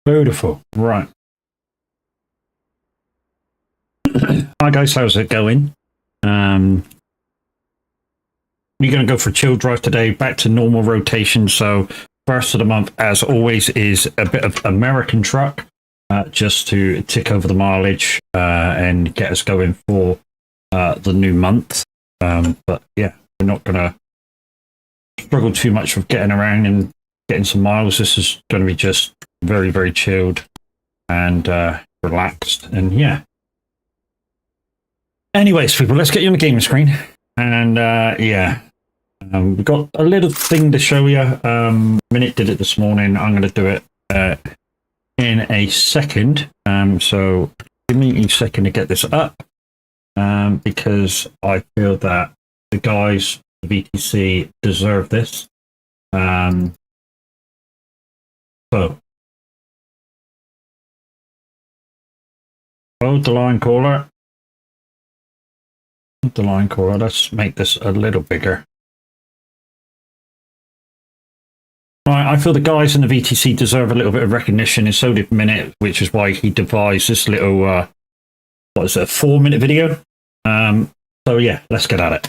Beautiful. Right. Hi guys, how's it going? We're going to go for a chill drive today, back to normal rotation. So first of the month, as always, is a bit of American truck, just to tick over the mileage and get us going for the new month. But yeah, we're not going to struggle too much with getting around and getting some miles. This is going to be just very, very chilled and relaxed. And yeah. Anyways, people, let's get you on the game screen. And yeah, we've got a little thing to show you. Minute did it this morning. I'm going to do it in a second. So give me a second to get this up because I feel that the guys, the VTC, deserve this. So, hold the line caller. The line caller. Let's make this a little bigger. Right, I feel the guys in the VTC deserve a little bit of recognition, and so did Minute, which is why he devised this little, what is it, a 4-minute video? So yeah, let's get at it.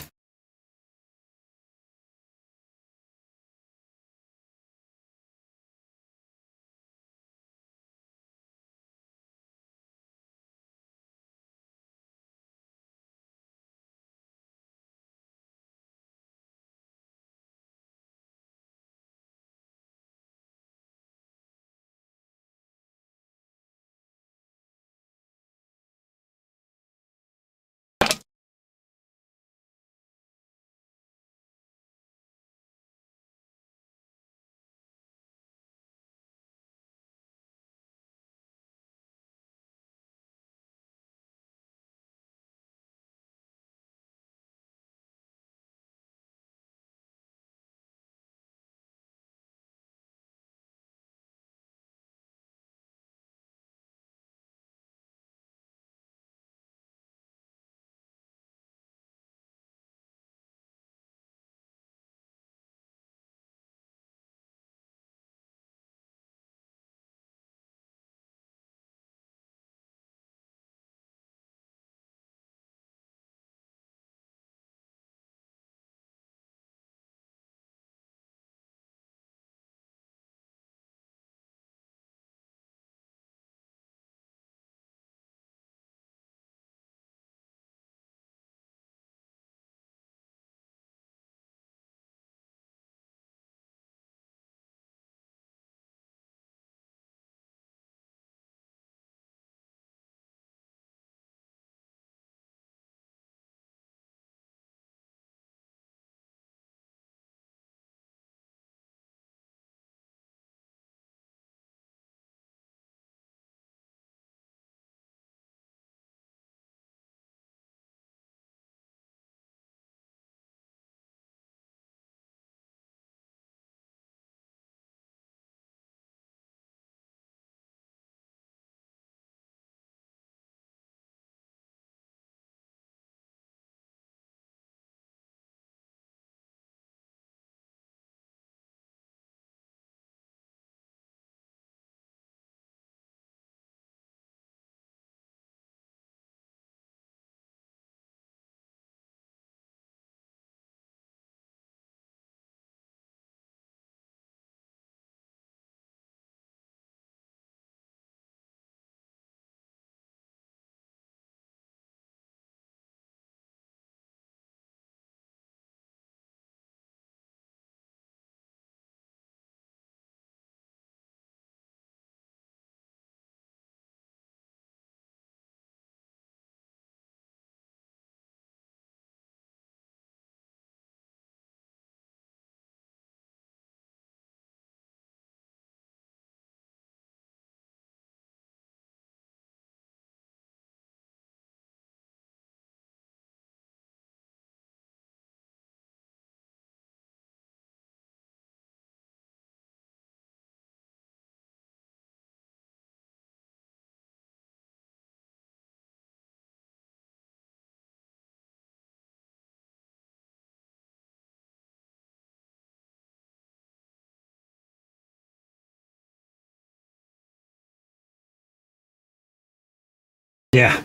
yeah,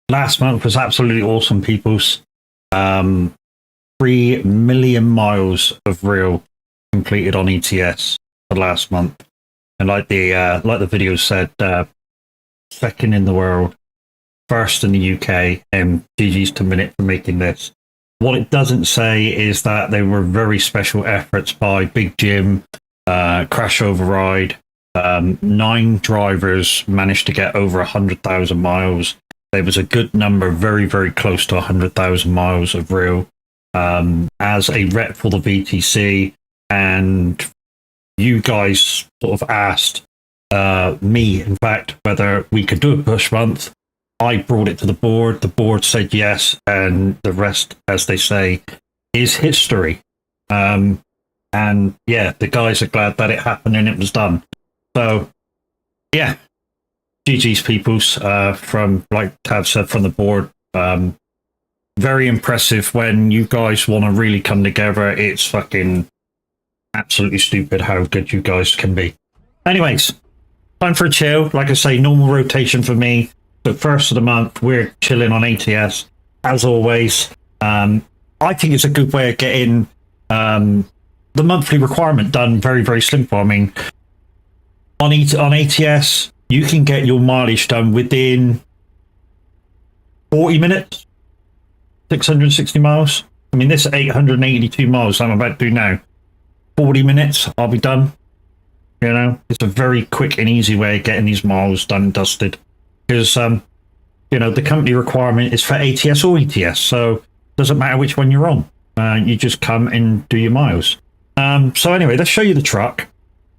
last month was absolutely awesome, peoples. 3 million miles of real completed on ETS for last month, and like the video said, second in the world, first in the UK, and GG's to Minute for making this. What it doesn't say is that they were very special efforts by Big Jim, Crash Override. 9 drivers managed to get over 100,000 miles. There was a good number, very, very close to 100,000 miles of real. As a rep for the VTC, and you guys sort of asked me, in fact, whether we could do a push month. I brought it to the board. The board said yes, and the rest, as they say, is history. And yeah, the guys are glad that it happened and it was done. So yeah, GG's peoples, from, like Tav said, from the board. Very impressive when you guys want to really come together. It's fucking absolutely stupid how good you guys can be. Anyways, time for a chill. Like I say, normal rotation for me. So first of the month, we're chilling on ATS, as always. I think it's a good way of getting the monthly requirement done very, very simple. I mean, on ATS, you can get your mileage done within 40 minutes, 660 miles. I mean, this 882 miles I'm about to do now, 40 minutes, I'll be done. You know, it's a very quick and easy way of getting these miles done and dusted. Because, you know, the company requirement is for ATS or ETS, so it doesn't matter which one you're on. You just come and do your miles. So anyway, let's show you the truck.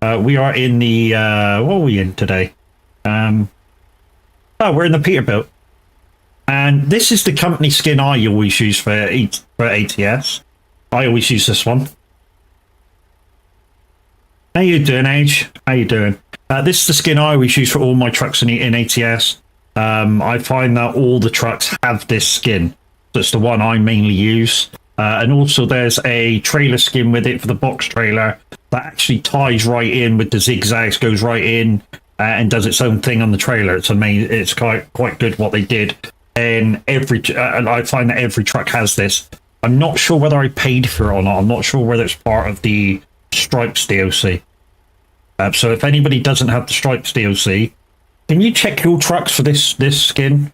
We are in the, what are we in today? We're in the Peterbilt. And this is the company skin I always use for ATS. I always use this one. How you doing, Age? How you doing? This is the skin I always use for all my trucks in ATS. I find that all the trucks have this skin. That's the one I mainly use. And also there's a trailer skin with it for the box trailer that actually ties right in with the zigzags, goes right in and does its own thing on the trailer. It's amazing. It's quite good what they did. And I find that every truck has this. I'm not sure whether I paid for it or not. I'm not sure whether it's part of the Stripes DLC. So if anybody doesn't have the Stripes DLC, can you check your trucks for this skin?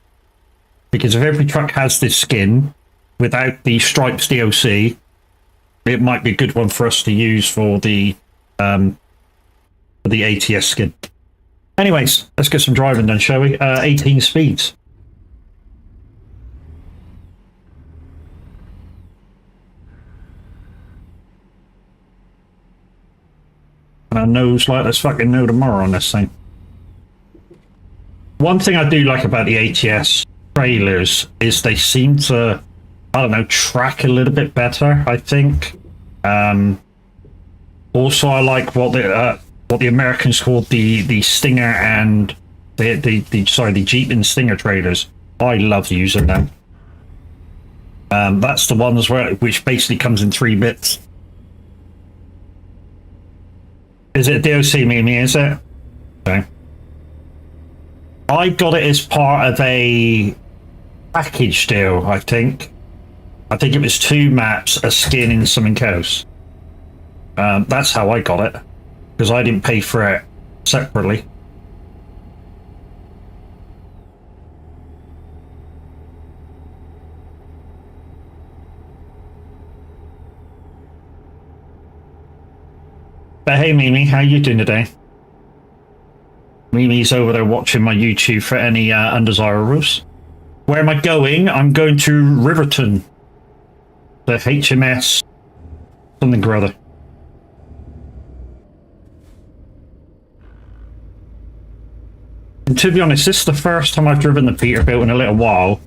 Because if every truck has this skin without the Stripes DLC, it might be a good one for us to use for the ATS skin. Anyways, let's get some driving done, shall we? 18 speeds. And our nose like there's fucking no tomorrow on this thing. One thing I do like about the ATS trailers is they seem to, I don't know, track a little bit better, I think. Also, I like what the Americans called the Stinger and the Jeep and Stinger trailers. I love using them. That's the ones which basically comes in 3 bits. Is it DOC, Mimi? Is it? Okay. I got it as part of a package deal, I think. I think it was 2 maps, a skin, and something else. That's how I got it, because I didn't pay for it separately. But hey, Mimi, how you doing today? Mimi's over there watching my YouTube for any undesirables. Where am I going? I'm going to Riverton. The HMS something or other. And to be honest, this is the first time I've driven the Peterbilt in a little while.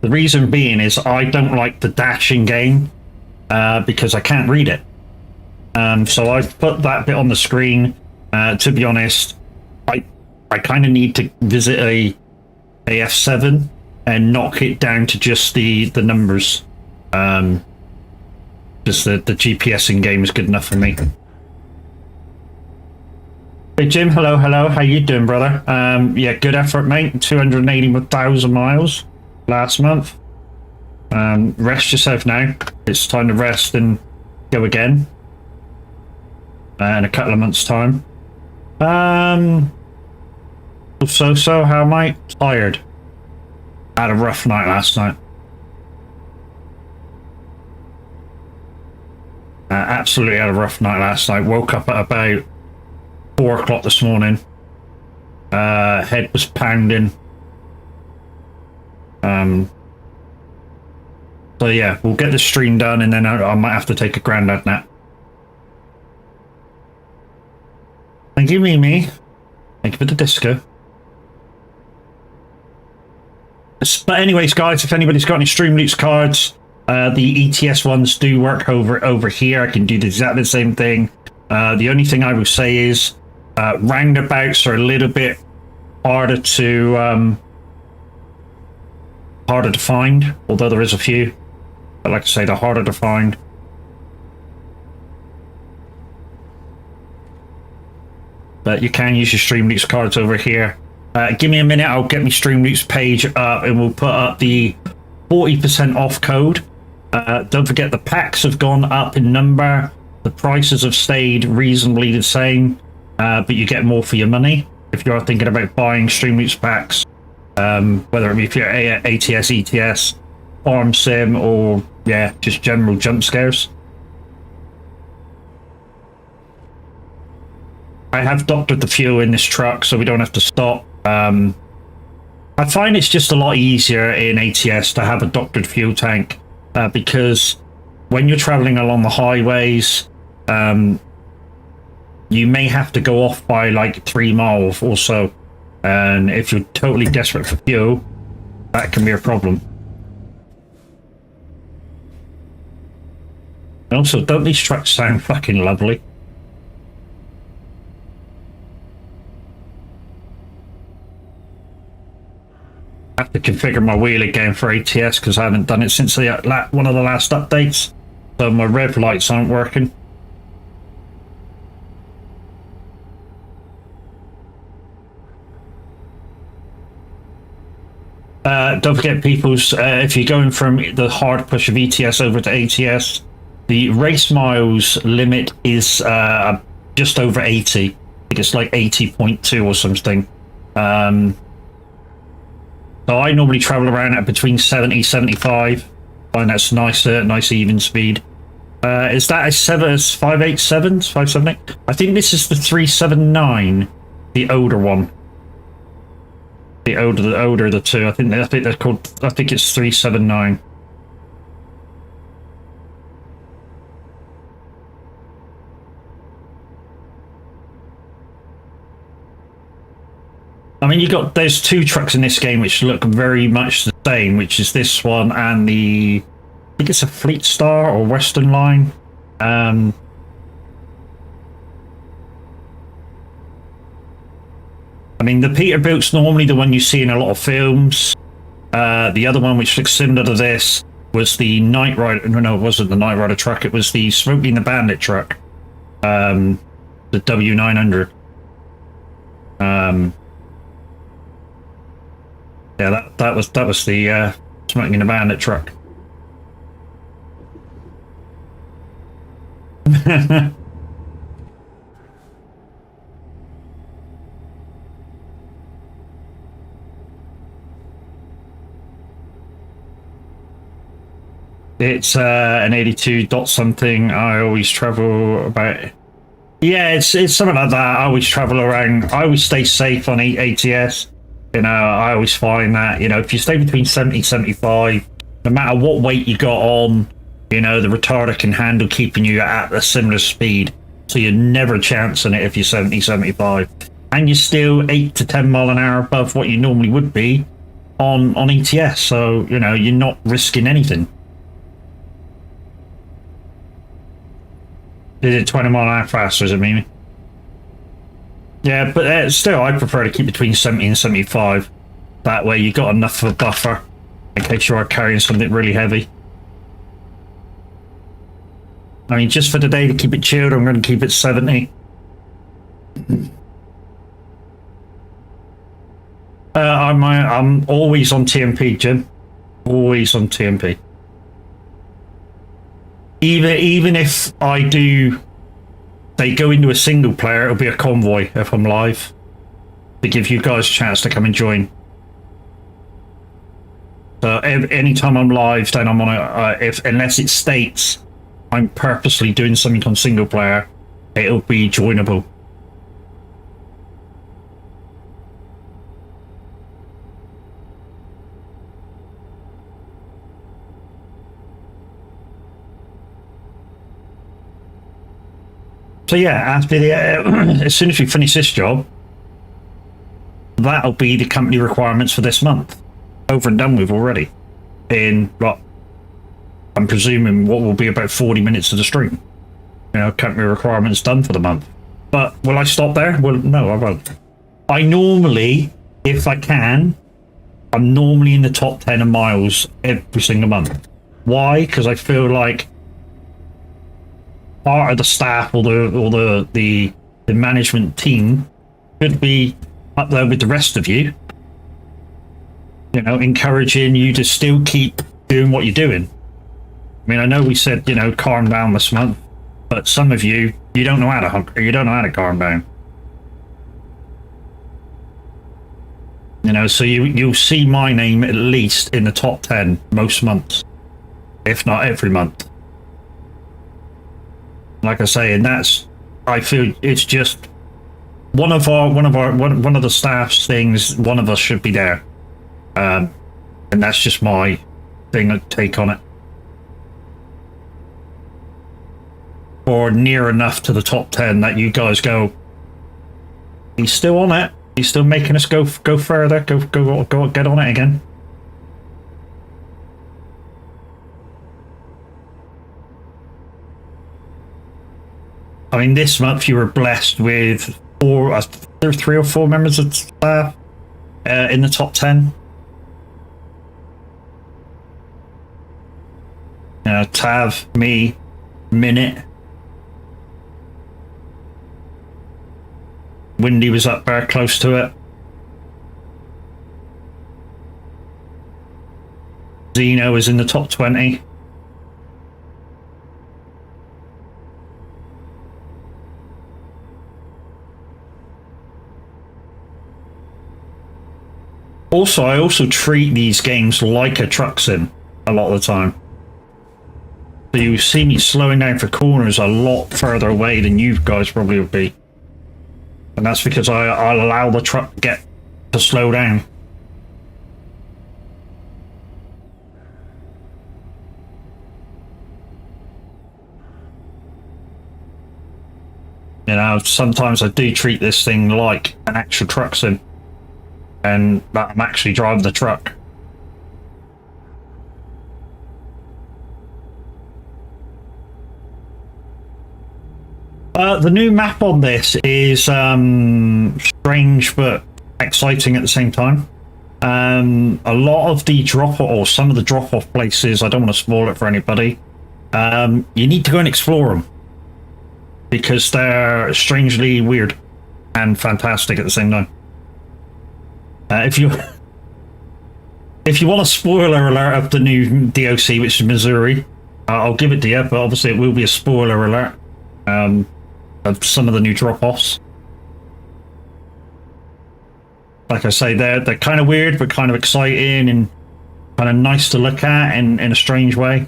The reason being is I don't like the dashing game because I can't read it. So I've put that bit on the screen. To be honest, I kind of need to visit a F7 and knock it down to just the numbers. Just the GPS in game is good enough for me. Hey Jim, hello, hello. How you doing, brother? Yeah, good effort, mate. 280,000 miles last month. Rest yourself now. It's time to rest and go again in a couple of months' time. So, how am I? Tired. I had a rough night last night. Absolutely had a rough night last night. Woke up at about 4 o'clock this morning. Head was pounding. So yeah, we'll get the stream done and then I might have to take a granddad nap. Thank you, Mimi. Thank you for the disco. But anyways, guys, if anybody's got any Streamloots cards, the ETS ones do work over here. I can do exactly the same thing. The only thing I would say is roundabouts are a little bit harder to find, although there is a few. But like I say, they're harder to find. But you can use your Streamloots cards over here. Give me a minute, I'll get my Streamloots page up and we'll put up the 40% off code. Don't forget the packs have gone up in number. The prices have stayed reasonably the same, but you get more for your money if you're thinking about buying Streamloots packs. Whether it be if you're ATS, ETS, Farm Sim, or yeah, just general jump scares. I have doctored the fuel in this truck so we don't have to stop. I find it's just a lot easier in ATS to have a doctored fuel tank because when you're traveling along the highways, you may have to go off by like 3 miles or so, and if you're totally desperate for fuel, that can be a problem. And also, don't these trucks sound fucking lovely? I have to configure my wheel again for ATS because I haven't done it since one of the last updates, so my rev lights aren't working. Don't forget, peoples, if you're going from the hard push of ETS over to ATS, the race miles limit is just over 80. I think it's like 80.2 or something. So I normally travel around at between 70, 75. Find that's nice even speed. Is that a 587? 578? I think this is the 379, the older one. The older of the two. I think they're called. I think it's 379. I mean, there's 2 trucks in this game which look very much the same, which is this one and I think it's a Fleet Star or Western Line. I mean, the Peterbilt's normally the one you see in a lot of films. The other one, which looks similar to this, was the Knight Rider. No, it wasn't the Knight Rider truck. It was the Smokey and the Bandit truck. The W900. Yeah, that was the Smoking the Bandit truck. It's an 82 dot something. I always travel about. Yeah, it's something like that. I always travel around. I always stay safe on ATS. You know, I always find that, you know, if you stay between 70 and 75, no matter what weight you got on, you know, the retarder can handle keeping you at a similar speed. So you're never chancing it if you're 70, 75. And you're still 8 to 10 mile an hour above what you normally would be on ETS. So, you know, you're not risking anything. Is it 20 mile an hour faster, is it, Mimi? Yeah, but still, I prefer to keep between 70 and 75. That way you got enough of a buffer in case you are carrying something really heavy. I mean, just for today, to keep it chilled, I'm going to keep it 70. I'm always on TMP, Jim. Always on TMP. Even if I do, they go into a single player, it'll be a convoy if I'm live, to give you guys a chance to come and join. So anytime I'm live, then I'm on a, unless it states I'm purposely doing something on single player, it'll be joinable. So yeah, after the as soon as we finish this job, that'll be the company requirements for this month, over and done with already. In what I'm presuming what will be about 40 minutes of the stream. You know, company requirements done for the month. But will I stop there? Well, no, I won't. I normally, if I can, I'm normally in the top 10 of miles every single month. Why? Because I feel like part of the staff or the management team should be up there with the rest of you, you know, encouraging you to still keep doing what you're doing. I mean, I know we said, you know, calm down this month, but some of you don't know how to calm down. You know, so you'll see my name at least in the top 10 most months, if not every month. Like I say, and that's, I feel it's just one of the staff's things. One of us should be there, and that's just my take on it. Or near enough to the top 10 that you guys go, he's still on it. He's still making us go further. Go get on it again. I mean, this month you were blessed with 3 or 4 members of staff in the top 10. Tav, me, Minute. Windy was up there close to it. Zeno was in the top 20. Also, I also treat these games like a truck sim a lot of the time. So you see me slowing down for corners a lot further away than you guys probably would be. And that's because I'll allow the truck to slow down. You know, sometimes I do treat this thing like an actual truck sim, and that I'm actually driving the truck. The new map on this is strange but exciting at the same time. A lot of the some of the drop-off places, I don't want to spoil it for anybody, you need to go and explore them, because they're strangely weird and fantastic at the same time. If you want a spoiler alert of the new DOC, which is Missouri, I'll give it to you, but obviously it will be a spoiler alert of some of the new drop-offs. Like I say, they're kind of weird, but kind of exciting and kind of nice to look at in a strange way.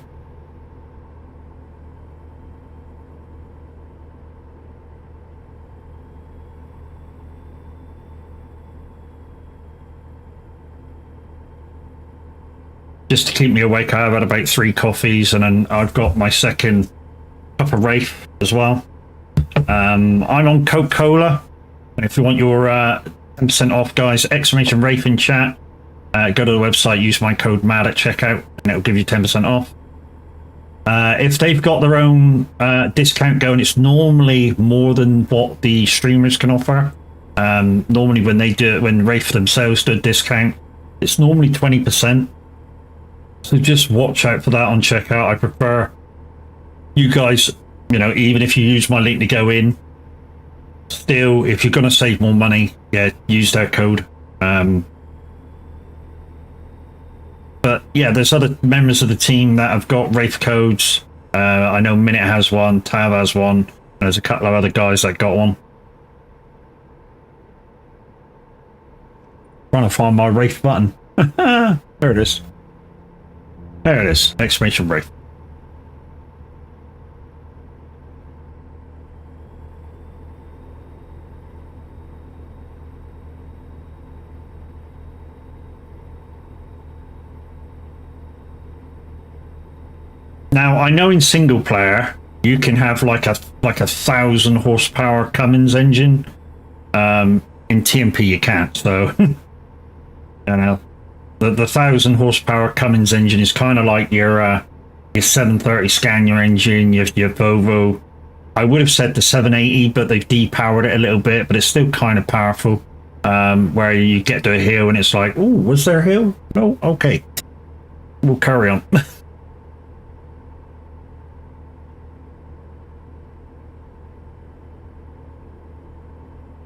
Just to keep me awake, I've had about 3 coffees, and then I've got my second cup of Rafe as well. I'm on Coca-Cola, and if you want your 10% off, guys, exclamation Rafe in chat. Go to the website, use my code MAD at checkout, and it'll give you 10% off. If they've got their own discount going, it's normally more than what the streamers can offer. Normally when Rafe themselves do a discount, it's normally 20%. So just watch out for that on checkout. I prefer you guys, you know, even if you use my link to go in, still, if you're going to save more money, yeah, use their code. yeah, there's other members of the team that have got Wraith codes. I know Minute has one, Tav has one, and there's a couple of other guys that got one. Trying to find my Wraith button. There it is. There it is. Exclamation Wraith. Now I know in single player you can have like a 1,000 horsepower Cummins engine. In TMP you can't. So you know, the 1,000 horsepower Cummins engine is kind of like your 730 Scania engine, your Volvo. I would have said the 780, but they've depowered it a little bit, but it's still kind of powerful. Where you get to a hill and it's like, oh, was there a hill? No, okay, we'll carry on.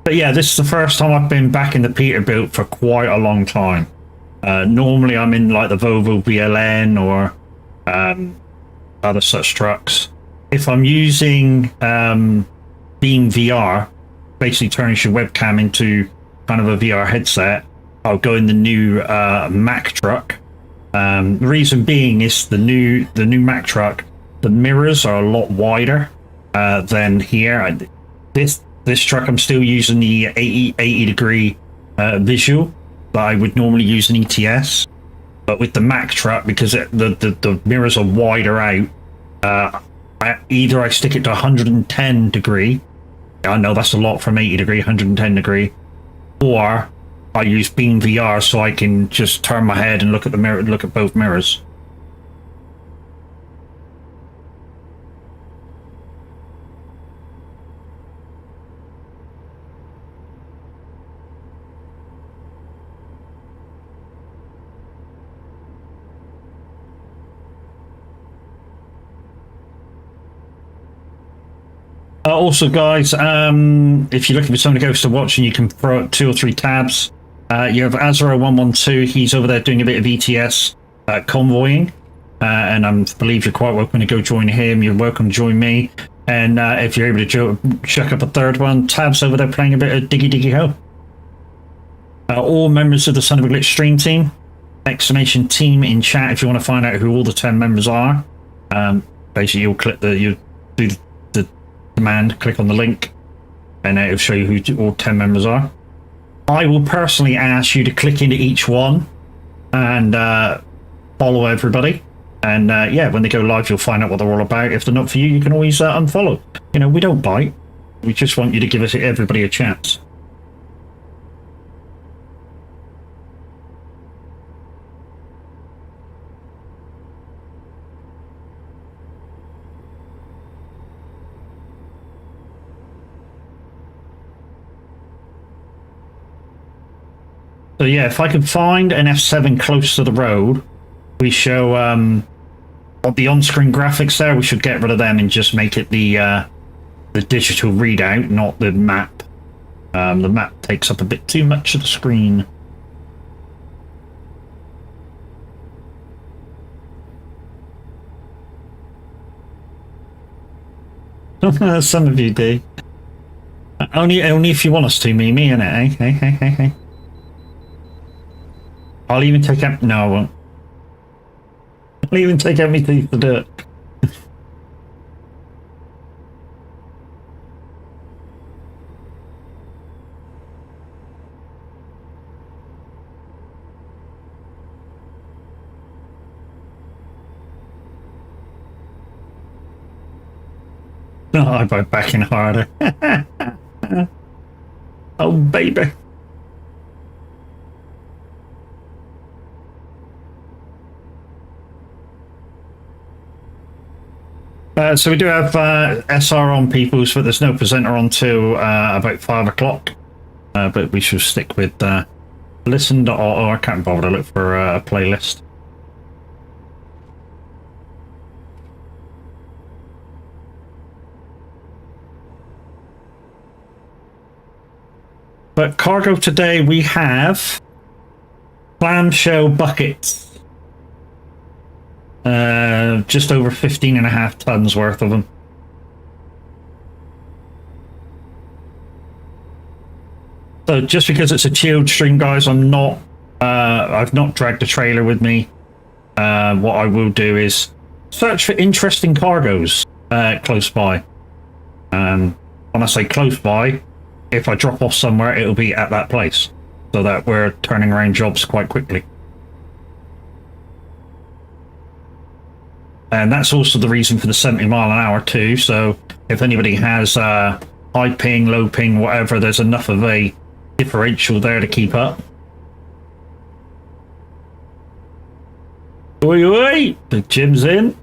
But yeah, this is the first time I've been back in the Peterbilt for quite a long time. Normally I'm in like the Volvo VLN or other such trucks. If I'm using Beam VR, basically turns your webcam into kind of a VR headset, I'll go in the new Mack truck. The reason being is the new Mack truck, the mirrors are a lot wider than here. This truck, I'm still using the 80 degree visual that I would normally use in ETS, but with the Mack truck, because the mirrors are wider out, either I stick it to 110 degree. I know that's a lot from 80 degree, 110 degree, or I use Beam VR so I can just turn my head and look at the mirror, look at both mirrors. Also, guys, if you're looking for someone to go to watch, and you can throw up 2 or 3 tabs. You have Azero112. He's over there doing a bit of ETS convoying, and I believe you're quite welcome to go join him. You're welcome to join me, and if you're able to check up a third one, Tab's over there playing a bit of Diggy Diggy Ho. All members of the Son of a Glitch stream team, exclamation team in chat if you want to find out who all the 10 members are. Basically, you'll click you do the command, click on the link, and it'll show you who all 10 members are. I will personally ask you to click into each one and follow everybody. And yeah, when they go live, you'll find out what they're all about. If they're not for you, you can always unfollow. You know, we don't bite. We just want you to give everybody a chance. So yeah, if I can find an F7 close to the road, we show the on-screen graphics there. We should get rid of them and just make it the digital readout, not the map. The map takes up a bit too much of the screen. Some of you do. Only if you want us to, Mimi, innit? Hey. I'll even take out... No, I won't. I'll even take out my teeth to do it. Oh, I bite back in harder. Oh, baby. So we do have SR on peoples, but there's no presenter on till about 5 o'clock. But we should stick with listen to, or I can't bother to look for a playlist. But cargo today we have clamshell buckets. Just over 15.5 tons worth of them. So just because it's a chilled stream, guys, I'm not. I've not dragged a trailer with me. What I will do is search for interesting cargoes close by. When I say close by, if I drop off somewhere, it'll be at that place, so that we're turning around jobs quite quickly. And that's also the reason for the 70 mile an hour too. So if anybody has high ping, low ping, whatever, there's enough of a differential there to keep up. Oi, oi! The Jim's in.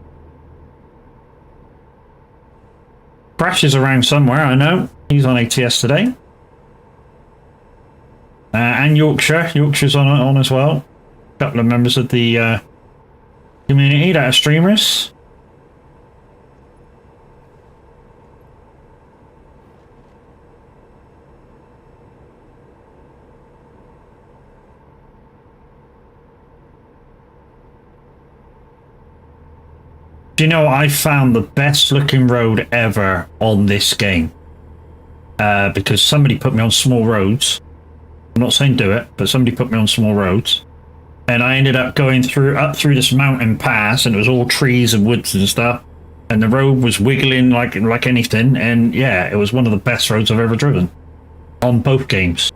Crash is around somewhere, I know. He's on ATS today. And Yorkshire. Yorkshire's on as well. A couple of members of the community that are streamers. Do you know, I found the best looking road ever on this game, because somebody put me on small roads. I'm not saying do it, but somebody put me on small roads, and I ended up going up through this mountain pass, and it was all trees and woods and stuff, and the road was wiggling like anything, and yeah, it was one of the best roads I've ever driven on both games.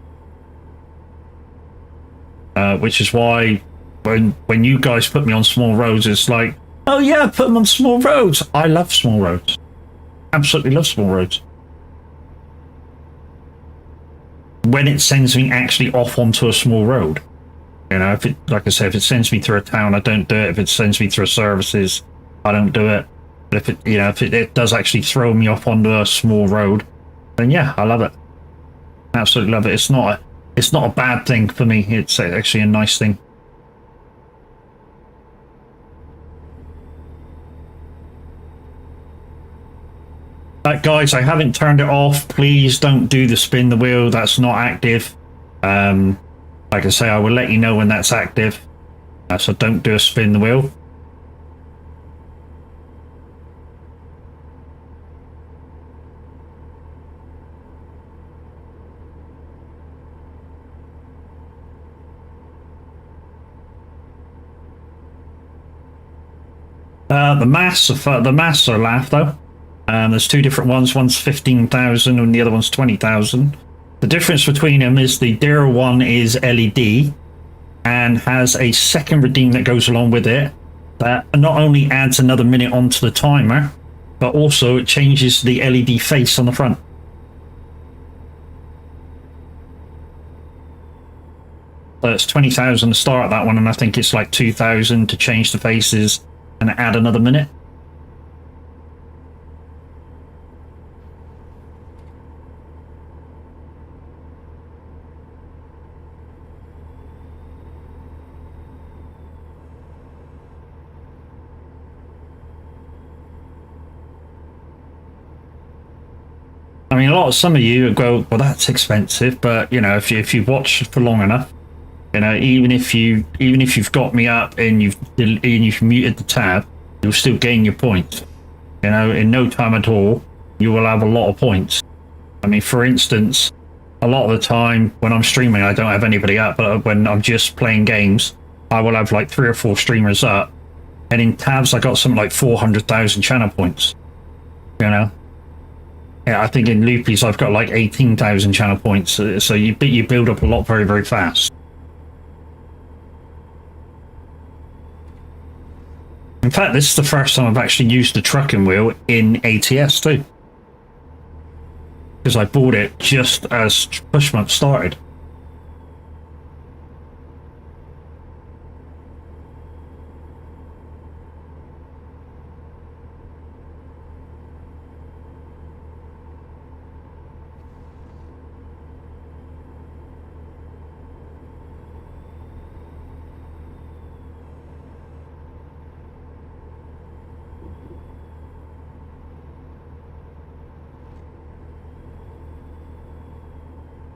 Which is why when you guys put me on small roads, it's like, oh yeah, put them on small roads. I love small roads. Absolutely love small roads. When it sends me actually off onto a small road. You know, if it, like I said, if it sends me through a town, I don't do it. If it sends me through services, I don't do it. But if it, you know, if it does actually throw me off onto a small road, then yeah, I love it. Absolutely love it. It's not a bad thing for me. It's actually a nice thing. Guys, I haven't turned it off. Please don't do the spin the wheel. That's not active. Like I say, I will let you know when that's active. So don't do a spin the wheel. The masts are laugh though. There's two different ones. One's 15,000 and the other one's 20,000. The difference between them is the dearer one is LED and has a second redeem that goes along with it that not only adds another minute onto the timer, but also it changes the LED face on the front. So it's 20,000 to start that one, and I think it's like 2,000 to change the faces and add another minute. I mean, some of you go, well, that's expensive, but you know, if you watch for long enough, you know, even if you've got me up and you've muted the tab, you'll still gain your points. You know, in no time at all, you will have a lot of points. I mean, for instance, a lot of the time when I'm streaming, I don't have anybody up, but when I'm just playing games, I will have like 3 or 4 streamers up, and in tabs, I got something like 400,000 channel points. You know. Yeah, I think in Loopies I've got like 18,000 channel points, so you build up a lot very, very fast. In fact, this is the first time I've actually used the trucking wheel in ATS too, because I bought it just as push month started.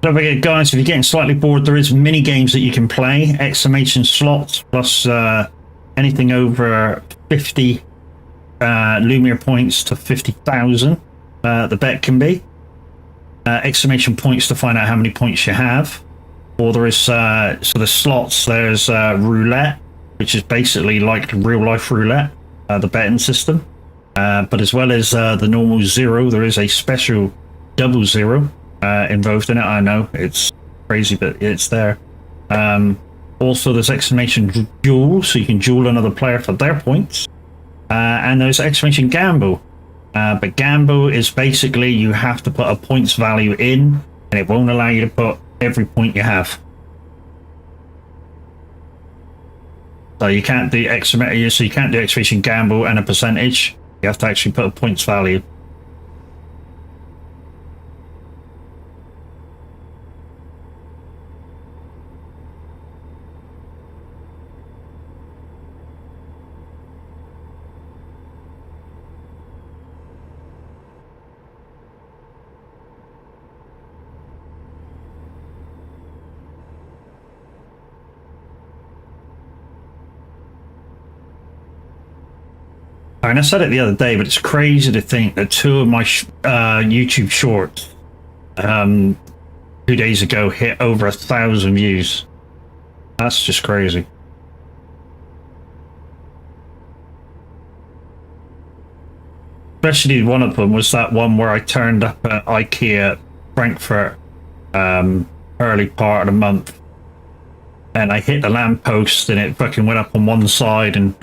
Don't forget, guys, if you're getting slightly bored, there is mini games that you can play. Exclamation slots plus anything over 50 Lumiere points to 50,000. The bet can be exclamation points to find out how many points you have. Or there is so the slots. There's roulette, which is basically like real life roulette, the betting system. But as well as the normal zero, there is a special double zero involved in it. I know it's crazy, but it's there. Also, there's exclamation duel, so you can duel another player for their points. And there's exclamation gamble. But gamble is basically you have to put a points value in, and it won't allow you to put every point you have. So you can't do exclamation gamble and a percentage. You have to actually put a points value. And I said it the other day, but it's crazy to think that two of my YouTube shorts 2 days ago hit over 1,000 views. That's just crazy. Especially one of them was that one where I turned up at IKEA Frankfurt early part of the month, and I hit the lamppost and it fucking went up on one side, and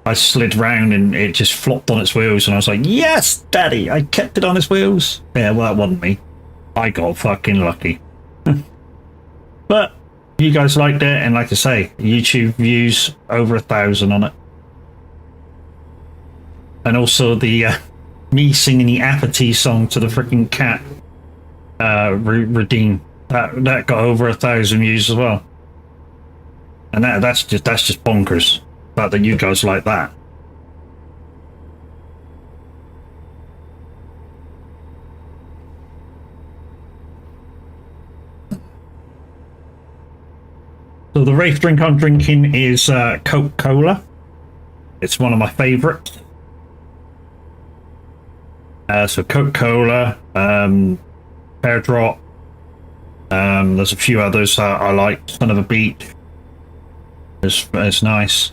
I slid round and it just flopped on its wheels, and I was like, yes, daddy, I kept it on its wheels. Yeah, well, that wasn't me. I got fucking lucky. But you guys liked it, and like I say, YouTube views over 1,000 on it. And also the me singing the apathy song to the freaking cat Redeem, that got over 1,000 views as well. And that's just bonkers. That you guys like that. So the Wraith drink I'm drinking is Coca-Cola. It's one of my favorites. So Coca-Cola, Pear Drop. There's a few others that I like. Son of a Beach. It's nice.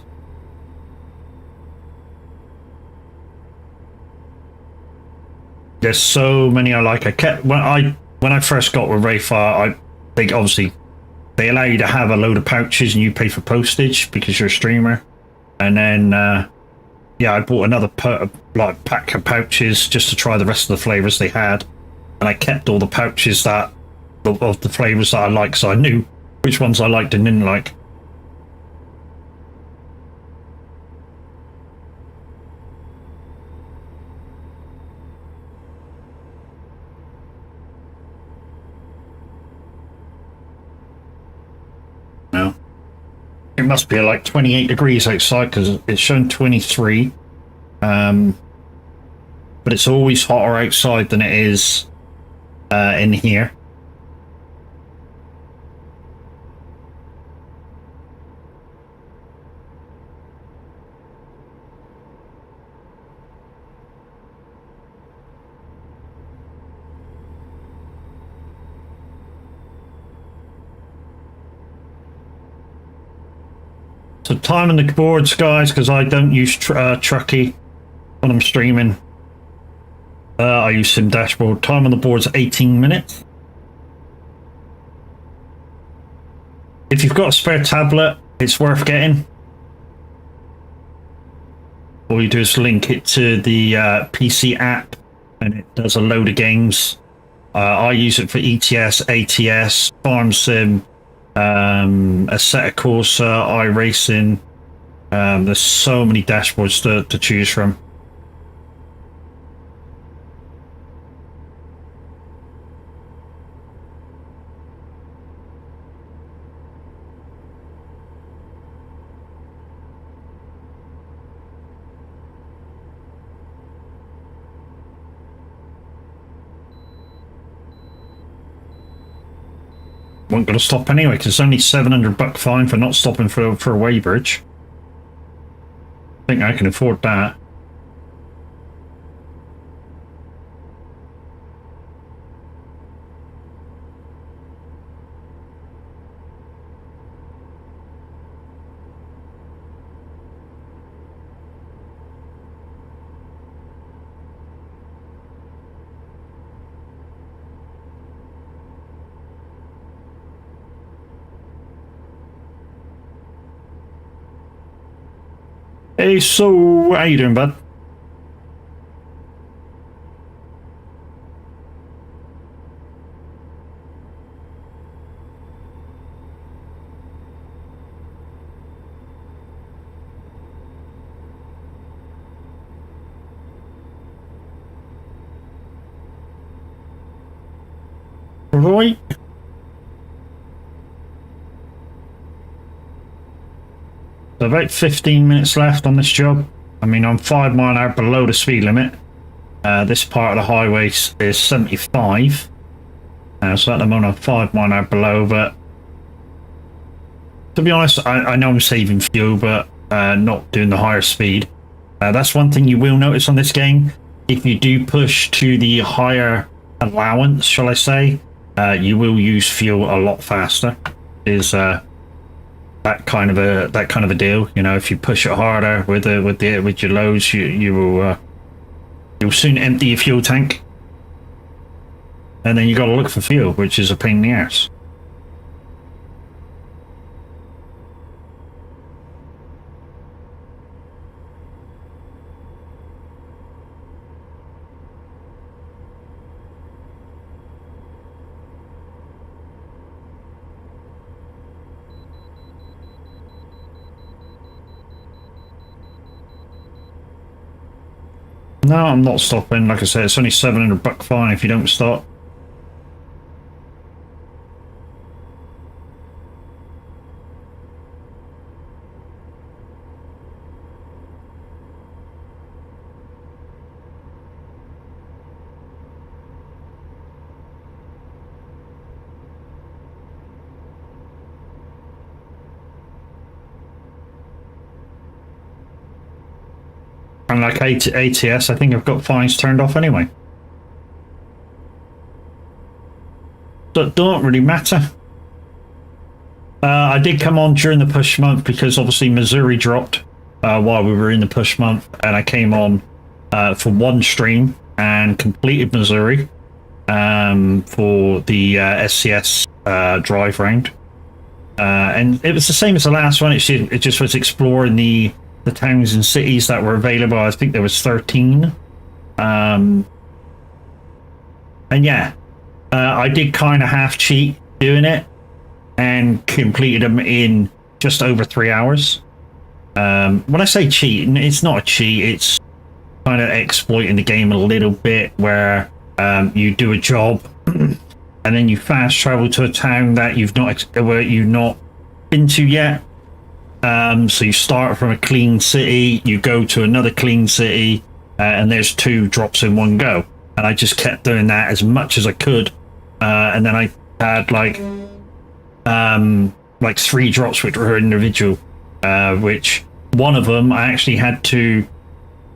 There's so many I like. I kept when I first got with Wraith, I think obviously they allow you to have a load of pouches and you pay for postage because you're a streamer. And then yeah, I bought another pack of pouches just to try the rest of the flavors they had, and I kept all the pouches of the flavors that I like, so I knew which ones I liked and didn't like. It must be like 28 degrees outside because it's shown 23. But it's always hotter outside than it is in here. So time on the boards, guys, because I don't use Truckee when I'm streaming. I use Sim Dashboard. Time on the board's 18 minutes. If you've got a spare tablet, it's worth getting. All you do is link it to the PC app, and it does a load of games. I use it for ETS, ATS, Farm Sim, Assetto Corsa, iRacing. There's so many dashboards to choose from. Wasn't going to stop anyway because it's only $700 fine for not stopping for a weighbridge. think I can afford that. Hey, so how you doing, bud? Right. So about 15 minutes left on this job. I mean, I'm 5 mile an hour below the speed limit. This part of the highway is 75. So at the moment I'm 5 mile an hour below, but to be honest, I know I'm saving fuel, but not doing the higher speed. That's one thing you will notice on this game. If you do push to the higher allowance, shall I say, you will use fuel a lot faster. Is that kind of a deal? You know, if you push it harder with your loads, you'll soon empty your fuel tank, and then you got to look for fuel, which is a pain in the ass. No, I'm not stopping. Like I said, it's only $700 fine if you don't stop. And like ATS, I think I've got fines turned off anyway. That don't really matter. I did come on during the push month because obviously Missouri dropped while we were in the push month, and I came on for one stream and completed Missouri for the SCS drive round. And it was the same as the last one. It just was exploring the towns and cities that were available. I think there was 13. And yeah, I did kind of half cheat doing it and completed them in just over 3 hours. When I say cheat, it's not a cheat. It's kind of exploiting the game a little bit, where you do a job and then you fast travel to a town that you've not been to yet. So you start from a clean city, you go to another clean city, and there's 2 drops in one go. And I just kept doing that as much as I could, and then I had like 3 drops which were individual, which one of them I actually had to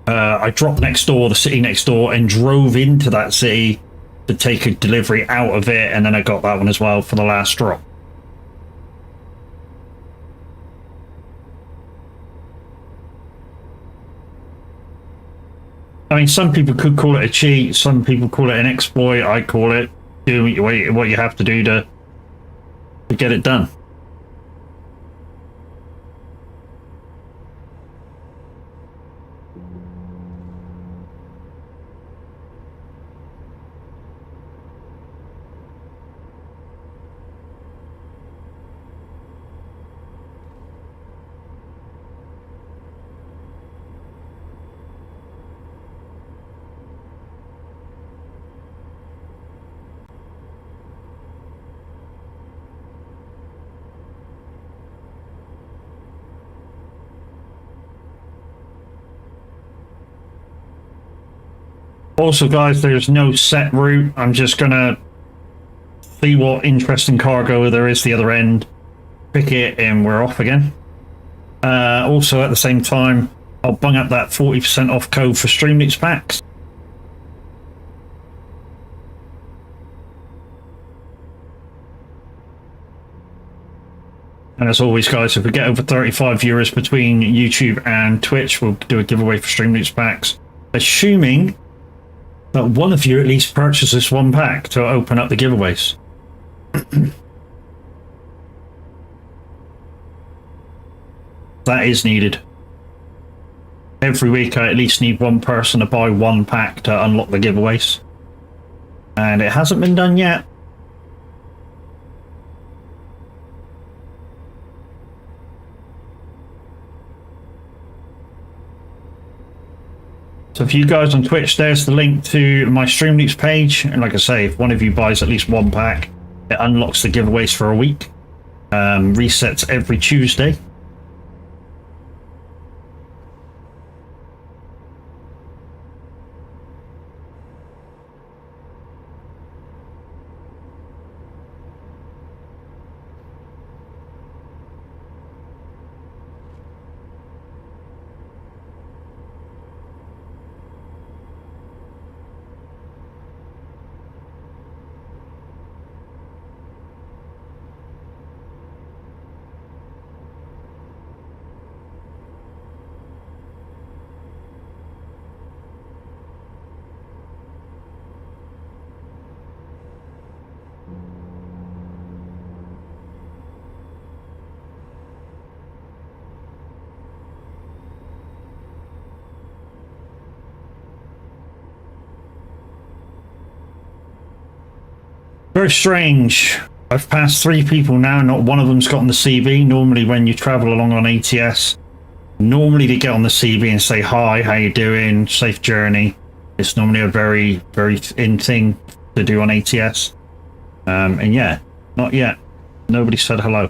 I dropped next door, the city next door, and drove into that city to take a delivery out of it, and then I got that one as well for the last drop. I mean, some people could call it a cheat, some people call it an exploit. I call it doing what you have to do to get it done. Also, guys, there's no set route. I'm just gonna see what interesting cargo there is the other end, pick it, and we're off again. Also, at the same time, I'll bung up that 40% off code for Streamloots packs. And as always, guys, if we get over 35 viewers between YouTube and Twitch, we'll do a giveaway for Streamloots packs, assuming that one of you at least purchases one pack to open up the giveaways. That is needed. Every week I at least need one person to buy one pack to unlock the giveaways. And it hasn't been done yet. So for you guys on Twitch, there's the link to my Streamloots page. And like I say, if one of you buys at least one pack, it unlocks the giveaways for a week. Resets every Tuesday. Very strange. I've passed 3 people now, not one of them's got on the CB. Normally when you travel along on ATS, normally they get on the CB and say, hi, how you doing? Safe journey. It's normally a very, very in thing to do on ATS. And yeah, not yet. Nobody said hello.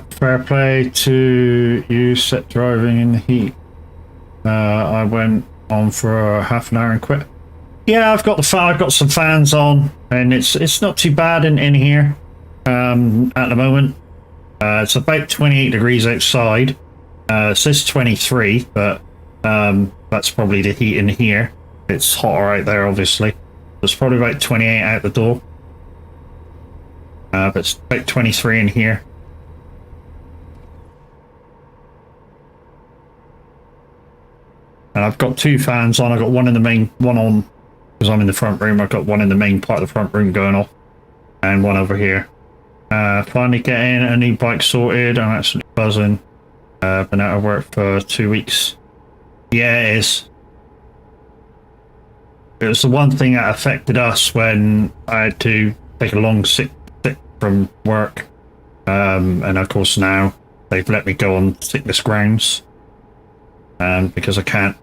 Fair play to you, set driving in the heat. I went on for half an hour and quit. Yeah, I've got some fans on, and it's not too bad in here at the moment. It's about 28 degrees outside. It says 23, but that's probably the heat in here. It's hotter out there, obviously. It's probably about 28 out the door. But it's about 23 in here. And I've got 2 fans on. I've got one in the main, one on, because I'm in the front room. I've got one in the main part of the front room going off, and one over here. Finally getting a new bike sorted. I'm actually buzzing. Been out of work for 2 weeks. Yeah, it is. It was the one thing that affected us when I had to take a long sick from work. And of course now they've let me go on sickness grounds. Because I can't,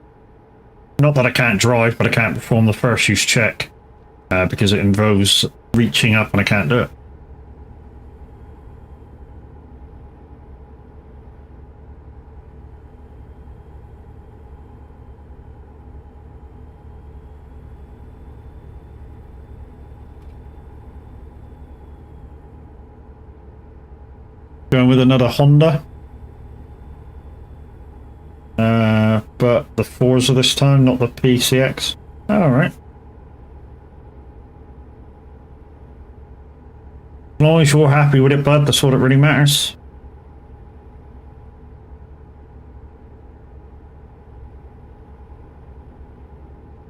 not that I can't drive, but I can't perform the first use check because it involves reaching up and I can't do it. Going with another Honda. But the Forza this time, not the PCX. Alright. As long as you're happy with it, bud, that's all that really matters.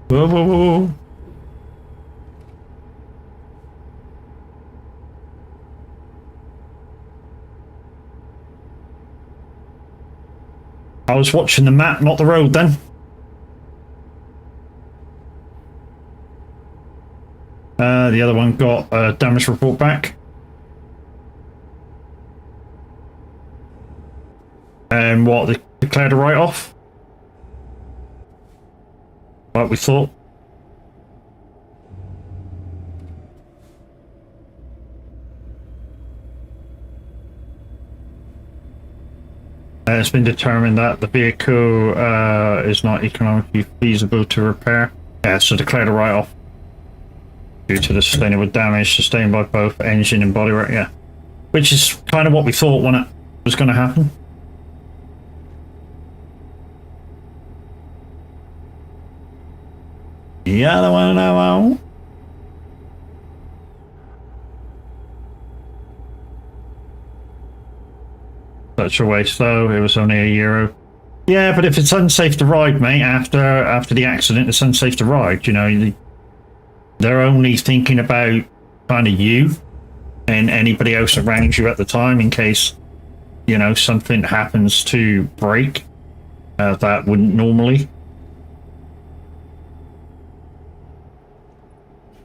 Whoa, whoa, whoa, whoa. I was watching the map, not the road then. The other one got a damage report back. And what, they declared a write-off? Like we thought. It's been determined that the vehicle is not economically feasible to repair. Yeah, so declared a write-off due to the sustainable damage sustained by both engine and bodywork. Yeah, which is kind of what we thought when it was going to happen. Yeah, the one I want. Such a waste though, it was only €1. Yeah, but if it's unsafe to ride, mate, after the accident, it's unsafe to ride, you know. They're only thinking about kind of you and anybody else around you at the time in case, you know, something happens to break that wouldn't normally.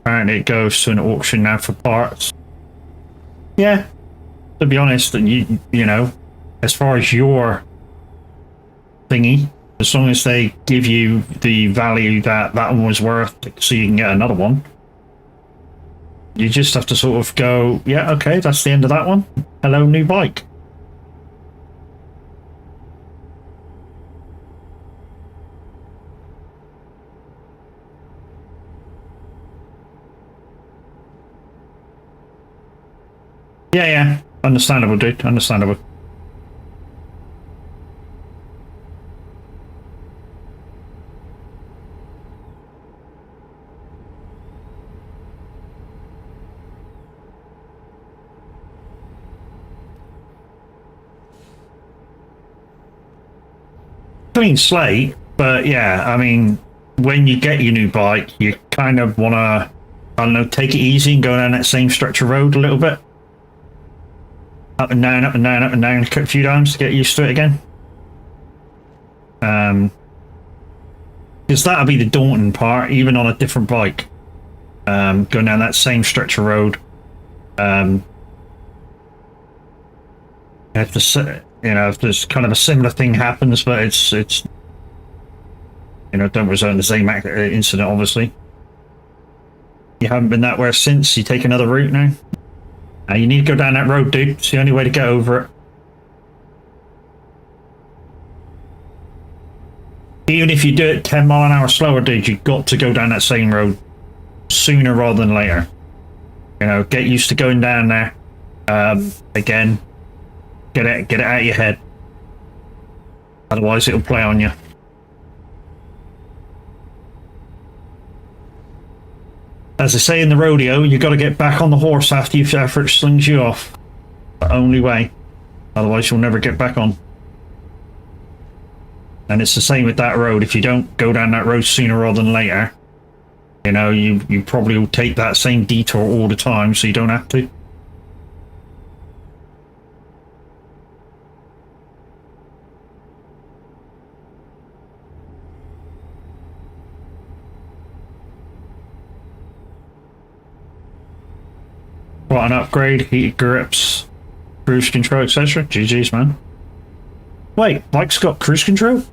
Apparently it goes to an auction now for parts. Yeah, to be honest, you know, as far as your thingy, as long as they give you the value that that one was worth so you can get another one, you just have to sort of go, yeah, okay, that's the end of that one. Hello, new bike. Yeah, yeah, understandable, dude, understandable. Clean slate, but yeah, I mean, when you get your new bike, you kind of want to, I don't know, take it easy and go down that same stretch of road a little bit. Up and down, up and down, up and down a few times to get used to it again. Because that'll be the daunting part, even on a different bike. Going down that same stretch of road. If the, you know, if there's kind of a similar thing happens, but it's you know, don't result in the same incident, obviously. You haven't been that way since. You take another route now. You need to go down that road, dude. It's the only way to get over it. Even if you do it 10 mile an hour slower, dude, you've got to go down that same road sooner rather than later. You know, get used to going down there. Again, get it out of your head. Otherwise, it'll play on you. As they say in the rodeo, you got to get back on the horse after it slings you off. The only way. Otherwise, you'll never get back on. And it's the same with that road. If you don't go down that road sooner rather than later, you know, you probably will take that same detour all the time, so you don't have to. What an upgrade, heated grips, cruise control, etc. GG's, man. Wait, bike's got cruise control?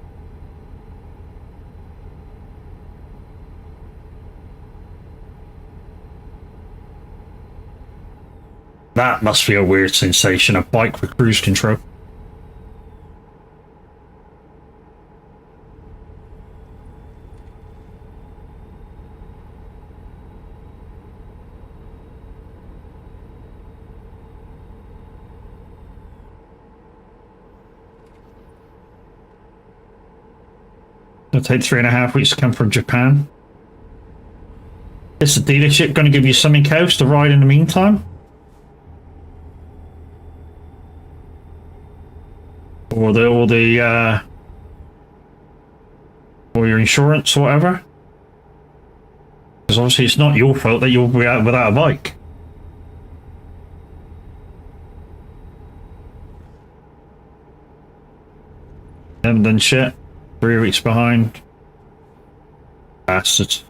That must be a weird sensation, a bike with cruise control. It'll take 3.5 weeks to come from Japan. Is the dealership going to give you something else to ride in the meantime? or or your insurance or whatever. Because obviously it's not your fault that you'll be out without a bike. Haven't done shit. 3 weeks behind. Bastards.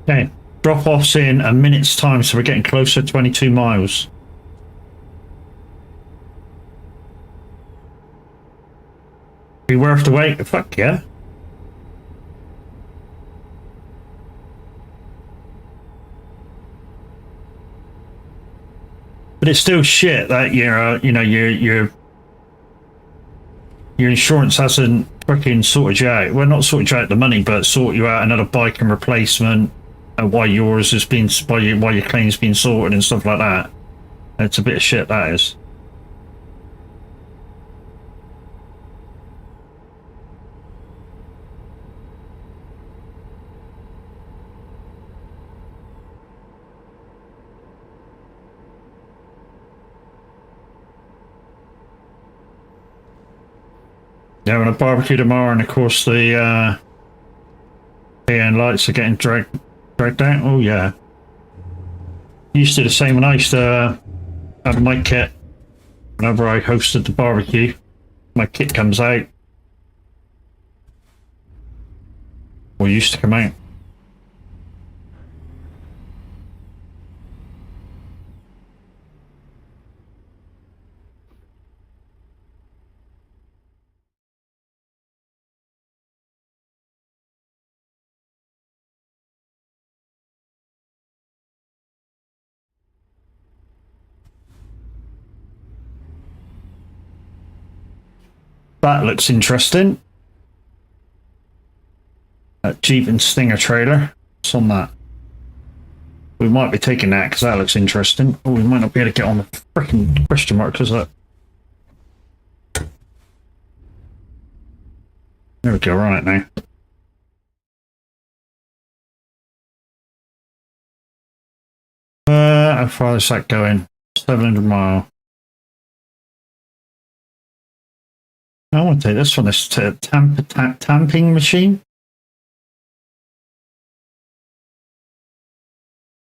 Okay, drop-off's in a minute's time, so we're getting closer to 22 miles. Be worth the wait? Fuck yeah. But it's still shit that your insurance hasn't fucking sorted you out. Well, not sorted you out the money, but sort you out another bike and replacement. Why yours has been, why your claim's been sorted and stuff like that. It's a bit of shit, that is. Yeah, having a barbecue tomorrow, and of course the PN lights are getting dragged out. Oh yeah. Used to do the same when I used to have my kit. Whenever I hosted the barbecue, my kit comes out. Or used to come out. That looks interesting. Jeep and Stinger trailer. What's on that? We might be taking that because that looks interesting. Oh, we might not be able to get on the freaking question mark because that. There we go, right now. How far is that going? 700 mile. I want to take this one. This tamping machine.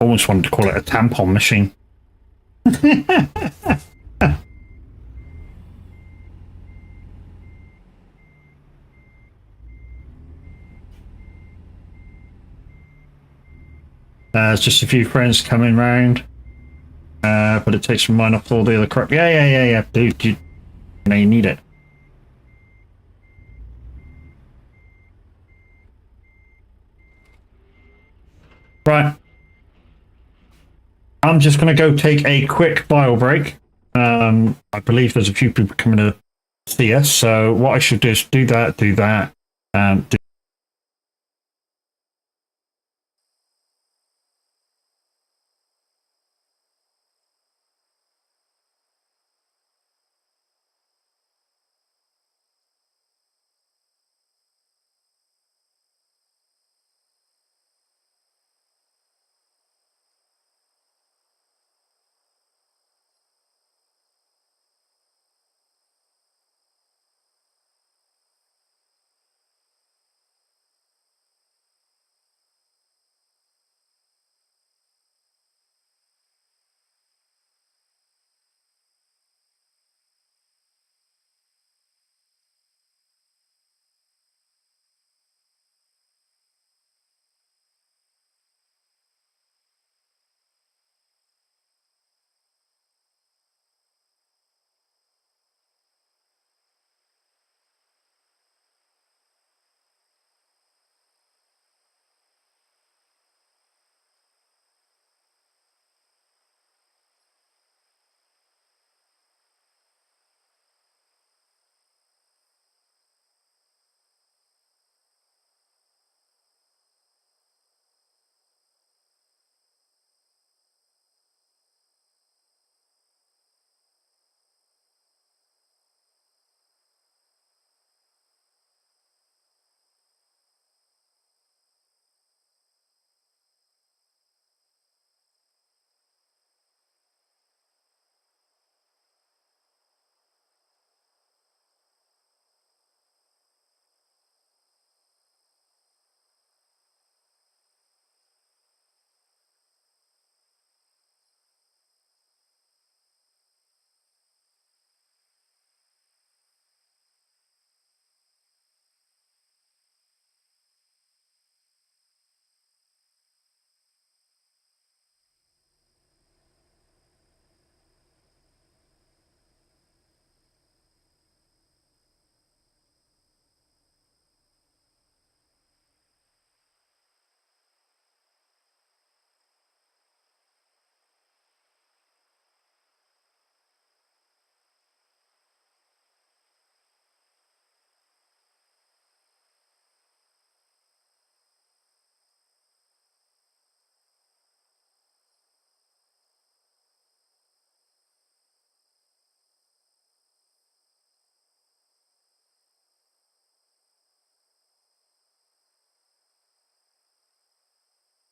Almost wanted to call it a tampon machine. There's just a few friends coming round. But it takes my mind off all the other crap. Yeah. Dude, you know you need it. Right. I'm just going to go take a quick bio break. I believe there's a few people coming to see us. So what I should do is do that.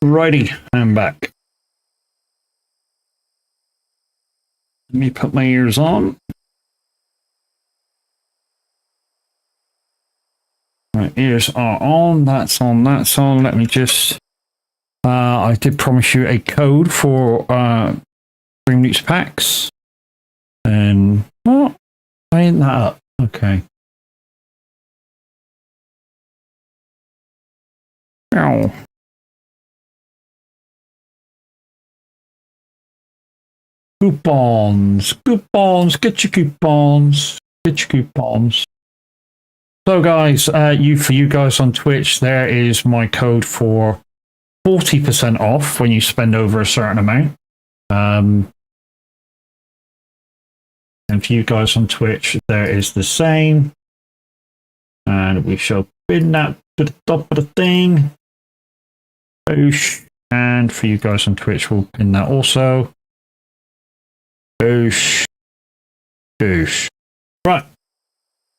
Righty, I'm back. Let me put my ears on. My ears are on, that's on, that's on. Let me just... I did promise you a code for Stream Loops packs. And... what? I ain't that up. Okay. Ow. Coupons, coupons, get your coupons, get your coupons. So guys, for you guys on Twitch, there is my code for 40% off when you spend over a certain amount. And for you guys on Twitch, there is the same. And we shall pin that to the top of the thing. Boosh. And for you guys on Twitch, we'll pin that also. Boosh. Boosh. Right.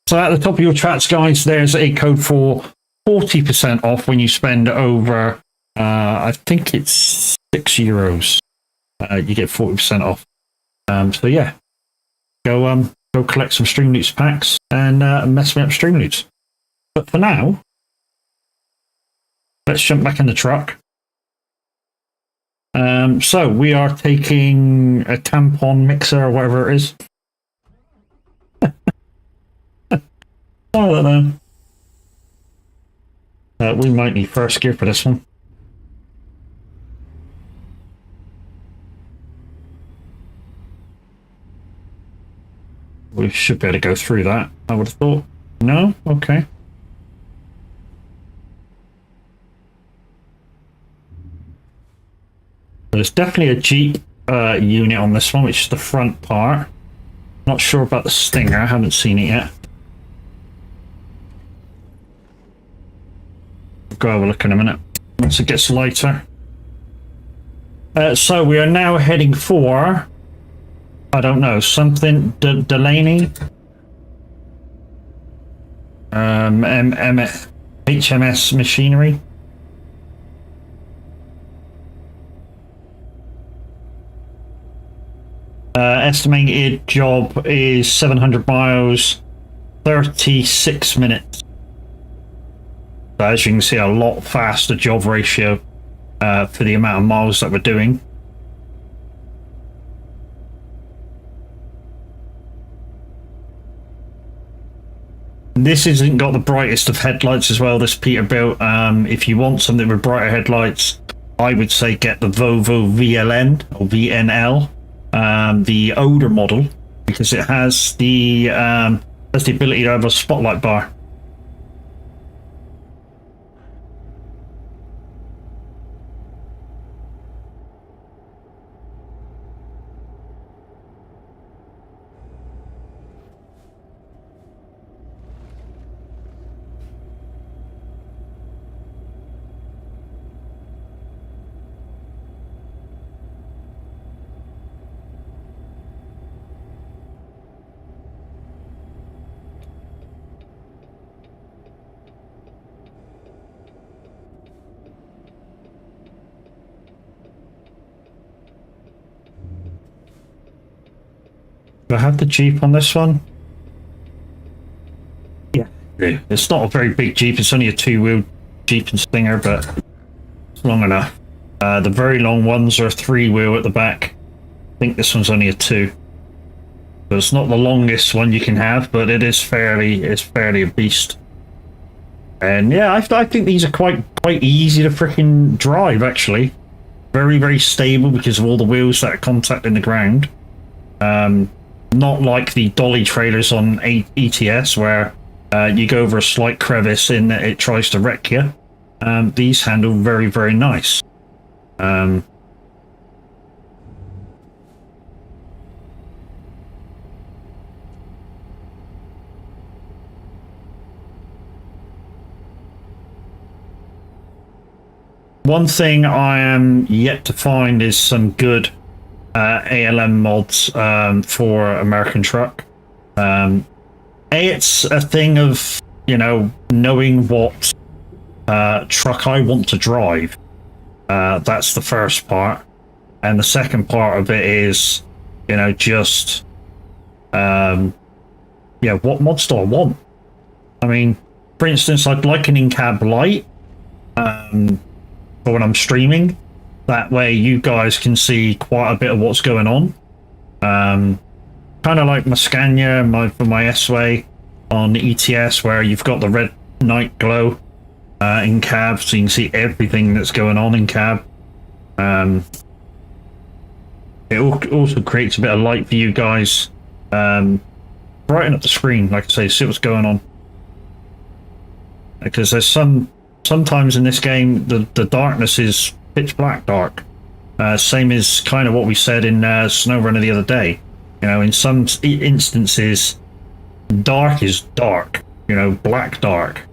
So at the top of your chats, guys, there's a code for 40% off when you spend over, I think it's €6. You get 40% off. So yeah, go collect some Stream Loops packs and mess me up Stream Loops. But for now, let's jump back in the truck. So we are taking a tampon mixer or whatever it is. I don't know. We might need first gear for this one. We should be able to go through that, I would have thought. No? Okay. There's definitely a Jeep unit on this one, which is the front part. Not sure about the Stinger, I haven't seen it yet. Go have a look in a minute once it gets lighter. So we are now heading for, I don't know, something Delaney, HMS Machinery. Estimated job is 700 miles, 36 minutes. So as you can see, a lot faster job ratio for the amount of miles that we're doing. This isn't got the brightest of headlights as well, this Peterbilt. If you want something with brighter headlights, I would say get the Volvo VLN or VNL, the older model, because it has the ability to have a spotlight bar. Do I have the Jeep on this one? Yeah. It's not a very big Jeep, it's only a two-wheel Jeep and Stinger, but it's long enough. The very long ones are a three-wheel at the back. I think this one's only a two. So it's not the longest one you can have, but it's fairly a beast. And yeah, I think these are quite easy to freaking drive, actually. Very, very stable because of all the wheels that are contacting the ground. Not like the dolly trailers on ETS where you go over a slight crevice and it tries to wreck you. These handle very, very nice. One thing I am yet to find is some good ALM mods for American Truck. It's a thing of, you know, knowing what truck I want to drive. That's the first part. And the second part of it is, you know, just, yeah, what mods do I want? I mean, for instance, I'd like an in-cab light for when I'm streaming. That way you guys can see quite a bit of what's going on. Kind of like my Scania, for my S-Way on the ETS, where you've got the red night glow in cab, so you can see everything that's going on in cab. It also creates a bit of light for you guys. Brighten up the screen, like I say, see what's going on. Because there's sometimes in this game the darkness is pitch black dark. Same as kind of what we said in SnowRunner the other day. You know, in some instances, dark is dark. You know, black dark.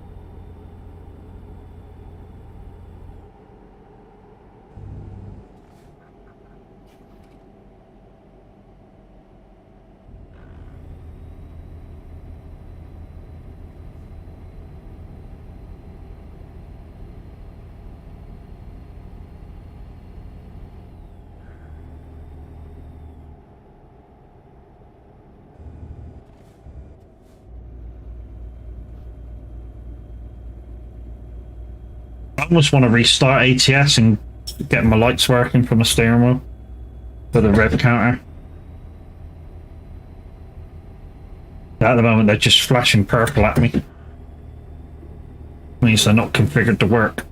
I almost want to restart ATS and get my lights working from the steering wheel for the rev counter. At the moment, they're just flashing purple at me. Means they're not configured to work.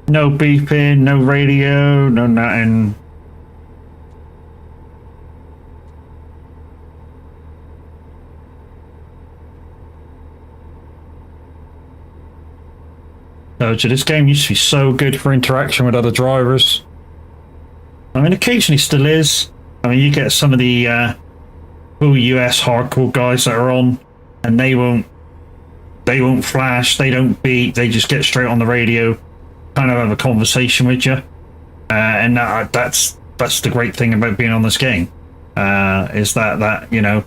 No beeping, no radio, no nothing. So this game used to be so good for interaction with other drivers. I mean, occasionally still is. I mean, you get some of the full US hardcore guys that are on, and they won't flash, they don't beep, they just get straight on the radio, kind of have a conversation with you, and that's the great thing about being on this game, is that you know,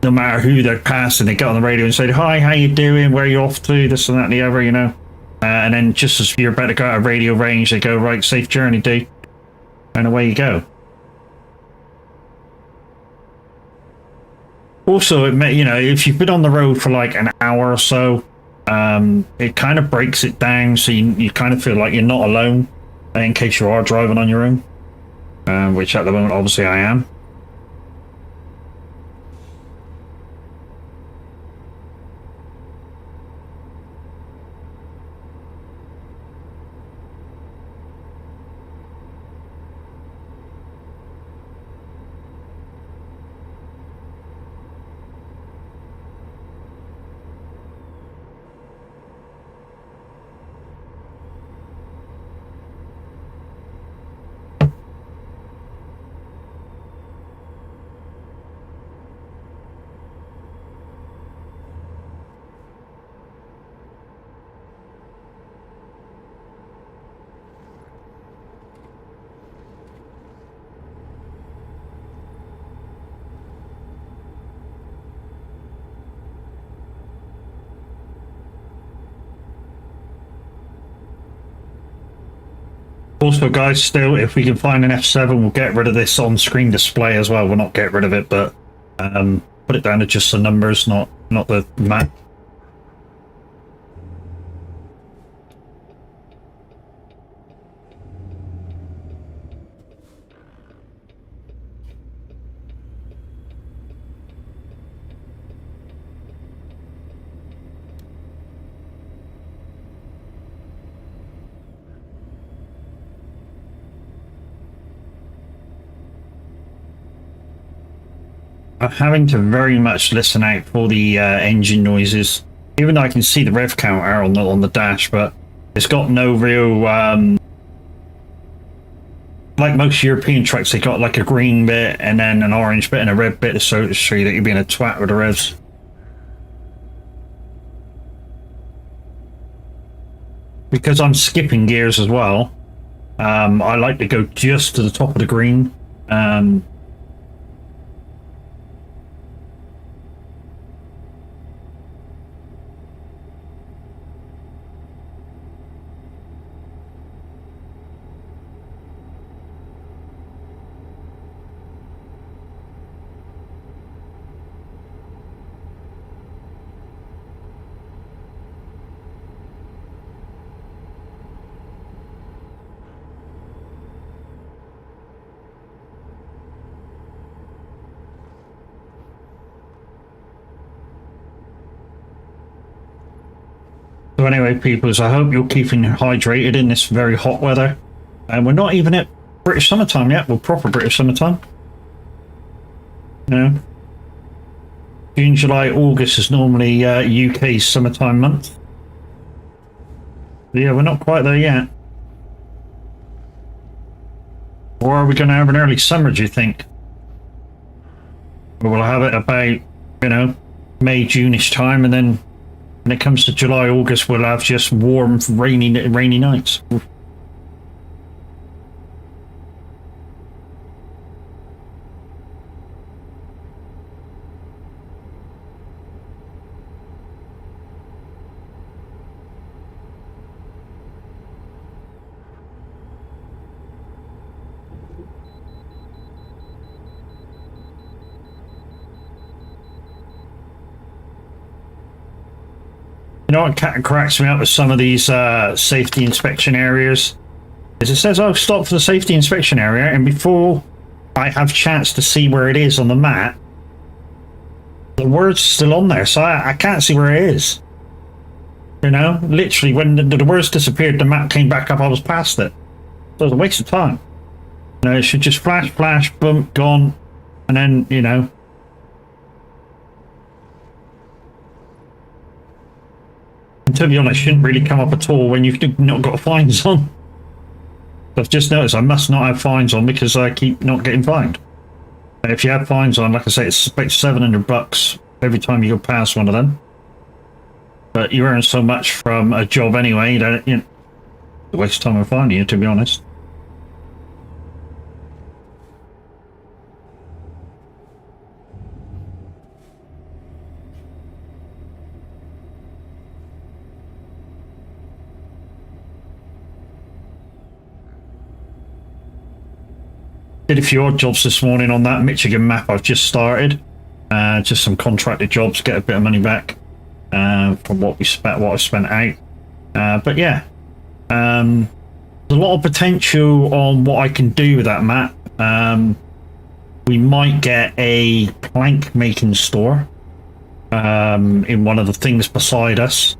no matter who they're passing, they get on the radio and say, "Hi, how you doing? Where are you off to?" This and that and the other, you know, and then just as you're about to go out of radio range, they go, "Right, safe journey, dude," and away you go. Also, it may, you know, if you've been on the road for like an hour or so, it kind of breaks it down, so you kind of feel like you're not alone in case you are driving on your own, which at the moment obviously I am. Also, guys, still, if we can find an F7, we'll get rid of this on-screen display as well. We'll not get rid of it, but put it down to just the numbers, not the map. I'm having to very much listen out for the engine noises. Even though I can see the rev counter on the dash, but it's got no real like most European trucks, they got like a green bit and then an orange bit and a red bit to show you that you're being a twat with the revs. Because I'm skipping gears as well, I like to go just to the top of the green. So anyway, peoples, I hope you're keeping hydrated in this very hot weather. And we're not even at British summertime yet. We're proper British summertime. You know, June, July, August is normally UK's summertime month. But yeah, we're not quite there yet. Or are we going to have an early summer, do you think? Or we'll have it about, you know, May, June-ish time, and then when it comes to July, August, we'll have just warm, rainy nights. You know what cracks me up with some of these safety inspection areas is it says, oh, stop for the safety inspection area, and before I have chance to see where it is on the map, the word's still on there, so I can't see where it is. You know, literally when the words disappeared, the map came back up, I was past it. So it was a waste of time. You know, it should just flash, flash, boom, gone, and then, you know. And to be honest, it shouldn't really come up at all when you've not got fines on. I've just noticed I must not have fines on because I keep not getting fined. If you have fines on, like I say, it's about $700 every time you go past one of them. But you earn so much from a job anyway, that, you know, it's a waste of time of finding you, to be honest. Did a few odd jobs this morning on that Michigan map I've just started. Just some contracted jobs, get a bit of money back from what I've spent out. But yeah, there's a lot of potential on what I can do with that map. We might get a plank making store in one of the things beside us,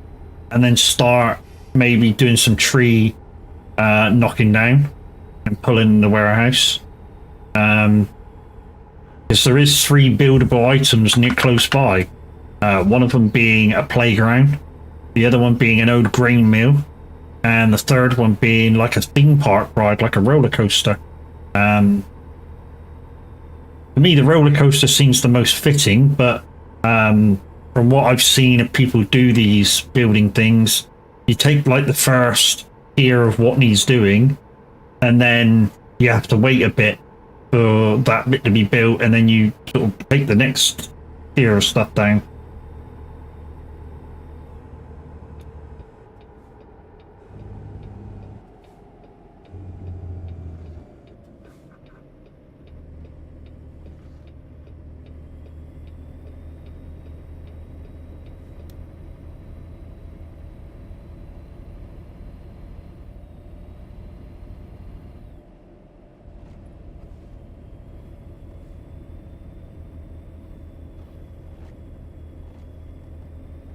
and then start maybe doing some tree knocking down and pulling in the warehouse. Because there is 3 buildable items near close by. One of them being a playground, the other one being an old grain mill, and the third one being like a theme park ride, like a roller coaster. For me, the roller coaster seems the most fitting, but from what I've seen of people do these building things, you take like the first tier of what needs doing, and then you have to wait a bit for that bit to be built, and then you sort of take the next tier of stuff down.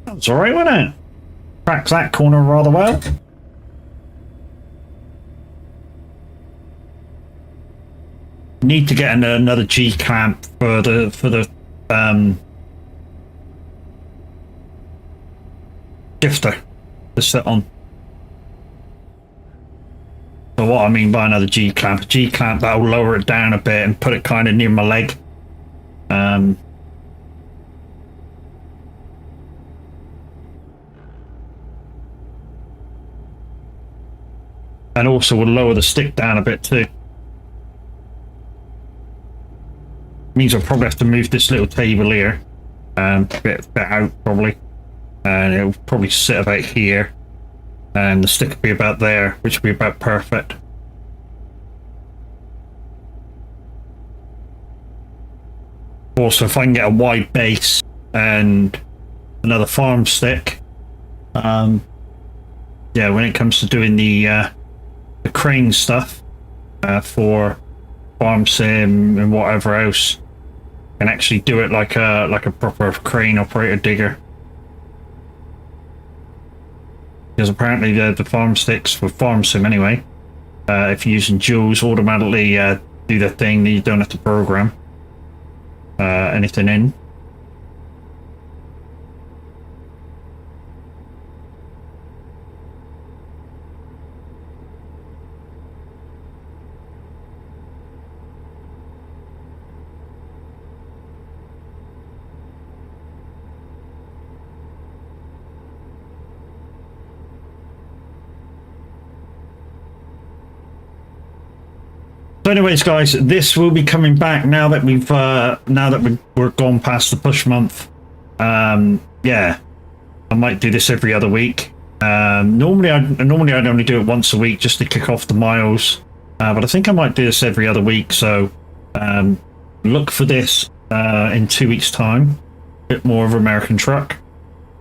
That's alright, wasn't it? Cracks that corner rather well. Need to get another G clamp for the shifter to sit on. So what I mean by another G-clamp, that'll lower it down a bit and put it kind of near my leg. And also will lower the stick down a bit too. Means I'll probably have to move this little table here, a bit out probably, and it'll probably sit about here, and the stick will be about there, which will be about perfect. Also, if I can get a wide base and another farm stick, yeah, when it comes to doing the crane stuff for farm sim and whatever else, can actually do it like a proper crane operator digger. Because apparently the farm sticks for farm sim anyway, if you're using joules, automatically do the thing that you don't have to program anything in. So anyways, guys, this will be coming back now that we're gone past the push month. Yeah, I might do this every other week. Normally I'd only do it once a week just to kick off the miles, but I think I might do this every other week. So look for this in 2 weeks' time. A bit more of American truck.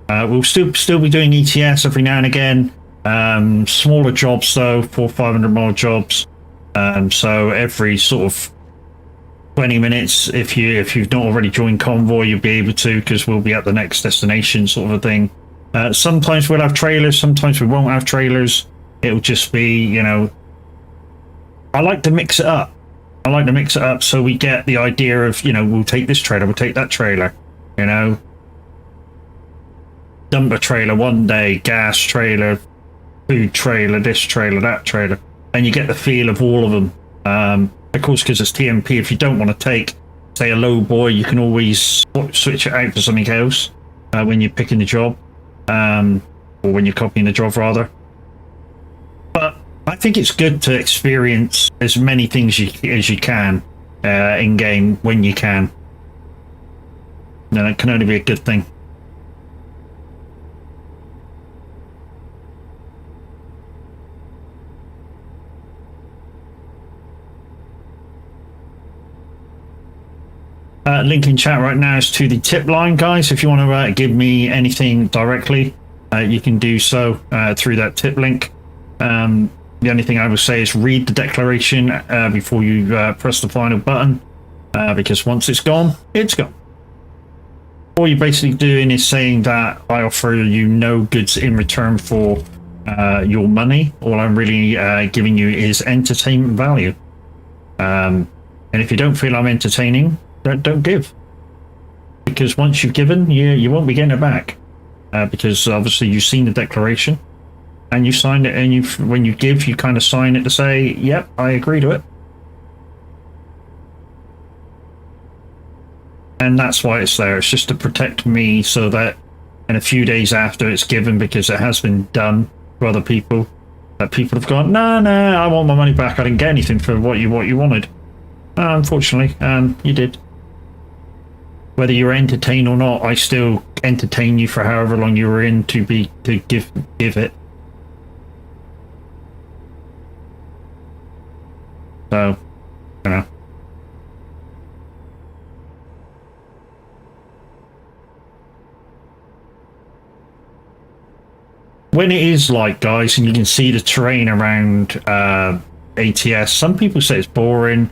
We'll still be doing ETS every now and again. Smaller jobs though, 400-500 mile jobs. So every sort of 20 minutes, if you've not already joined Convoy, you'll be able to, because we'll be at the next destination, sort of a thing. Sometimes we'll have trailers, sometimes we won't have trailers. It'll just be, you know, I like to mix it up. So we get the idea of, you know, we'll take this trailer, we'll take that trailer, you know, dumper trailer one day, gas trailer, food trailer, this trailer, that trailer. And you get the feel of all of them. Of course, because it's TMP, if you don't want to take, say, a low boy, you can always switch it out for something else when you're picking the job, or when you're copying the job, rather. But I think it's good to experience as many things as you can in game when you can. And it can only be a good thing. Link in chat right now is to the tip line, guys. If you want to give me anything directly, you can do so through that tip link. The only thing I would say is read the declaration before you press the final button, because once it's gone, it's gone. All you're basically doing is saying that I offer you no goods in return for your money. All I'm really giving you is entertainment value. And if you don't feel I'm entertaining, don't give, because once you've given, you won't be getting it back, because obviously you've seen the declaration and you signed it, and when you give, you kind of sign it to say, yep, I agree to it. And that's why it's there. It's just to protect me, so that in a few days after it's given, because it has been done to other people, that people have gone, no, I want my money back, I didn't get anything for what you wanted. Unfortunately, you did. Whether you're entertained or not, I still entertain you for however long you were in to give it. So, you know. When it is light, guys, and you can see the terrain around ATS, some people say it's boring,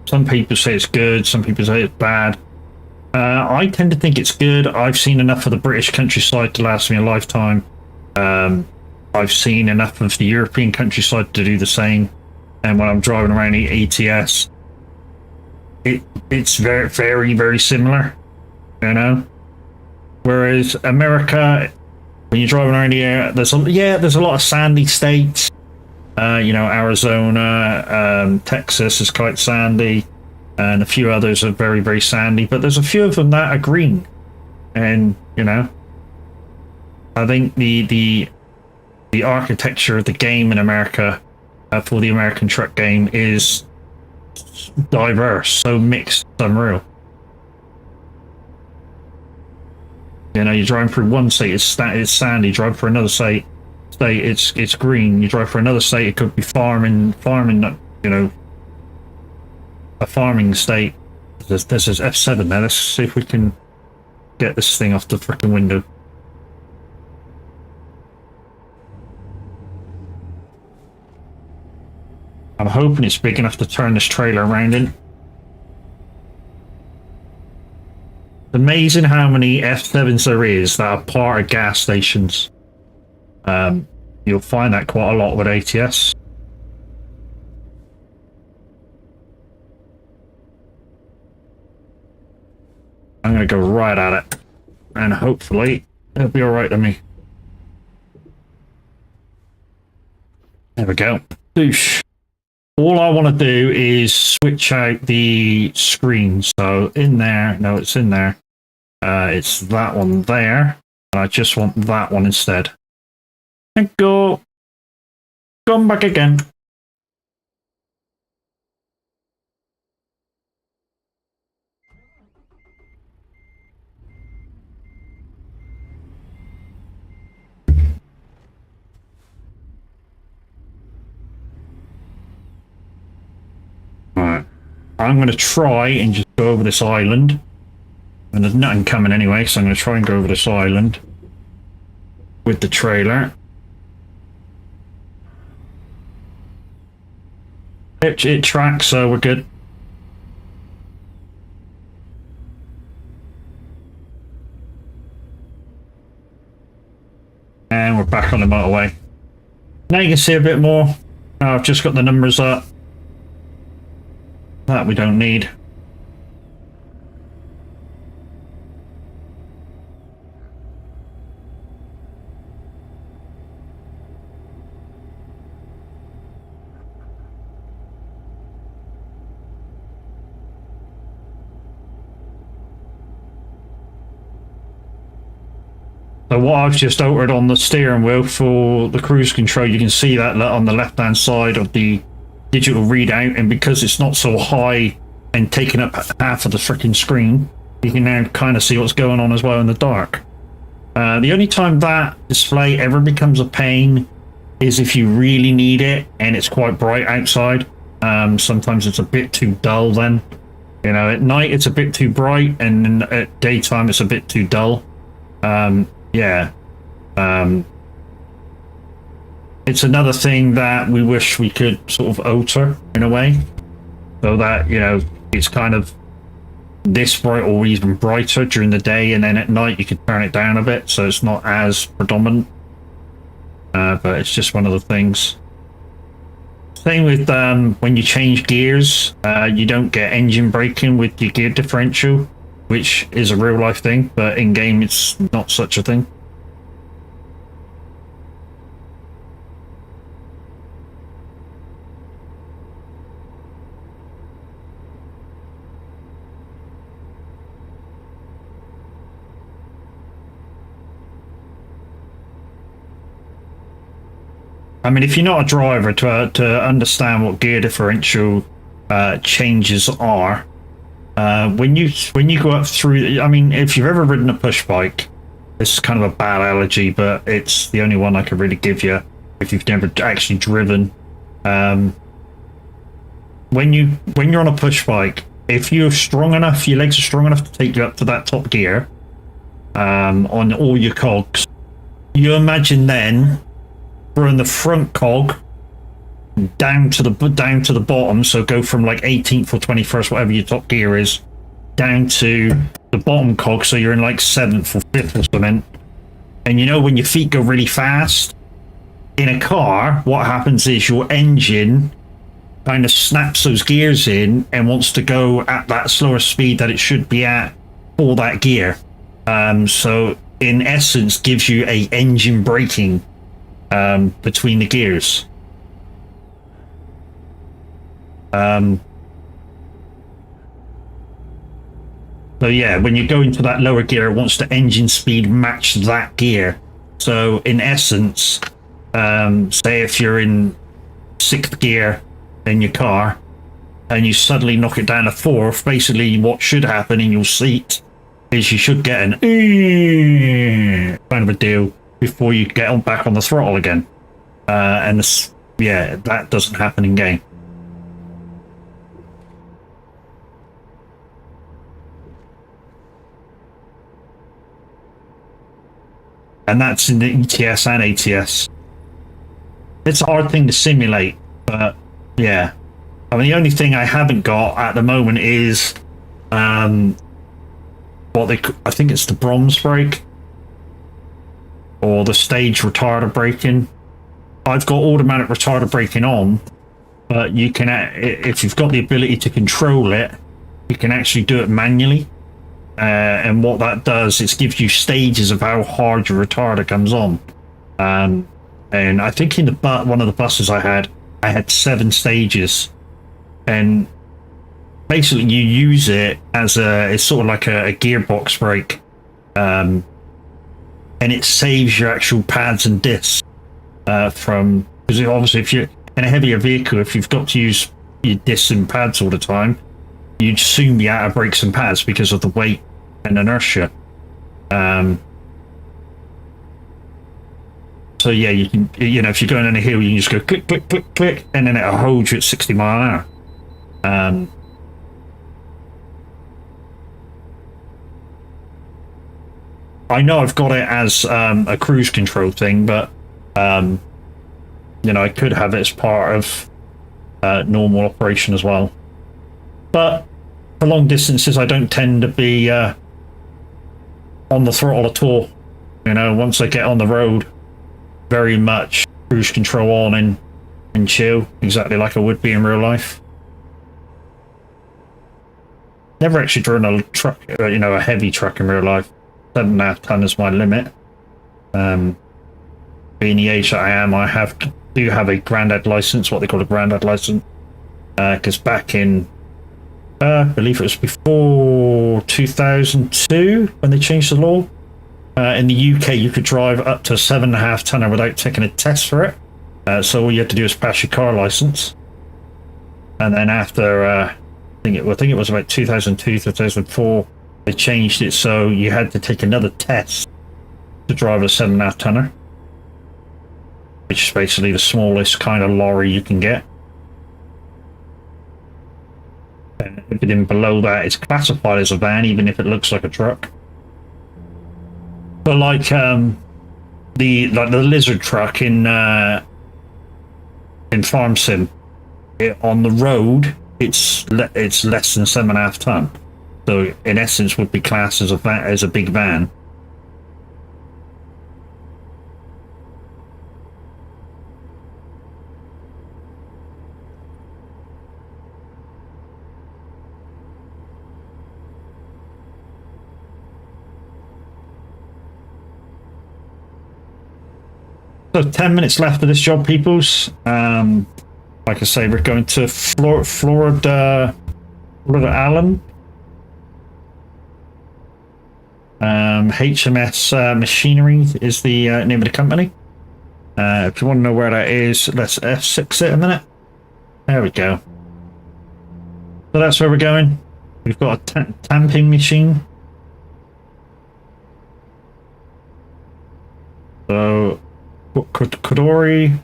some people say it's good, some people say it's bad. I tend to think it's good. I've seen enough of the British countryside to last me a lifetime. I've seen enough of the European countryside to do the same. And when I'm driving around the ATS, it's very, very, very similar. you know. Whereas America, when you're driving around here, there's a lot of sandy states. You know, Arizona, Texas is quite sandy, and a few others are very, very sandy. But there's a few of them that are green, and you know, I think the architecture of the game in America for the American truck game is diverse, so mixed, it's unreal. You know, you're driving through one state, it's sandy. You drive for another state, it's green. You drive for another state, it could be farming. You know, a farming state. This is F7 now. Let's see if we can get this thing off the freaking window. I'm hoping it's big enough to turn this trailer around in. It's amazing how many F7s there is that are part of gas stations. You'll find that quite a lot with ATS. I'm going to go right at it, and hopefully it'll be alright to me. There we go. Doosh. All I want to do is switch out the screen. So in there, no, it's in there. It's that one there. And I just want that one instead. And go. Come back again. Alright. I'm going to try and just go over this island. And there's nothing coming anyway, so I'm going to try and go over this island with the trailer. It tracks, so we're good. And we're back on the motorway. Now you can see a bit more. I've just got the numbers up. That we don't need. So what I've just altered on the steering wheel for the cruise control, you can see that on the left hand side of the digital readout, and because it's not so high and taking up half of the freaking screen, you can now kind of see what's going on as well in the dark. The only time that display ever becomes a pain is if you really need it and it's quite bright outside. Sometimes it's a bit too dull then. You know, at night it's a bit too bright, and at daytime it's a bit too dull. Yeah. It's another thing that we wish we could sort of alter in a way, so that, you know, it's kind of this bright or even brighter during the day, and then at night you could turn it down a bit so it's not as predominant. But it's just one of the things. Same with when you change gears, you don't get engine braking with your gear differential, which is a real life thing, but in game it's not such a thing. I mean, if you're not a driver to understand what gear differential changes are, when you go up through, I mean, if you've ever ridden a push bike, this is kind of a bad analogy, but it's the only one I could really give you if you've never actually driven. When you're on a push bike, if you're strong enough, your legs are strong enough to take you up to that top gear on all your cogs, you imagine then throwing the front cog down to the bottom, so go from like 18th or 21st, whatever your top gear is, down to the bottom cog, so you're in like 7th or 5th or something. And you know, when your feet go really fast in a car, what happens is your engine kind of snaps those gears in and wants to go at that slower speed that it should be at for that gear. So in essence gives you a engine braking between the gears. So yeah, when you go into that lower gear, it wants the engine speed match that gear. So in essence, say if you're in 6th gear in your car and you suddenly knock it down to 4th, basically what should happen in your seat is you should get an kind of a deal before you get on back on the throttle again. And this, yeah, that doesn't happen in game. And that's in the ETS and ATS. It's a hard thing to simulate, but yeah. I mean, the only thing I haven't got at the moment is I think it's the bronze brake or the stage retarder braking. I've got automatic retarder braking on, but you can, if you've got the ability to control it, you can actually do it manually. And what that does is gives you stages of how hard your retarder comes on. And I think in one of the buses I had 7 stages, and basically you use it as it's sort of like a gearbox brake, and it saves your actual pads and discs from, because obviously if you're in a heavier vehicle, if you've got to use your discs and pads all the time, you'd soon be out of brakes and pads because of the weight and inertia. So yeah, you can, if you're going on a hill, you can just go click, click, click, click, and then it'll hold you at 60 mile an hour. I know I've got it as a cruise control thing, but I could have it as part of normal operation as well. But for long distances, I don't tend to be on the throttle at all. Once I get on the road, very much cruise control on and chill, exactly like I would be in real life. Never actually driven a truck, a heavy truck in real life. 7.5 ton is my limit. Being the age that I am, I do have a granddad license, what they call a granddad license, because back in I believe it was before 2002 when they changed the law. In the UK, you could drive up to a 7.5 tonner without taking a test for it. So all you had to do is pass your car license. And then after, I think it was about 2002, 2004, they changed it so you had to take another test to drive a 7.5 tonner, which is basically the smallest kind of lorry you can get. And everything below that is classified as a van, even if it looks like a truck. But like the lizard truck in Farm Sim, on the road it's less than 7.5 ton. So in essence, would be classed as a big van. So 10 minutes left of this job, peoples. Like I say, we're going to Florida Allen. HMS Machinery is the name of the company. If you want to know where that is, let's F6 it a minute. There we go. So that's where we're going. We've got a tamping machine. So Kodori,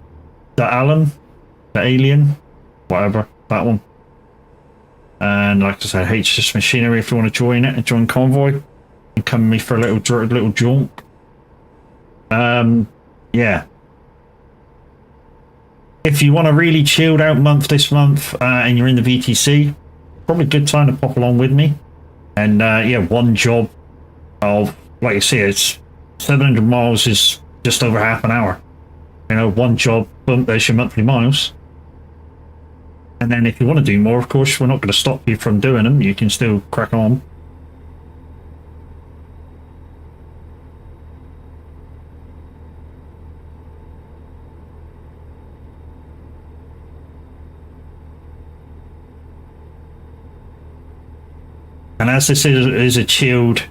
the Allen, the Alien, whatever, that one. And like I said, HMS Machinery, if you want to join it and join Convoy, and come with me for a little jaunt. Yeah. If you want a really chilled out month this month and you're in the VTC, probably a good time to pop along with me. And yeah, one job of, like you see, it's 700 miles is just over half an hour. One job, boom, there's your monthly miles. And then if you want to do more, of course, we're not going to stop you from doing them. You can still crack on. as this is a chilled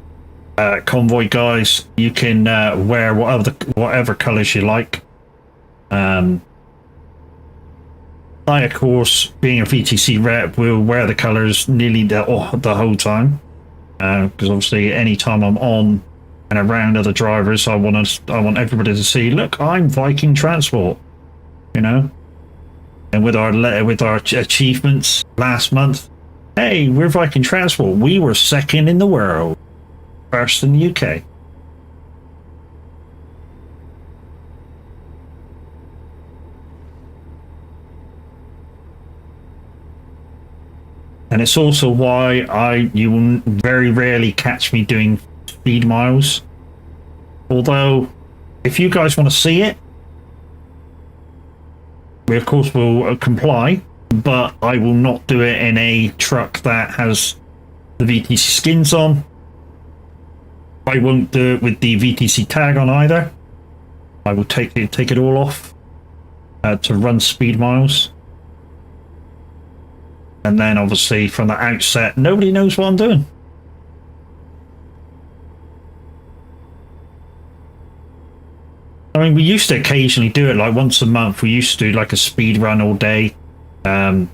convoy, guys, you can wear whatever colors you like. I, of course, being a VTC rep, will wear the colors nearly the whole time, because obviously, any time I'm on and around other drivers, I want everybody to see, look, I'm Viking Transport, you know. And with our achievements last month, hey, we're Viking Transport. We were second in the world, first in the UK. And it's also why you will very rarely catch me doing speed miles. Although, if you guys want to see it, we of course will comply, but I will not do it in a truck that has the VTC skins on. I won't do it with the VTC tag on either. I will take it all off to run speed miles. And then obviously from the outset, nobody knows what I'm doing. I mean, we used to occasionally do it, like once a month. We used to do like a speed run all day. I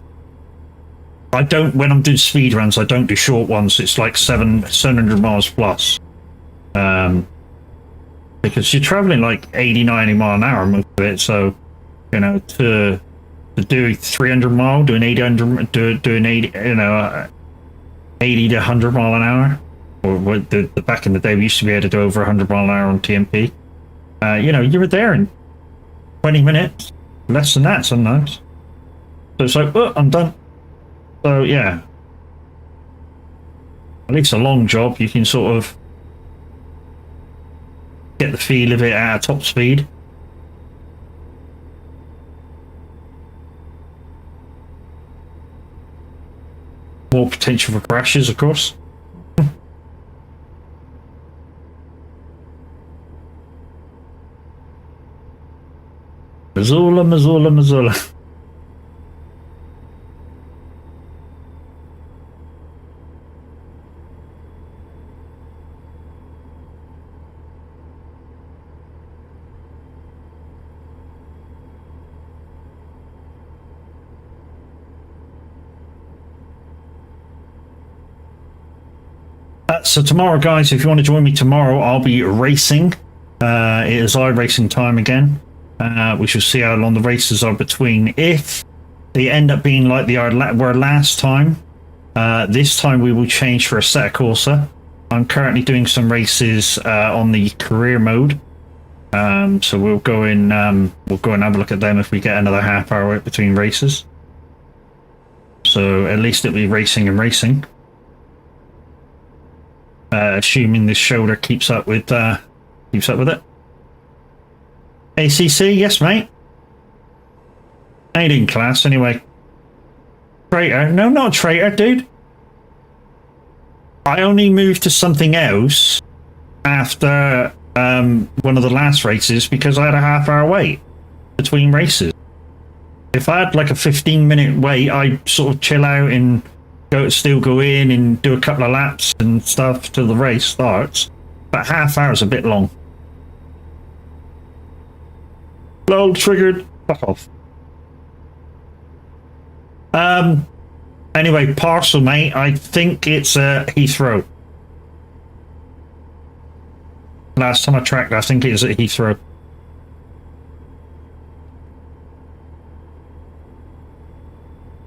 don't, when I'm doing speed runs, I don't do short ones. It's like 700 miles plus. Because you're traveling like 80, 90 mile an hour most of it. So, you know, to do 300 mile, doing 800, doing 80, you know, 80 to 100 mile an hour, or the back in the day we used to be able to do over 100 mile an hour on TMP. You know, you were there in 20 minutes, less than that sometimes. So it's like, oh, I'm done. So yeah, at least a long job, you can sort of get the feel of it at top speed. More potential for crashes, of course. Missoula, Missoula, Missoula. So tomorrow, guys, if you want to join me tomorrow, I'll be racing. It is iRacing time again. We shall see how long the races are between. If they end up being like they were last time, this time we will change for a Assetto Corsa. I'm currently doing some races on the career mode, so we'll go and have a look at them if we get another half hour between races. So at least it'll be racing and racing. Assuming this shoulder keeps up with it. ACC, yes, mate. How you doing, class? Anyway, traitor? No, not a traitor, dude. I only moved to something else after one of the last races because I had a half-hour wait between races. If I had like a 15-minute wait, I'd sort of chill out and still go in and do a couple of laps and stuff till the race starts. But half hour is a bit long. Lol, triggered. Fuck off. Anyway, parcel, mate. I think it's Heathrow. Last time I tracked, I think it was at Heathrow.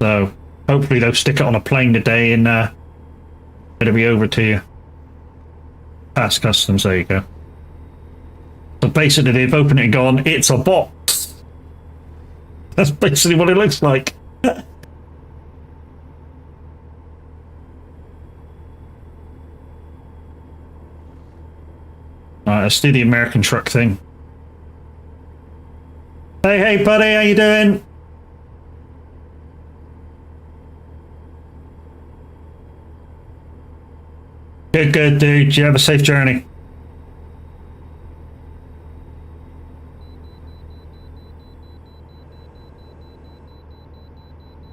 So hopefully they'll stick it on a plane today and it'll be over to you. Past customs, there you go. So basically they've opened it and gone, it's a box. That's basically what it looks like. Alright, let's do the American truck thing. Hey buddy, how you doing? Good, dude. You have a safe journey.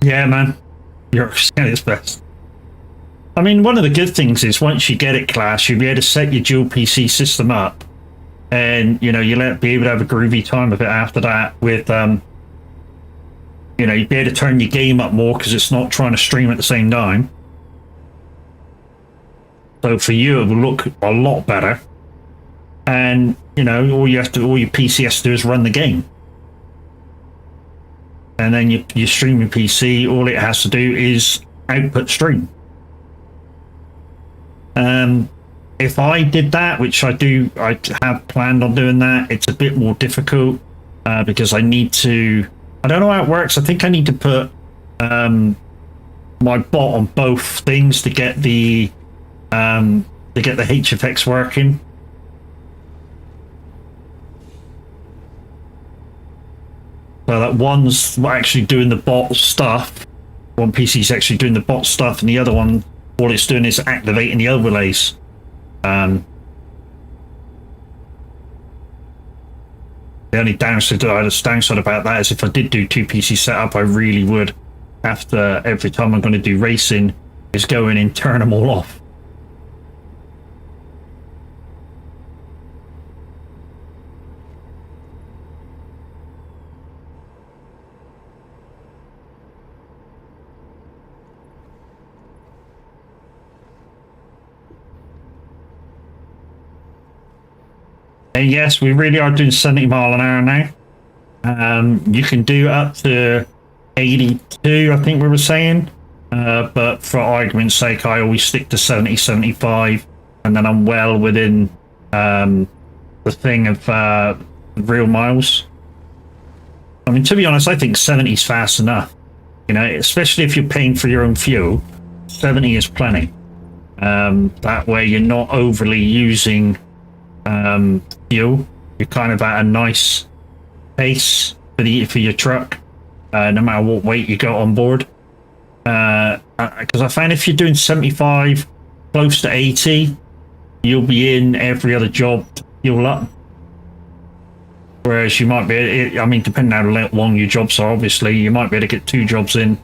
Yeah, man. You're at its best. I mean, one of the good things is once you get it, Clash, you'll be able to set your dual PC system up, and you'll be able to have a groovy time of it after that. With you'd be able to turn your game up more because it's not trying to stream at the same time. So for you, it will look a lot better. And all your PC has to do is run the game, and then your streaming PC, all it has to do is output stream. If I did that, which I do, I have planned on doing that, it's a bit more difficult because I need to. I don't know how it works. I think I need to put my bot on both things to get the HFX working. So that one's actually doing the bot stuff. One PC's actually doing the bot stuff, and the other one, all it's doing is activating the overlays. The only downside about that is if I did do 2 PC setup, I really would have to, every time I'm going to do racing, is go in and turn them all off. And yes, we really are doing 70 mile an hour now. You can do up to 82, I think we were saying. But for argument's sake, I always stick to 70, 75, and then I'm well within the thing of real miles. I mean, to be honest, I think 70 is fast enough. Especially if you're paying for your own fuel, 70 is plenty. That way you're not overly using fuel. You're kind of at a nice pace for your truck, no matter what weight you got on board. Because I find if you're doing 75 close to 80, you'll be in every other job fuel up. Whereas you might be, I mean, depending on how long your jobs are, obviously, you might be able to get 2 jobs in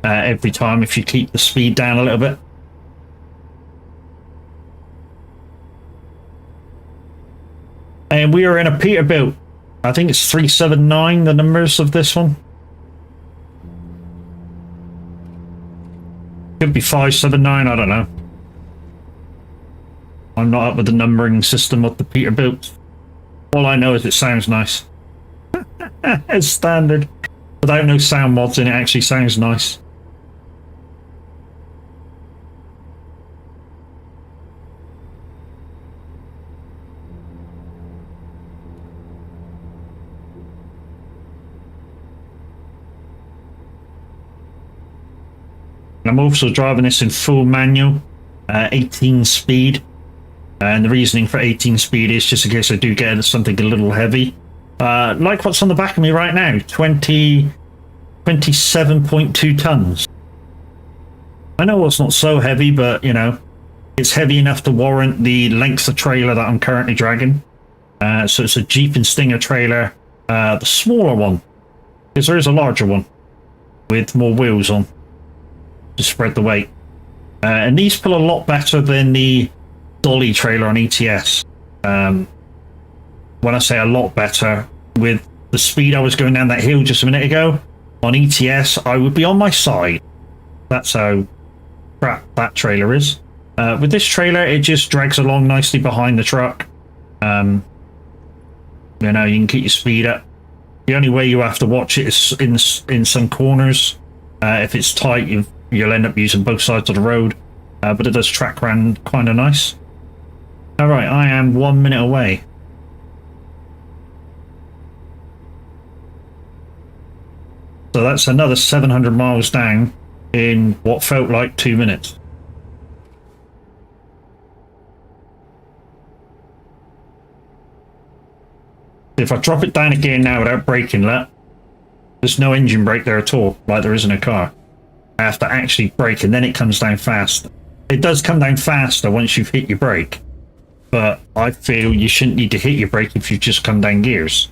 every time if you keep the speed down a little bit. And we are in a Peterbilt. I think it's 379, the numbers of this one. Could be 579, I don't know. I'm not up with the numbering system of the Peterbilt. All I know is it sounds nice. It's standard. Without no sound mods in it, actually sounds nice. I'm also driving this in full manual, 18 speed. And the reasoning for 18 speed is just in case I do get something a little heavy. Like what's on the back of me right now, 27.2 tons. I know it's not so heavy, but it's heavy enough to warrant the length of trailer that I'm currently dragging. So it's a Jeep and Stinger trailer, the smaller one, because there is a larger one with more wheels on to spread the weight. And these pull a lot better than the dolly trailer on ETS. When I say a lot better, with the speed I was going down that hill just a minute ago, on ETS I would be on my side. That's how crap that trailer is. With this trailer, it just drags along nicely behind the truck. You can keep your speed up. The only way you have to watch it is in some corners. If it's tight, you'll end up using both sides of the road. But it does track around kind of nice. Alright, I am 1 minute away. So that's another 700 miles down in what felt like 2 minutes. If I drop it down again now without braking, there's no engine brake there at all, like there is in a car. I have to actually brake and then it comes down fast. It does come down faster once you've hit your brake, but I feel you shouldn't need to hit your brake if you've just come down gears.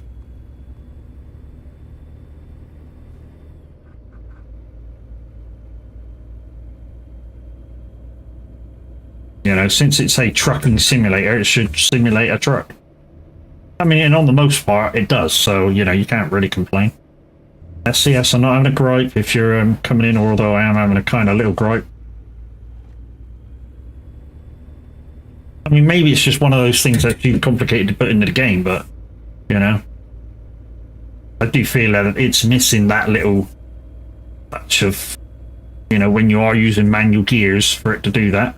You know, since it's a trucking simulator, it should simulate a truck. I mean, and on the most part, it does. So, you know, you can't really complain. SCS, I'm not having a gripe if you're coming in, although I am having a kind of little gripe. I mean, maybe it's just one of those things that's too complicated to put into the game, but, you know, I do feel that it's missing that little touch of, you know, when you are using manual gears for it to do that.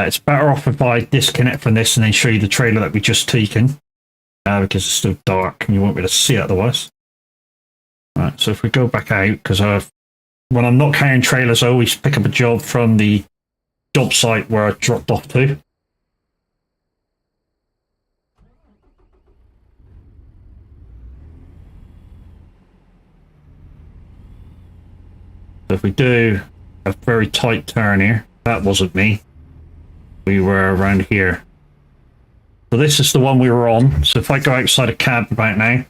It's better off if I disconnect from this and then show you the trailer that we just taken, because it's still dark and you won't be able to see it otherwise. Right, so if we go back out, because when I'm not carrying trailers, I always pick up a job from the job site where I dropped off to. So if we do a very tight turn here, that wasn't me. We were around here. So this is the one we were on. So if I go outside a cab about now.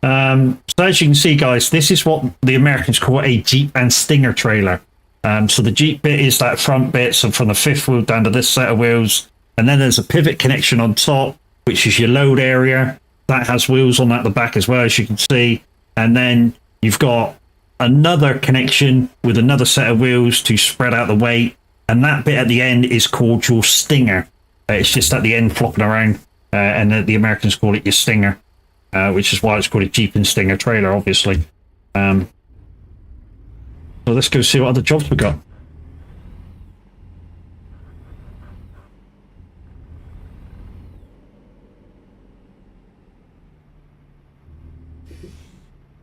So as you can see, guys, this is what the Americans call a Jeep and Stinger trailer. So the Jeep bit is that front bit, so from the fifth wheel down to this set of wheels. And then there's a pivot connection on top, which is your load area. That has wheels on that at the back as well, as you can see. And then you've got another connection with another set of wheels to spread out the weight. And that bit at the end is called your Stinger. It's just at the end flopping around. And the Americans call it your Stinger. Which is why it's called a Jeep and Stinger trailer, obviously. So let's go see what other jobs we got.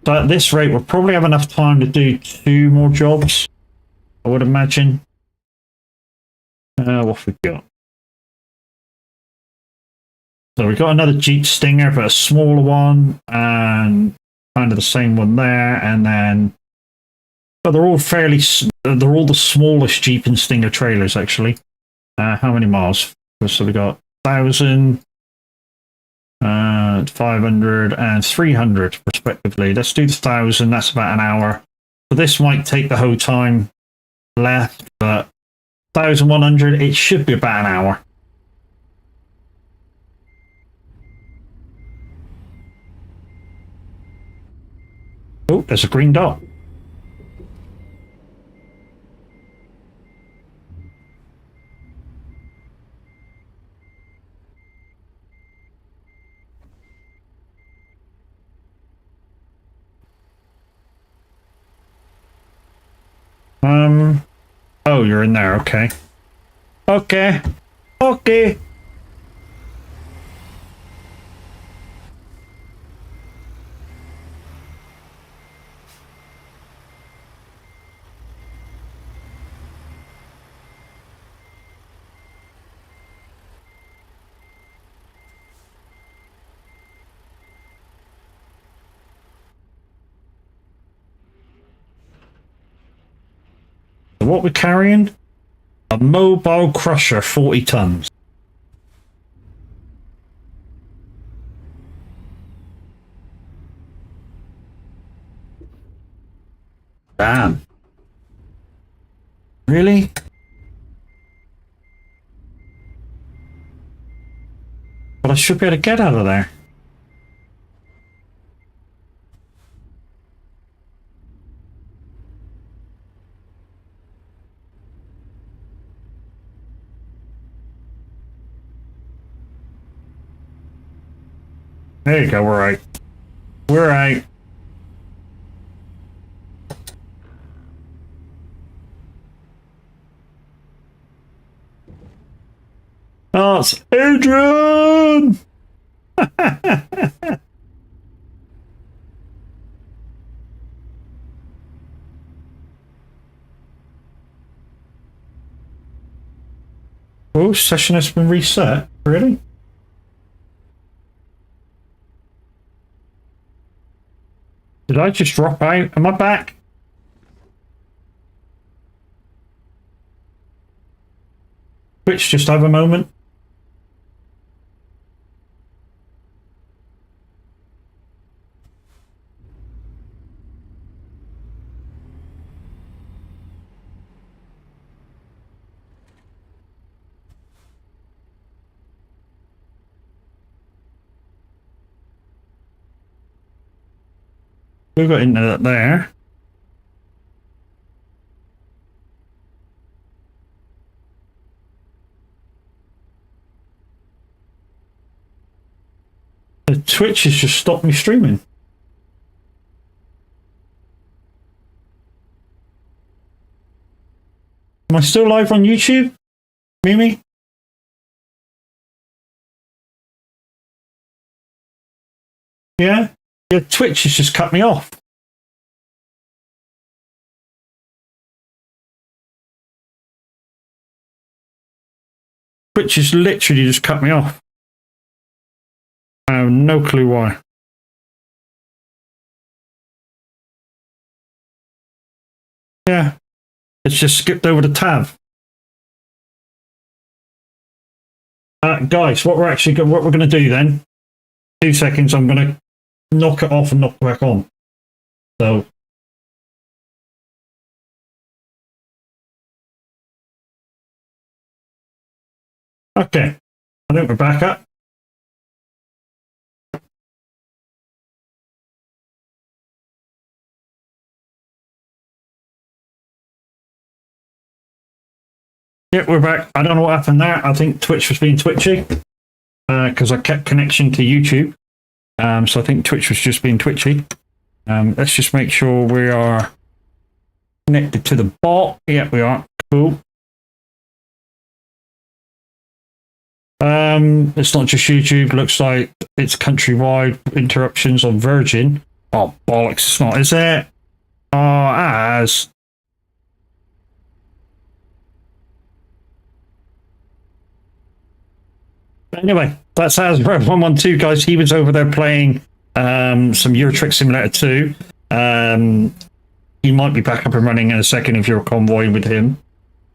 So at this rate, we'll probably have enough time to do 2 more jobs, I would imagine. What have we got? So we've got another Jeep Stinger, but a smaller one, and kind of the same one there, and then... But they're all fairly... They're all the smallest Jeep and Stinger trailers, actually. How many miles? So we got 1,000, 500, and 300, respectively. Let's do the 1,000. That's about an hour. So this might take the whole time left, but 1,100, it should be about an hour. Oh, there's a green dot. Oh, you're in there, okay. Okay. Okay. So what we're carrying? A mobile crusher, 40 tons. Damn. Really? But I should be able to get out of there. There you go, we're right. We're right. Oh, it's Adrian! Oh, session has been reset. Really? Did I just drop out? Am I back? Twitch, just have a moment. We've got internet there. The Twitch has just stopped me streaming. Am I still live on YouTube? Mimi? Yeah? Yeah, Twitch has just cut me off. Twitch has literally just cut me off. I have no clue why. Yeah. It's just skipped over the tab. Guys, what we're going to do then, 2 seconds, I'm going to knock it off and knock it back on. So, okay, I think we're back up. Yeah, we're back. I don't know what happened there. I think Twitch was being twitchy because I kept connection to YouTube. So I think Twitch was just being twitchy. Let's just make sure we are connected to the bot. Yeah, we are. Cool. It's not just YouTube. Looks like it's countrywide interruptions on Virgin. Oh, bollocks. It's not, is it? Oh, as. Anyway, that's as 112, guys. He was over there playing some Euro Truck Simulator 2. He might be back up and running in a second if you're convoying with him.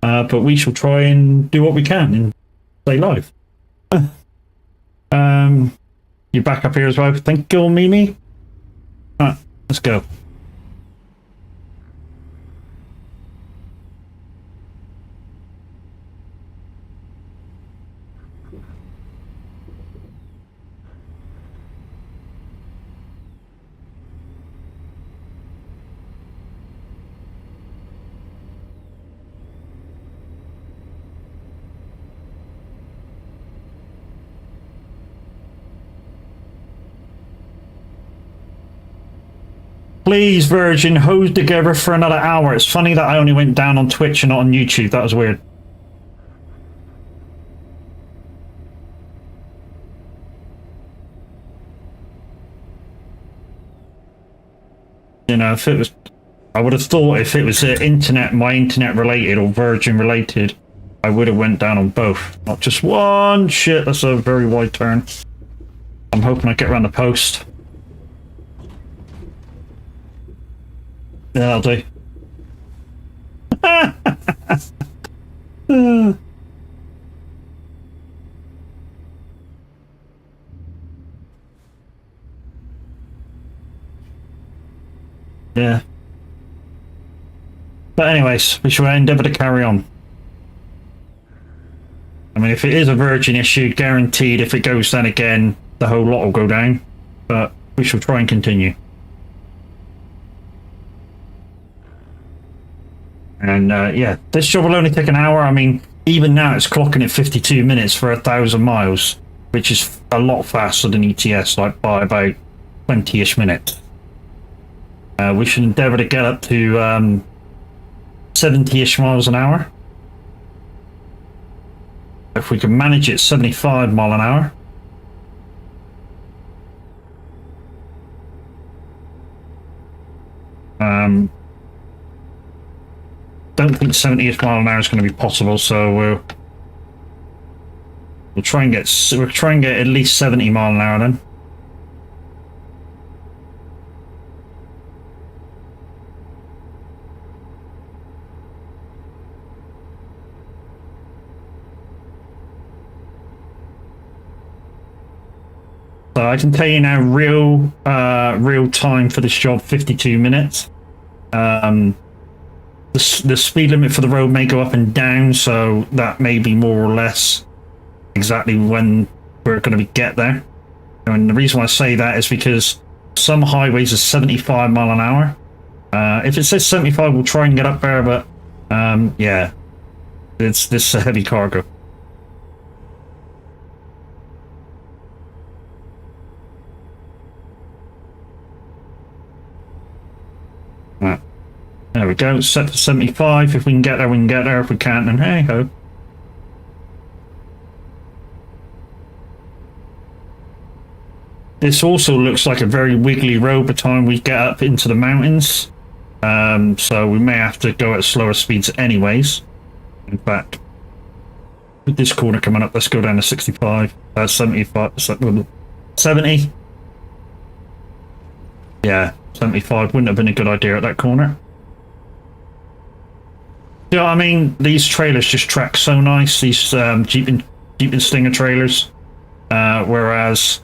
But we shall try and do what we can and stay live. You're back up here as well. Thank you, Mimi. Alright, let's go. Please, Virgin, hold together for another hour. It's funny that I only went down on Twitch and not on YouTube. That was weird. You know, if it was, I would have thought if it was internet, my internet related or Virgin related, I would have went down on both, not just one. Shit, that's a very wide turn. I'm hoping I get around the post. Yeah, I'll do. Yeah. But anyways, we shall endeavour to carry on. I mean, if it is a Virgin issue, guaranteed if it goes down again, the whole lot will go down. But we shall try and continue. And yeah, this job will only take an hour. I mean, even now it's clocking at 52 minutes for 1,000 miles, which is a lot faster than ETS, like by about 20-ish minutes. We should endeavour to get up to 70-ish miles an hour. If we can manage it 75 mile an hour. Don't think 70-ish mile an hour is going to be possible, so we'll We'll try and get at least 70 mile an hour then. So I can tell you now, real time for this job, 52 minutes. The speed limit for the road may go up and down, so that may be more or less exactly when we're going to get there. And the reason why I say that is because some highways are 75 mile an hour. If it says 75, we'll try and get up there, but yeah, this is a heavy cargo. Right. There we go, set for 75. If we can get there, we can get there. If we can't, then hey ho. This also looks like a very wiggly road by the time we get up into the mountains. So we may have to go at slower speeds anyways. In fact, with this corner coming up, let's go down to 65. 75, 70. Yeah, 75 wouldn't have been a good idea at that corner. Yeah, you know, I mean, these trailers just track so nice, these Jeep and Stinger trailers. Whereas,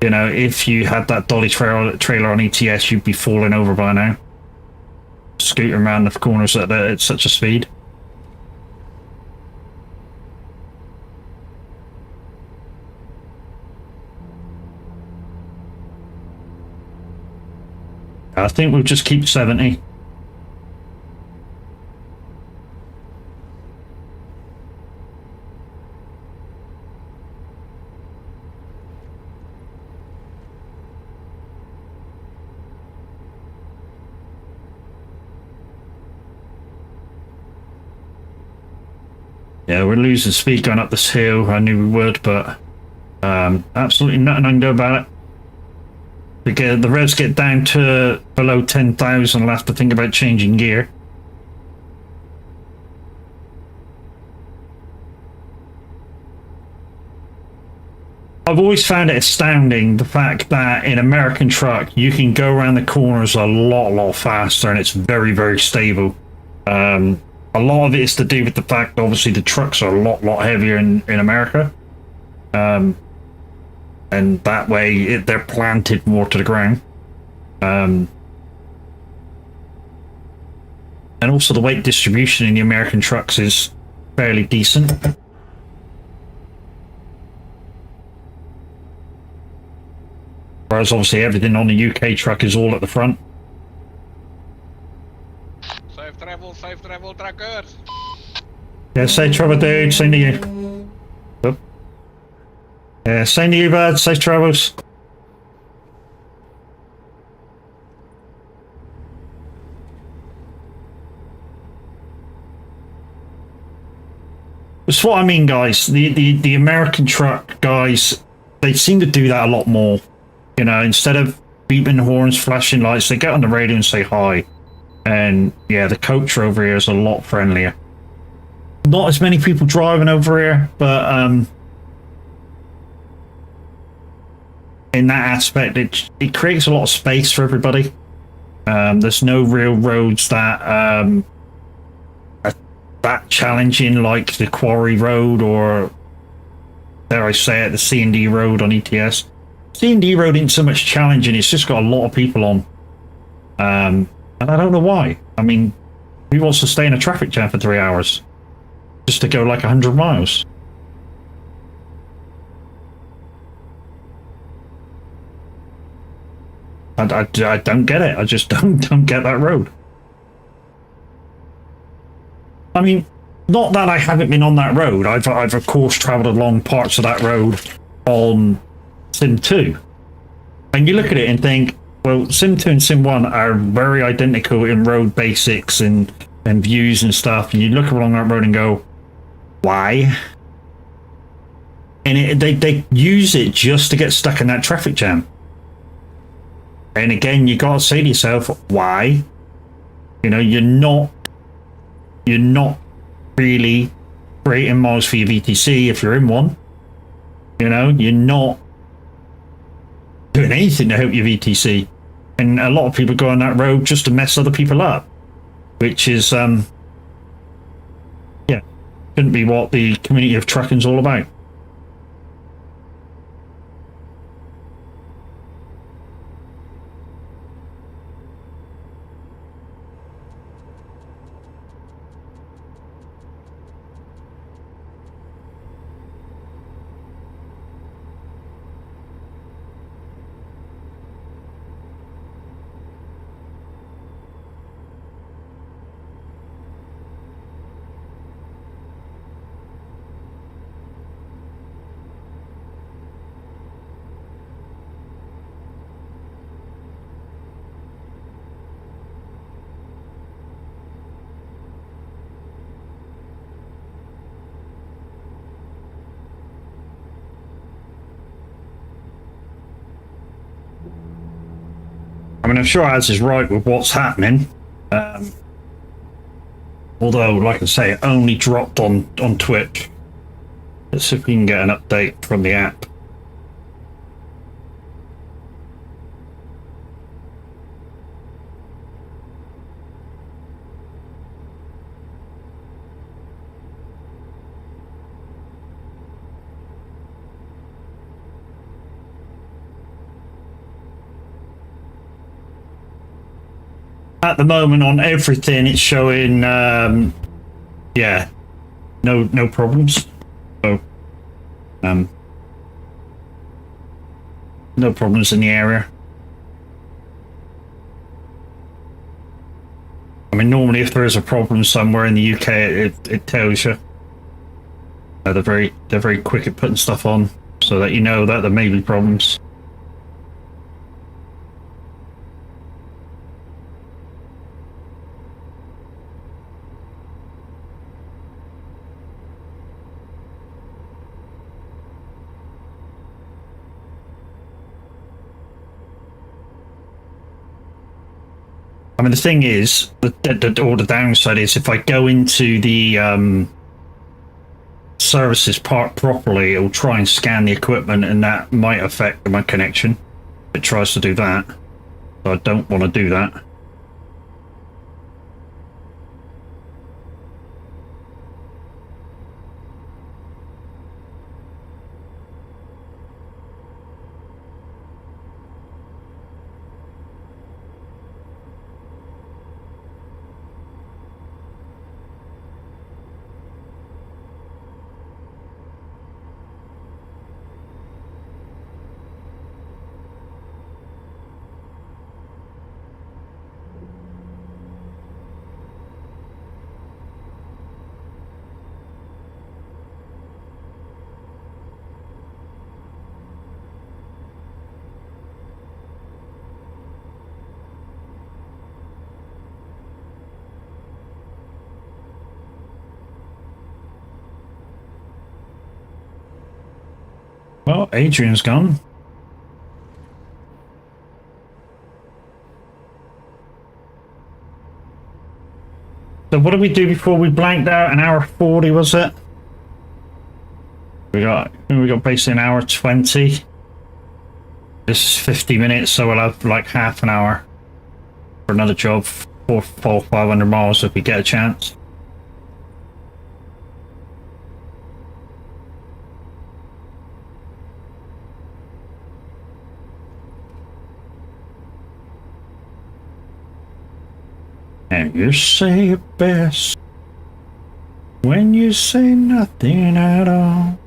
you know, if you had that dolly trailer on ETS, you'd be falling over by now. Scooting around the corners at such a speed. I think we'll just keep 70. Yeah, we're losing speed going up this hill. I knew we would, but absolutely nothing I can do about it. The revs get down to below 10,000, I'll have to think about changing gear. I've always found it astounding, the fact that in American truck you can go around the corners a lot faster, and it's very, very stable. A lot of it is to do with the fact that obviously the trucks are a lot heavier in America. And that way they're planted more to the ground. And also the weight distribution in the American trucks is fairly decent. Whereas obviously everything on the UK truck is all at the front. Safe travel, truckers. Yeah, safe travel, dude. Same to you. Oop. Yeah, same to you, bud. Safe travels. That's what I mean, guys. The American truck guys, they seem to do that a lot more. You know, instead of beeping horns, flashing lights, they get on the radio and say hi. And yeah, the coach over here is a lot friendlier. Not as many people driving over here, but in that aspect, it creates a lot of space for everybody. There's no real roads that are that challenging, like the Quarry Road, or dare I say it, the C&D Road on ETS. C&D Road isn't so much challenging, it's just got a lot of people on. And I don't know why. I mean, who wants to stay in a traffic jam for 3 hours? Just to go like 100 miles? I don't get it. I just don't get that road. I mean, not that I haven't been on that road. I've of course travelled along parts of that road on Sim 2. And you look at it and think, well, Sim 2 and Sim 1 are very identical in road basics and views and stuff. And you look along that road and go, why? And they use it just to get stuck in that traffic jam. And again, you gotta say to yourself, why? You know, you're not really creating miles for your VTC if you're in one. You know, you're not doing anything to help your VTC. And a lot of people go on that road just to mess other people up, which is, yeah, shouldn't be what the community of trucking's all about. I mean, I'm sure Az is right with what's happening. Although, like I say, it only dropped on Twitch. Let's see if we can get an update from the app. At the moment, on everything, it's showing, yeah, no problems. So, no problems in the area. I mean, normally, if there is a problem somewhere in the UK, it tells you. They're very quick at putting stuff on so that you know that there may be problems. I mean, the thing is, or the downside is, if I go into the services part properly, it'll try and scan the equipment, and that might affect my connection. It tries to do that, so I don't want to do that. Well, Adrian's gone. So what did we do before we blanked out? An hour 40, was it? We got basically an hour 20. This is 50 minutes, so we'll have like half an hour for another job, 500 miles if we get a chance. And you say it best when you say nothing at all.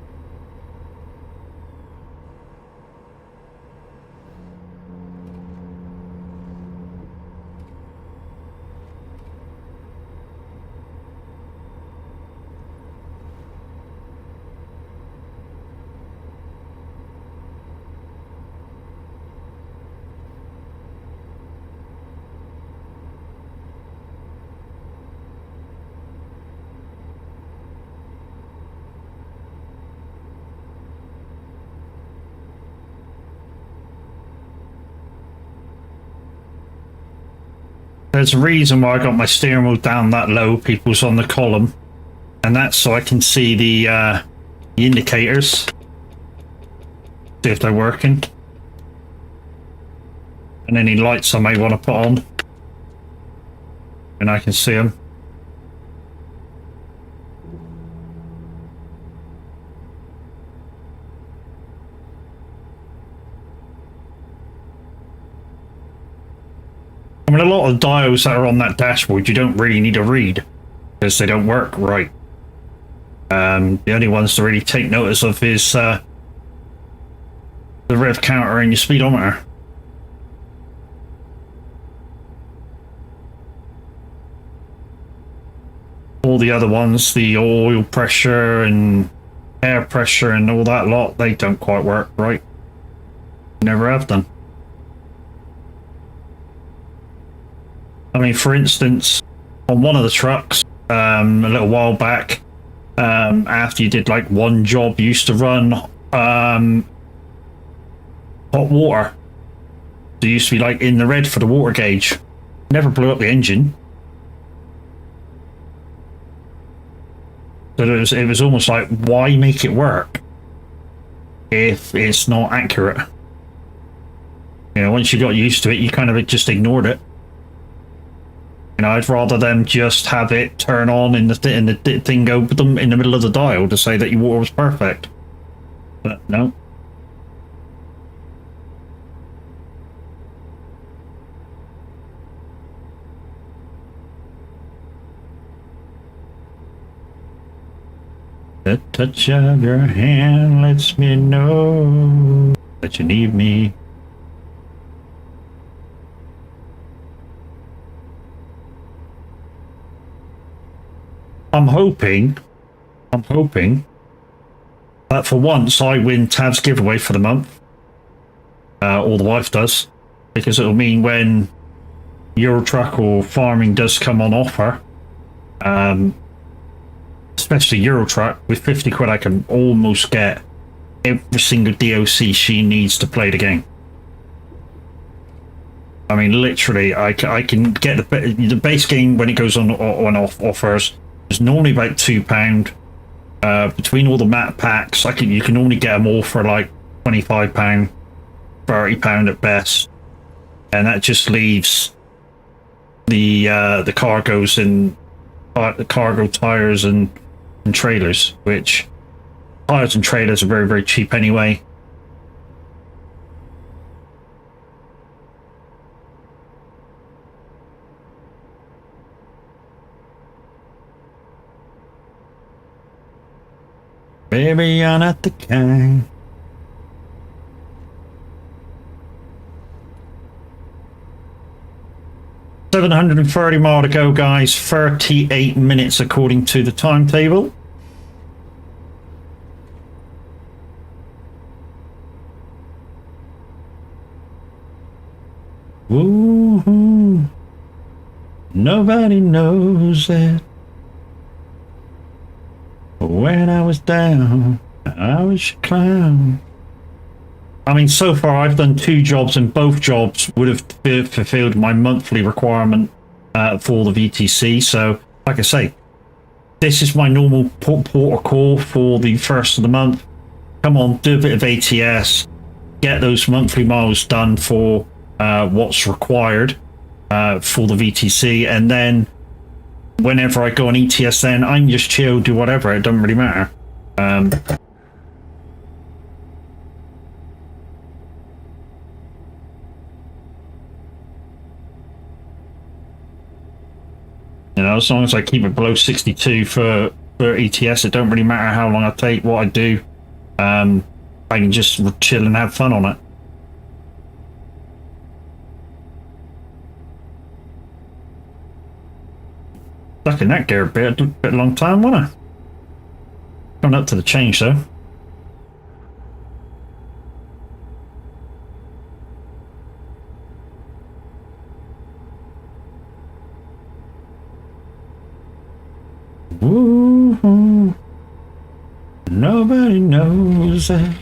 There's a reason why I got my steering wheel down that low, people's on the column, and that's so I can see the indicators. See if they're working. And any lights I may want to put on. And I can see them. I mean, a lot of dials that are on that dashboard, you don't really need to read because they don't work right. The only ones to really take notice of is the rev counter and your speedometer. All the other ones, the oil pressure and air pressure and all that lot, they don't quite work right. Never have done. I mean, for instance, on one of the trucks, a little while back, after you did like one job, you used to run hot water. So you used to be like in the red for the water gauge. Never blew up the engine. So it was almost like, why make it work if it's not accurate? You know, once you got used to it, you kind of just ignored it. You know, I'd rather them just have it turn on and the thing go in the middle of the dial to say that your water was perfect. But no. The touch of your hand lets me know that you need me. I'm hoping that for once I win Tav's giveaway for the month, or the wife does, because it'll mean when Euro Truck or farming does come on offer, especially Euro Truck, with 50 quid I can almost get every single DOC she needs to play the game. I mean, literally, I can get the base game when it goes on offers. It's normally about £2. Between all the map packs, you can only get them all for like £25, £30 at best, and that just leaves the cargos and the cargo tires and trailers, which tires and trailers are very, very cheap anyway. Baby, you're not the kind. $730 miles to go, guys. 38 minutes according to the timetable. Woo-hoo. Nobody knows it. When I was down, I was a clown. I mean, so far I've done 2 jobs, and both jobs would have fulfilled my monthly requirement for the VTC. So, like I say, this is my normal port of call for the first of the month. Come on, do a bit of ATS, get those monthly miles done for what's required for the VTC, and then whenever I go on ETS, then I can just chill, do whatever. It doesn't really matter. You know, as long as I keep it below 62 for ETS, it don't really matter how long I take, what I do. I can just chill and have fun on it. Stuck in that gear a bit a long time, wasn't I? Coming up to the change though. Woo-hoo. Nobody knows it.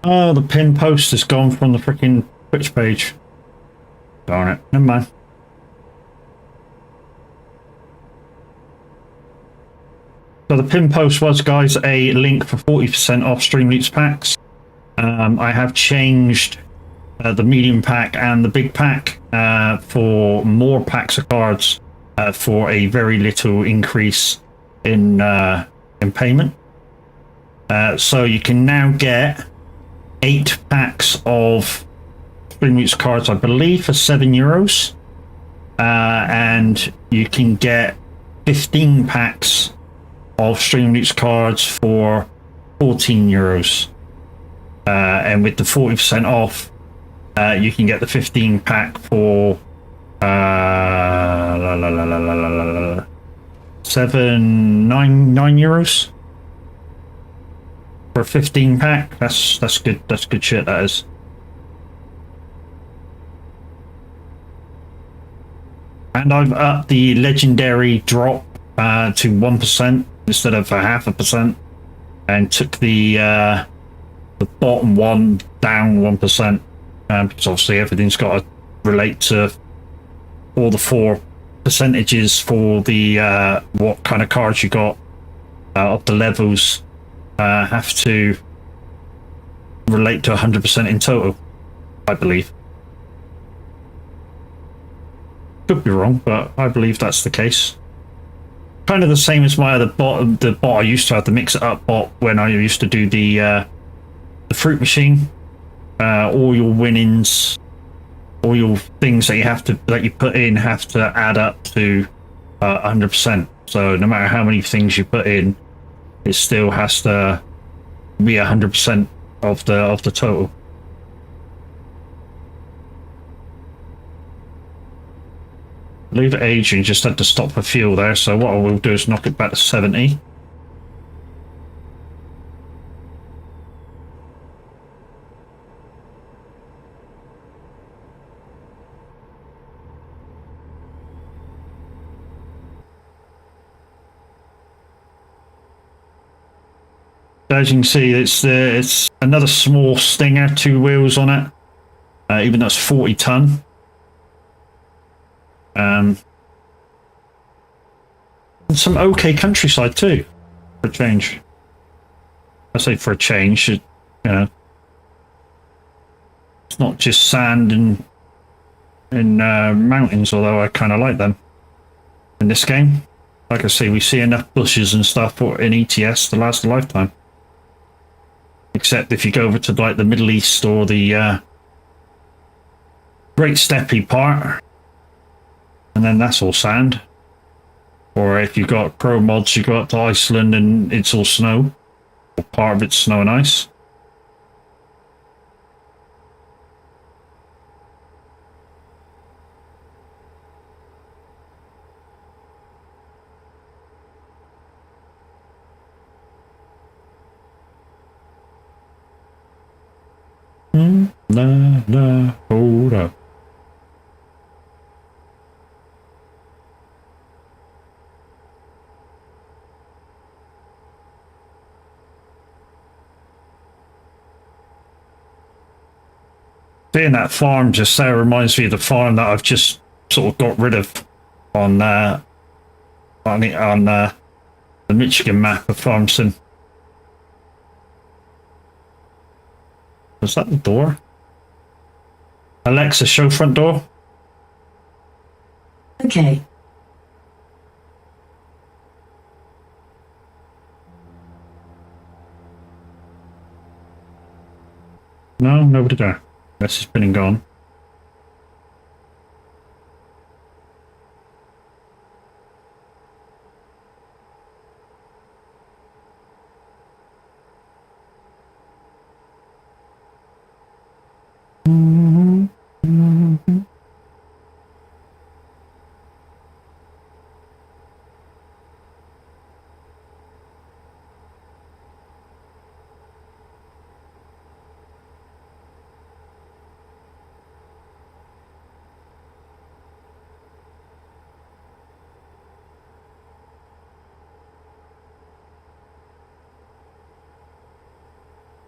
Oh, the pin post is gone from the freaking Twitch page. Darn it. Never mind. So the pin post was, guys, a link for 40% off Stream Loots packs. I have changed the medium pack and the big pack for more packs of cards for a very little increase in payment. So you can now get 8 packs of Stream Loots cards, I believe, for €7. And you can get 15 packs of Stream Loots cards for €14. And with the 40% off, you can get the 15 pack for €9 for a 15 pack. That's good. That's good shit. That is. And I've upped the legendary drop to 1% instead of 0.5%, and took the bottom one down 1%, because obviously everything's got to relate to all the 4 percentages for the what kind of cards you got of the levels have to relate to 100% in total, I believe. Could be wrong, but I believe that's the case. Kind of the same as my other bot, the bot I used to have, the Mix It Up bot, when I used to do the fruit machine. All your winnings, all your things that you put in have to add up to 100%. So no matter how many things you put in, it still has to be 100% of the total. Leave it aging, just had to stop for fuel there, so what I will do is knock it back to 70. As you can see, it's another small Stinger, 2 wheels on it, even though it's 40 ton. And some okay countryside too, for a change. I say for a change, you know, it's not just sand and mountains, although I kind of like them in this game. Like I say, we see enough bushes and stuff in ETS to last a lifetime. Except if you go over to like the Middle East or the Great Steppe part, and then that's all sand. Or if you've got pro mods, you go up to Iceland and it's all snow, or part of it's snow and ice. Hold up. Seeing that farm just there reminds me of the farm that I've just sort of got rid of on the Michigan map of Farmson. Was that the door? Alexa, show front door. Okay. No, nobody there. This has been and gone.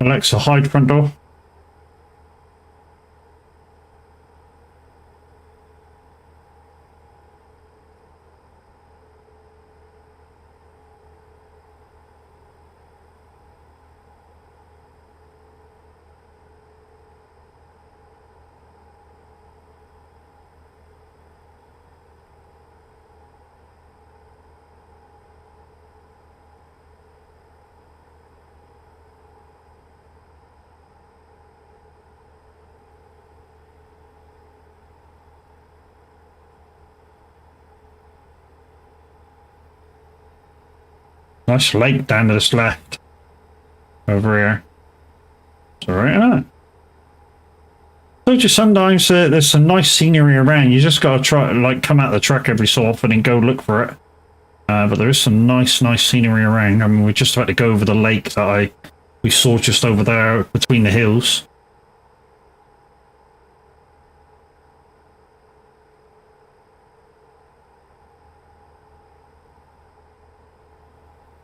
Alexa, hide front door. Nice lake down to this left. Over here. It's alright, isn't it? So just sometimes there's some nice scenery around. You just gotta try, like, come out of the truck every so often and go look for it. But there is some nice scenery around. I mean, we're just about to go over the lake that we saw just over there between the hills.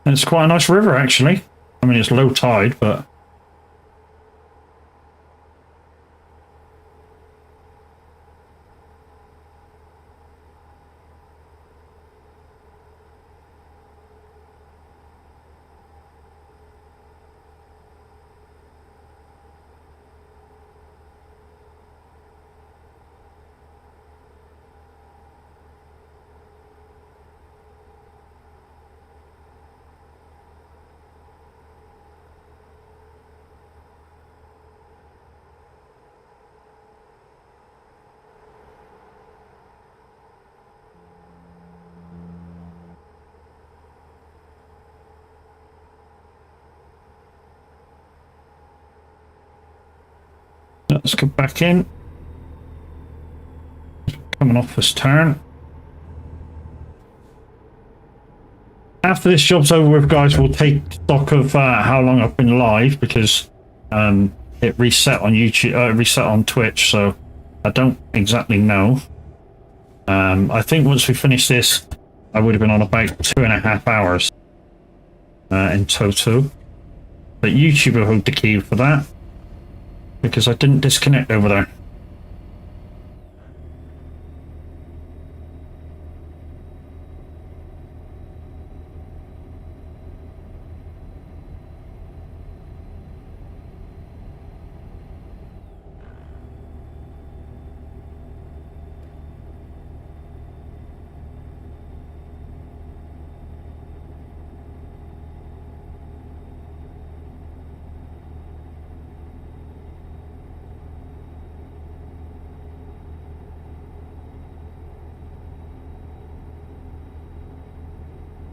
And it's quite a nice river, actually. I mean, it's low tide, but... Let's go back in. Coming off this turn. After this job's over with, guys, we'll take stock of how long I've been live, because it reset on YouTube, reset on Twitch, so I don't exactly know. I think once we finish this, I would have been on about 2.5 hours in total. But YouTube will hold the key for that, because I didn't disconnect over there.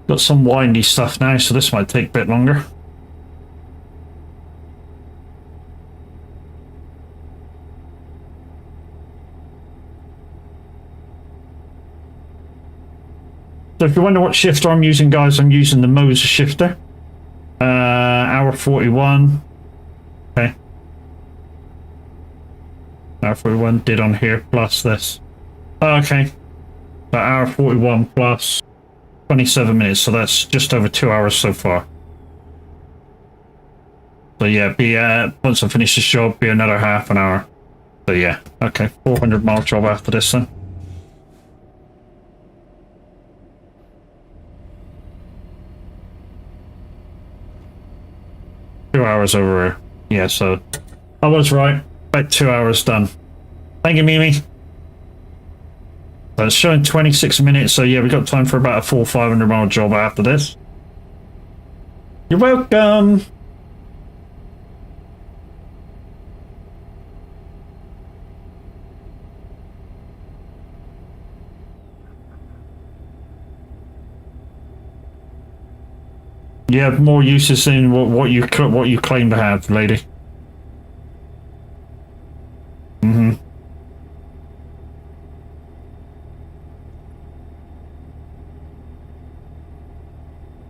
Got some windy stuff now, so this might take a bit longer. So if you wonder what shifter I'm using, guys, I'm using the Moser shifter. Hour 41. Okay. Hour 41 did on here, plus this. Oh, okay. So hour 41 plus 27 minutes, so that's just over 2 hours so far. So yeah, once I finish this job, be another half an hour. So yeah, okay, 400-mile job after this then. Two hours over here. Yeah, so I was right. About 2 hours done. Thank you, Mimi. So it's showing 26 minutes, so yeah, we've got time for about a full 500-mile job after this. You're welcome! You have more uses in what you claim to have, lady. Mm-hmm.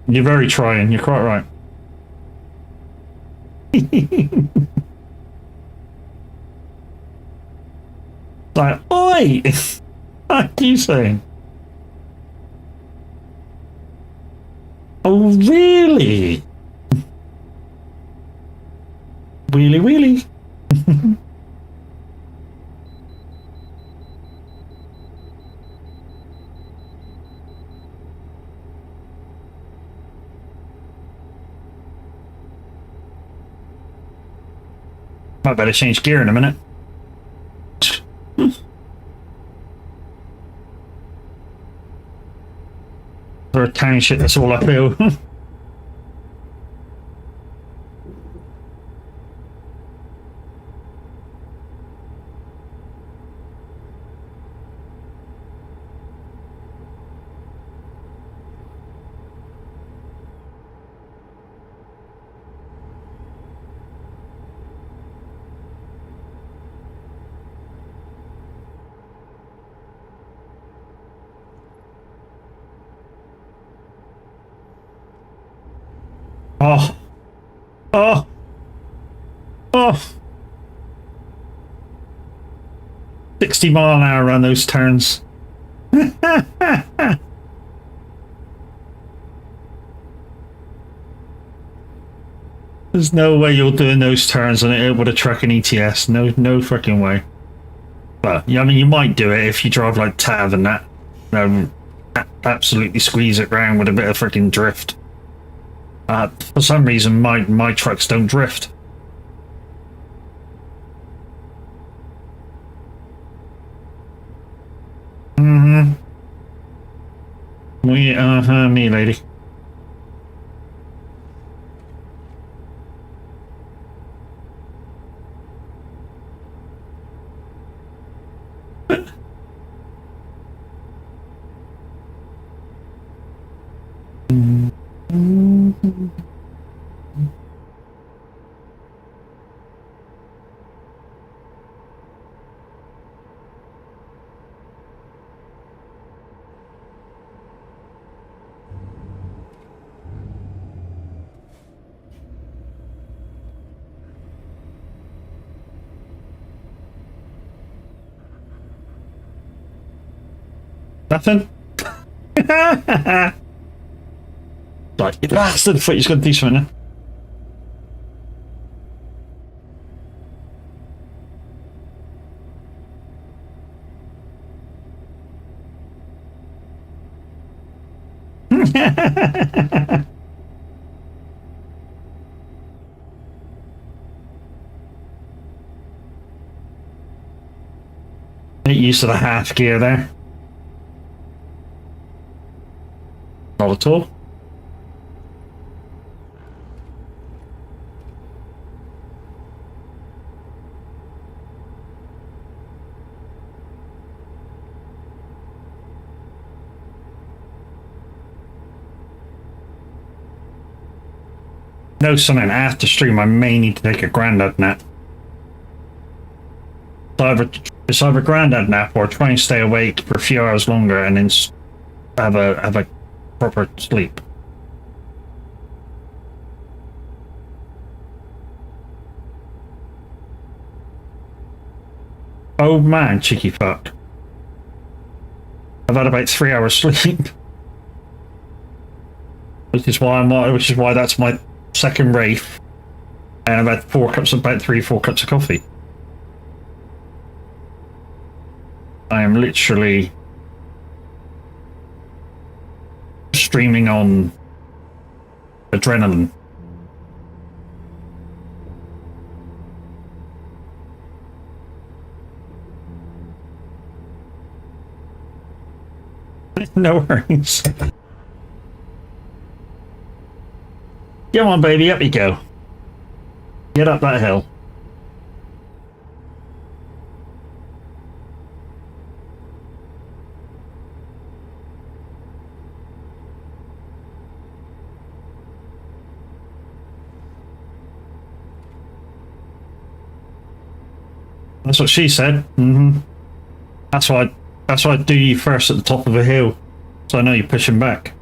You're very trying. You're quite right. Like, oi! What are you saying? Oh, really? Wheelie wheelie. Might better change gear in a minute. For a town shit, that's all I feel. Oh, oh, oh. 60 mile an hour around those turns. There's no way you're doing those turns on it with a truck and ETS. No freaking way. But yeah, I mean, you might do it if you drive like Tav and that. Absolutely squeeze it round with a bit of freaking drift. For some reason, my trucks don't drift. Mm-hmm. Me lady. Nothing? Right, you bastard! I thought you was going to do something then. Get used to the half gear there. Not at all. No, something after stream, I may need to take a granddad nap. It's either granddad nap or try and stay awake for a few hours longer and then have a proper sleep. Oh man, cheeky fuck. I've had about 3 hours sleep. Which is why that's my second race. And I've had about 3-4 cups of coffee. I am literally streaming on adrenaline. No worries. Come on, baby, up you go. Get up that hill. That's what she said. Mm-hmm. That's why I do you first at the top of a hill, so I know you're pushing back.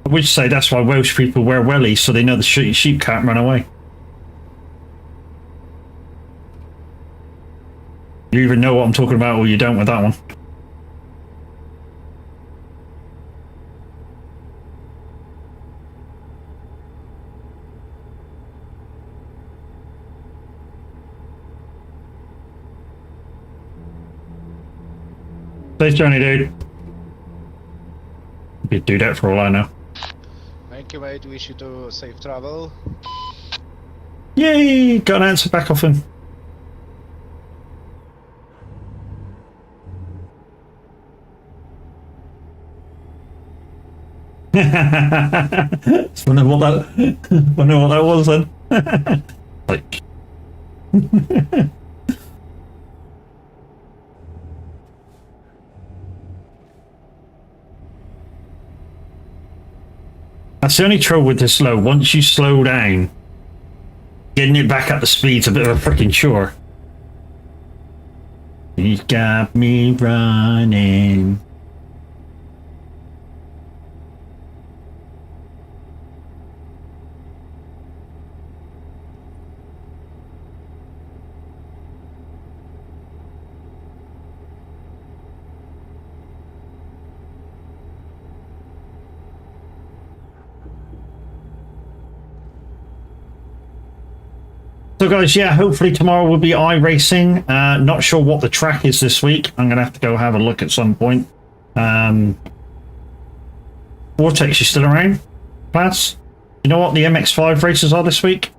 I would say that's why Welsh people wear wellies, so they know the sheep can't run away. You either know what I'm talking about or you don't with that one. Safe journey, dude. You'd do that for all I know. Thank you, mate. Wish you to safe travel. Yay! Got an answer back off him. Wonder what that was then. Like. That's the only trouble with this slow. Once you slow down, getting it back up the speed's a bit of a freaking chore. He's got me running. So guys, yeah, hopefully tomorrow will be iRacing. Not sure what the track is this week. I'm going to have to go have a look at some point. Vortex, you still around, class? You know what the MX-5 races are this week?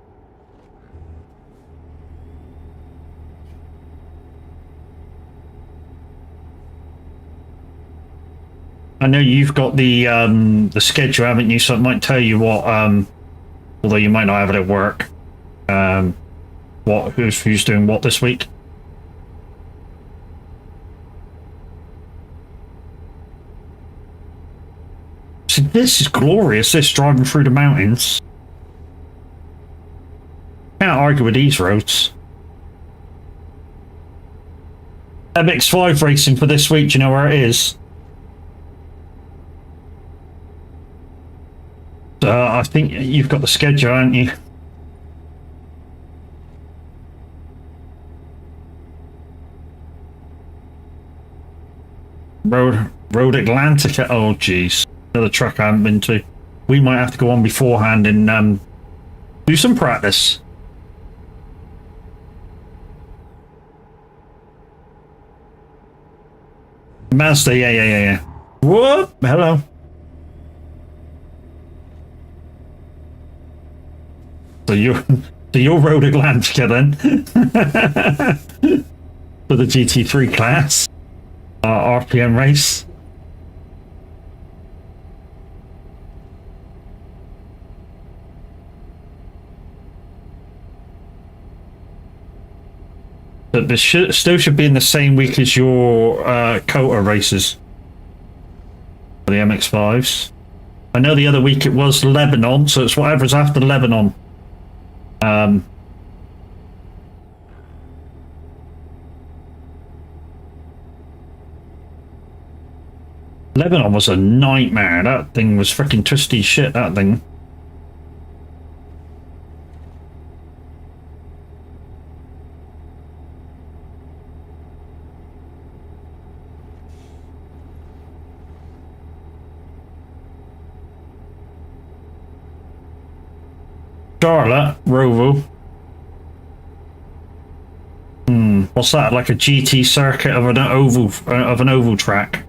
I know you've got the schedule, haven't you? So it might tell you what, although you might not have it at work. Who's doing what this week? See, this is glorious, this driving through the mountains. Can't argue with these roads. MX-5 racing for this week, do you know where it is? I think you've got the schedule, haven't you? Road Atlantica. Oh, jeez. Another track I haven't been to. We might have to go on beforehand and do some practice. Mazda, yeah. Whoop! Hello. So you're Road Atlantica then? For the GT3 class. RPM race. But this still should be in the same week as your Kota races. For the MX-5s. I know the other week it was Lebanon, so it's whatever's after Lebanon. Lebanon was a nightmare. That thing was freaking twisty shit, that thing. Charlotte, Rovo. What's that? Like a GT circuit of an oval track.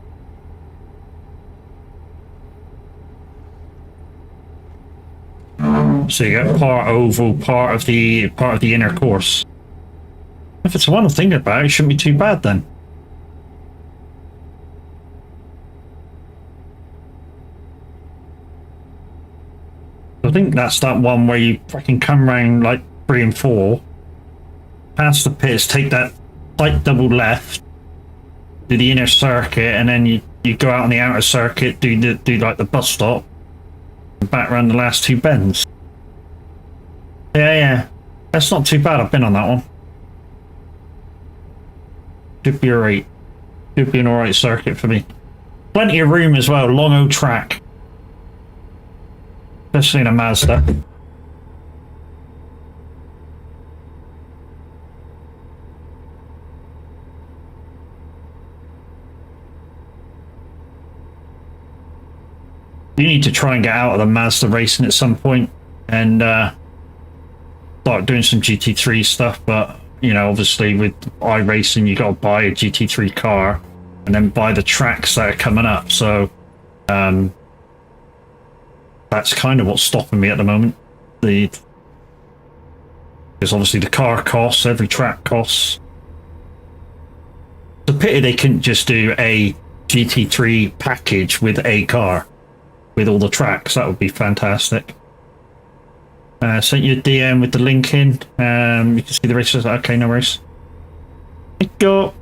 So you get part oval, part of the inner course. If it's one I'm thinking about, it shouldn't be too bad then. I think that's that one where you fucking come round like 3 and 4, pass the pits, take that slight double left, do the inner circuit, and then you go out on the outer circuit, do like the bus stop, and back around the last 2 bends. Yeah. That's not too bad. I've been on that one. Should be alright. Should be an alright circuit for me. Plenty of room as well. Long old track. Especially in a Mazda. You need to try and get out of the Mazda racing at some point and start doing some GT3 stuff, but you know, obviously with iRacing you got to buy a GT3 car and then buy the tracks that are coming up, so that's kind of what's stopping me at the moment. Because obviously the car costs, every track costs. It's a pity they couldn't just do a GT3 package with a car with all the tracks. That would be fantastic. Sent you a DM with the link in. You can see the races. Okay, no worries. Go.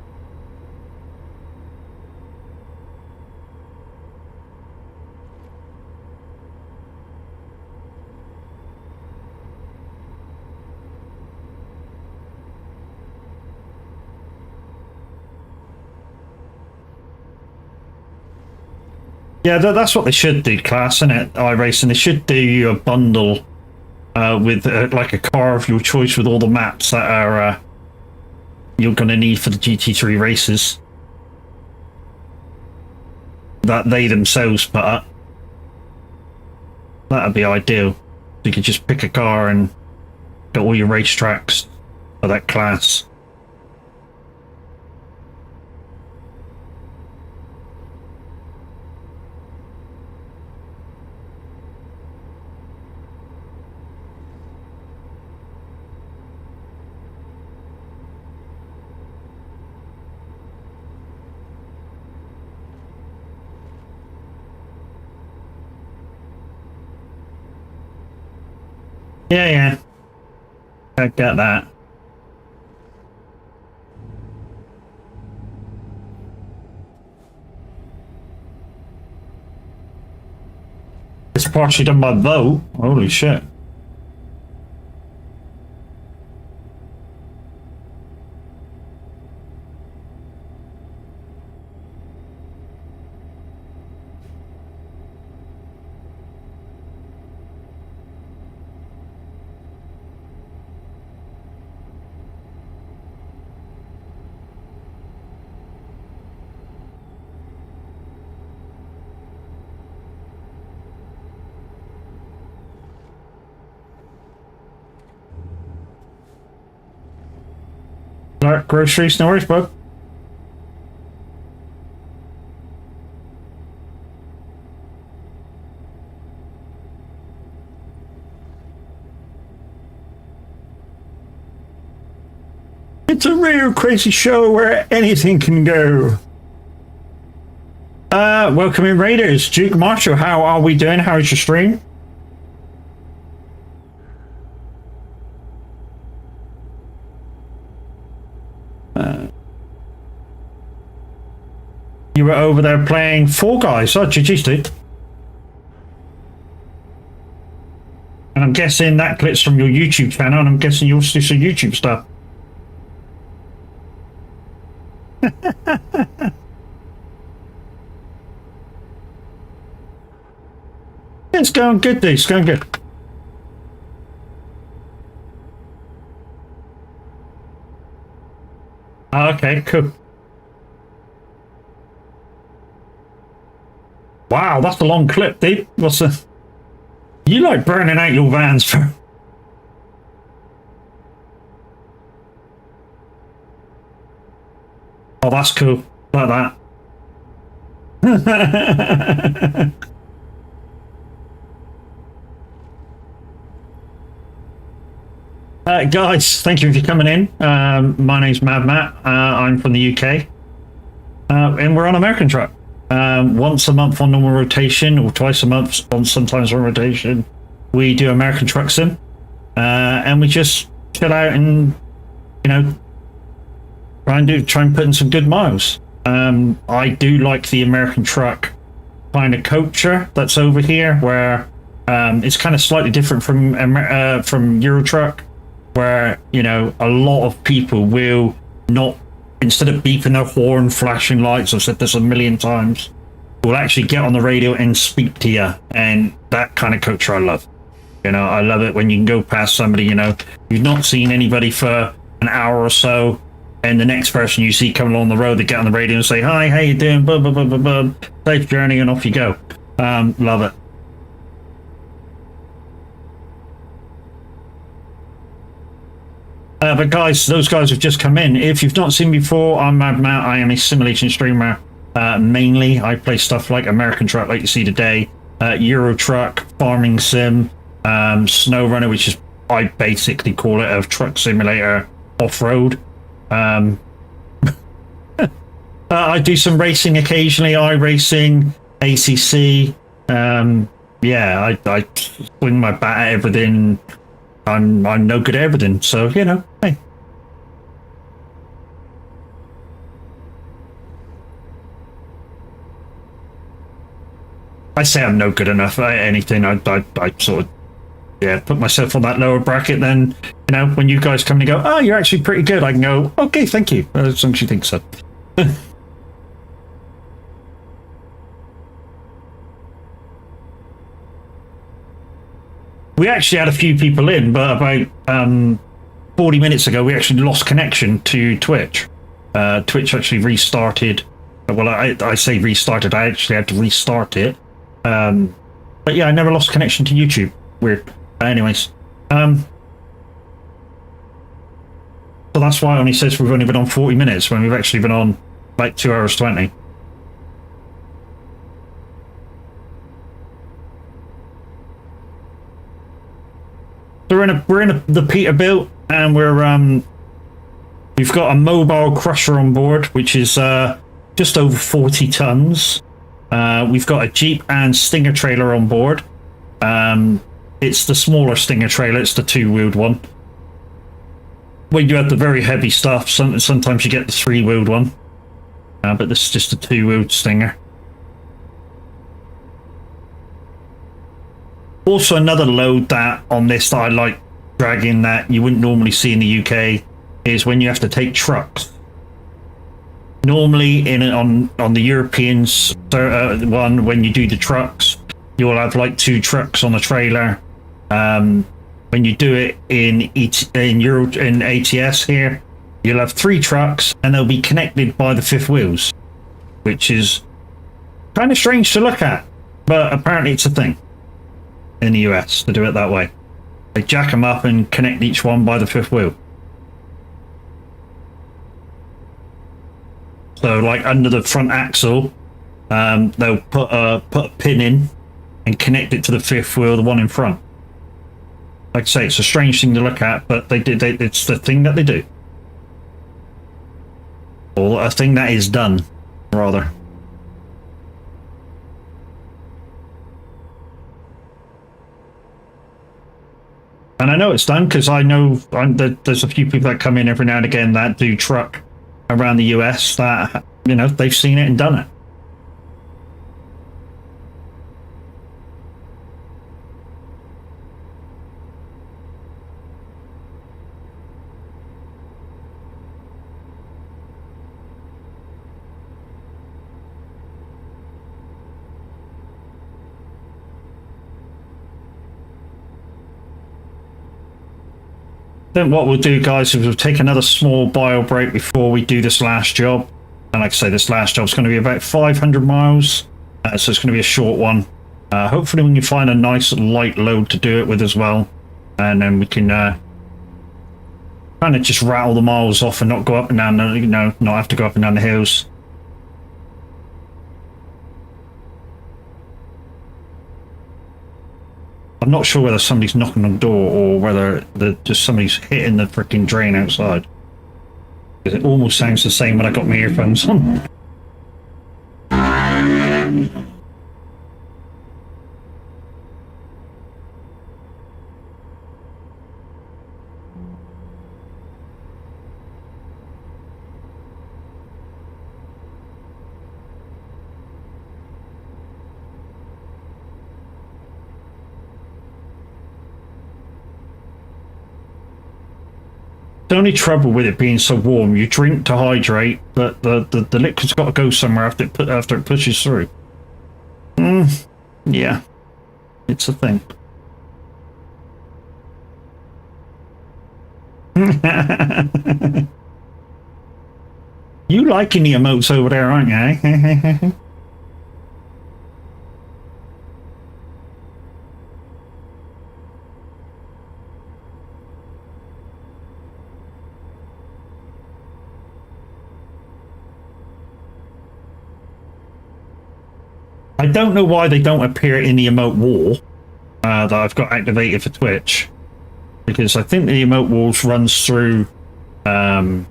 Yeah, that's what they should do, class, isn't it? iRacing. They should do you a bundle with like a car of your choice with all the maps that are you're going to need for the GT3 races that they themselves put up. That'd be ideal. You could just pick a car and get all your racetracks for that class. Yeah. I get that. It's partially done by vote. Holy shit. Alright, groceries, no worries, bud. It's a real crazy show where anything can go. Welcome in, Raiders. Duke Marshall, how are we doing? How's your stream? You were over there playing Fall Guys. Oh, GG's, dude. And I'm guessing that clips from your YouTube channel, and I'm guessing you also do some YouTube stuff. It's going good, dude. It's going good. Okay, cool. Wow, that's a long clip, dude. What's the... You like burning out your vans for... Oh, that's cool. Like that. Guys, thank you for coming in. My name's Mad Matt. I'm from the UK. And we're on American Truck. Once a month on normal rotation, or twice a month on sometimes on rotation, we do American Truck Sim. And we just chill out and, you know, try and put in some good miles. I do like the American Truck kind of culture that's over here, where it's kind of slightly different from Euro Truck, where, you know, a lot of people will not, instead of beeping their horn, flashing lights, I've said this a million times, will actually get on the radio and speak to you. And that kind of culture I love. You know, I love it when you can go past somebody, you know, you've not seen anybody for an hour or so, and the next person you see coming along the road, they get on the radio and say, hi, how you doing? Blah, blah, blah, blah, blah. Safe journey, and off you go. Love it. But guys, those guys have just come in. If you've not seen me before, I'm Mad Matt. I am a simulation streamer. Mainly, I play stuff like American Truck, like you see today, Euro Truck, Farming Sim, Snow Runner, which is, I basically call it a truck simulator off-road. I do some racing occasionally, iRacing, ACC. Yeah, I swing my bat at everything. I'm no good at everything, so, you know, hey. I say I'm no good enough at anything. I sort of, yeah, put myself on that lower bracket. Then, you know, when you guys come and go, oh, you're actually pretty good, I can go, okay, thank you, as long as you think so. We actually had a few people in, but about 40 minutes ago, we actually lost connection to Twitch. Twitch actually restarted. Well, I say restarted. I actually had to restart it. But yeah, I never lost connection to YouTube. Weird. Anyways. So that's why it only says we've only been on 40 minutes when we've actually been on like 2 hours 20. So we're in the Peterbilt, and we've got a mobile crusher on board, which is just over 40 tons. We've got a Jeep and Stinger trailer on board. It's the smaller Stinger trailer. It's the 2-wheeled one. When you have the very heavy stuff, sometimes you get the 3-wheeled one. But this is just a 2-wheeled Stinger. Also, another load that on this that I like dragging that you wouldn't normally see in the UK is when you have to take trucks. Normally, on the Europeans one, when you do the trucks, you'll have like 2 trucks on a trailer. When you do it in ATS here, you'll have 3 trucks, and they'll be connected by the 5th wheels, which is kind of strange to look at, but apparently it's a thing in the US to do it that way. They jack them up and connect each one by the 5th wheel. So like under the front axle, they'll put a pin in and connect it to the 5th wheel, the one in front. Like I say, it's a strange thing to look at, but it's the thing that they do. Or a thing that is done, rather. And I know it's done because I know there's a few people that come in every now and again that do truck around the US that, you know, they've seen it and done it. Then what we'll do, guys, is we'll take another small bio break before we do this last job. And like I say, this last job is going to be about 500 miles. So it's going to be a short one. Hopefully we can find a nice light load to do it with as well. And then we can kind of just rattle the miles off and not go up and down, not have to go up and down the hills. I'm not sure whether somebody's knocking on the door or whether just somebody's hitting the freaking drain outside. Because it almost sounds the same when I got my earphones on. The only trouble with it being so warm, you drink to hydrate, but the liquid's got to go somewhere after it pushes through. Yeah, it's a thing. You liking the emotes over there, aren't you? Eh? I don't know why they don't appear in the emote wall that I've got activated for Twitch, because I think the emote walls runs through Lumia.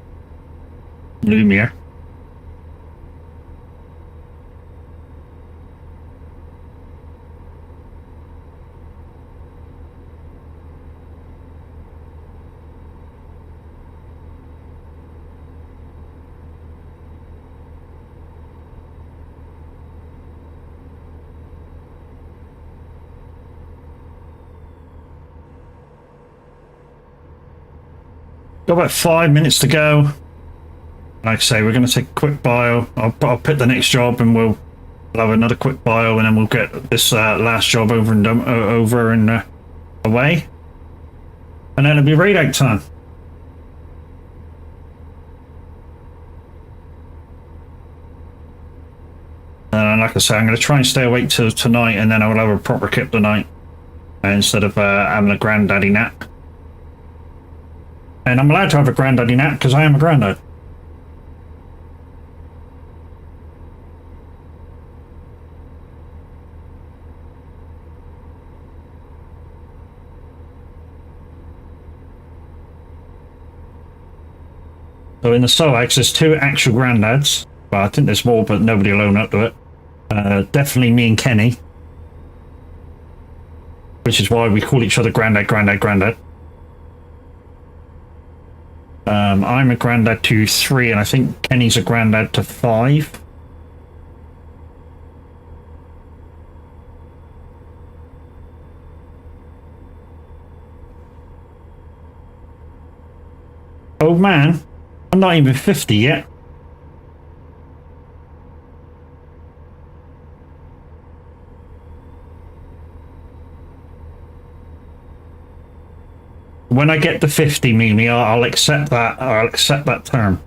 Got about 5 minutes to go. Like I say, we're going to take a quick bio. I'll pick the next job, and we'll have another quick bio, and then we'll get this last job over and away. And then it'll be raid out time. And like I say, I'm going to try and stay awake till tonight, and then I will have a proper kip tonight instead of having a granddaddy nap. And I'm allowed to have a granddaddy nap because I am a granddad. So in the Stoics, there's 2 actual granddads. Well, I think there's more, but nobody will own up to it. Definitely me and Kenny. Which is why we call each other granddad, granddad, granddad. I'm a granddad to 3, and I think Kenny's a granddad to 5. Oh man, I'm not even 50 yet. When I get to 50, Mimi, I'll accept that. I'll accept that term.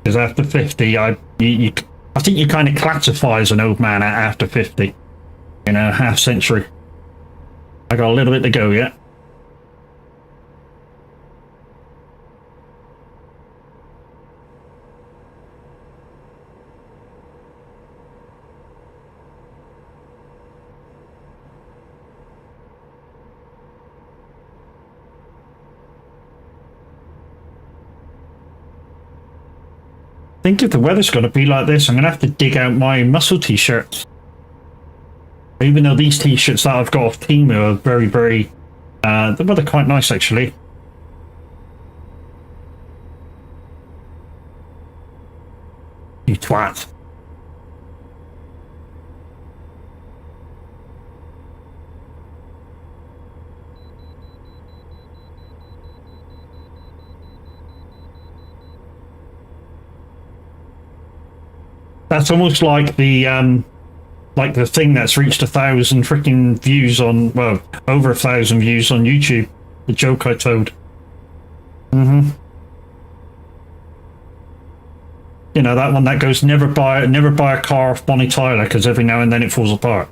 Because after 50, I think you kind of classify as an old man after 50. You know, half century. I got a little bit to go yet. I think if the weather's going to be like this, I'm going to have to dig out my muscle t-shirts. Even though these t-shirts that I've got off Temu are very, very... they're quite nice, actually. You twat. That's almost like the thing that's reached 1,000 freaking views on, well, over 1,000 views on YouTube. The joke I told. You know, that one that goes, never buy a car off Bonnie Tyler because every now and then it falls apart.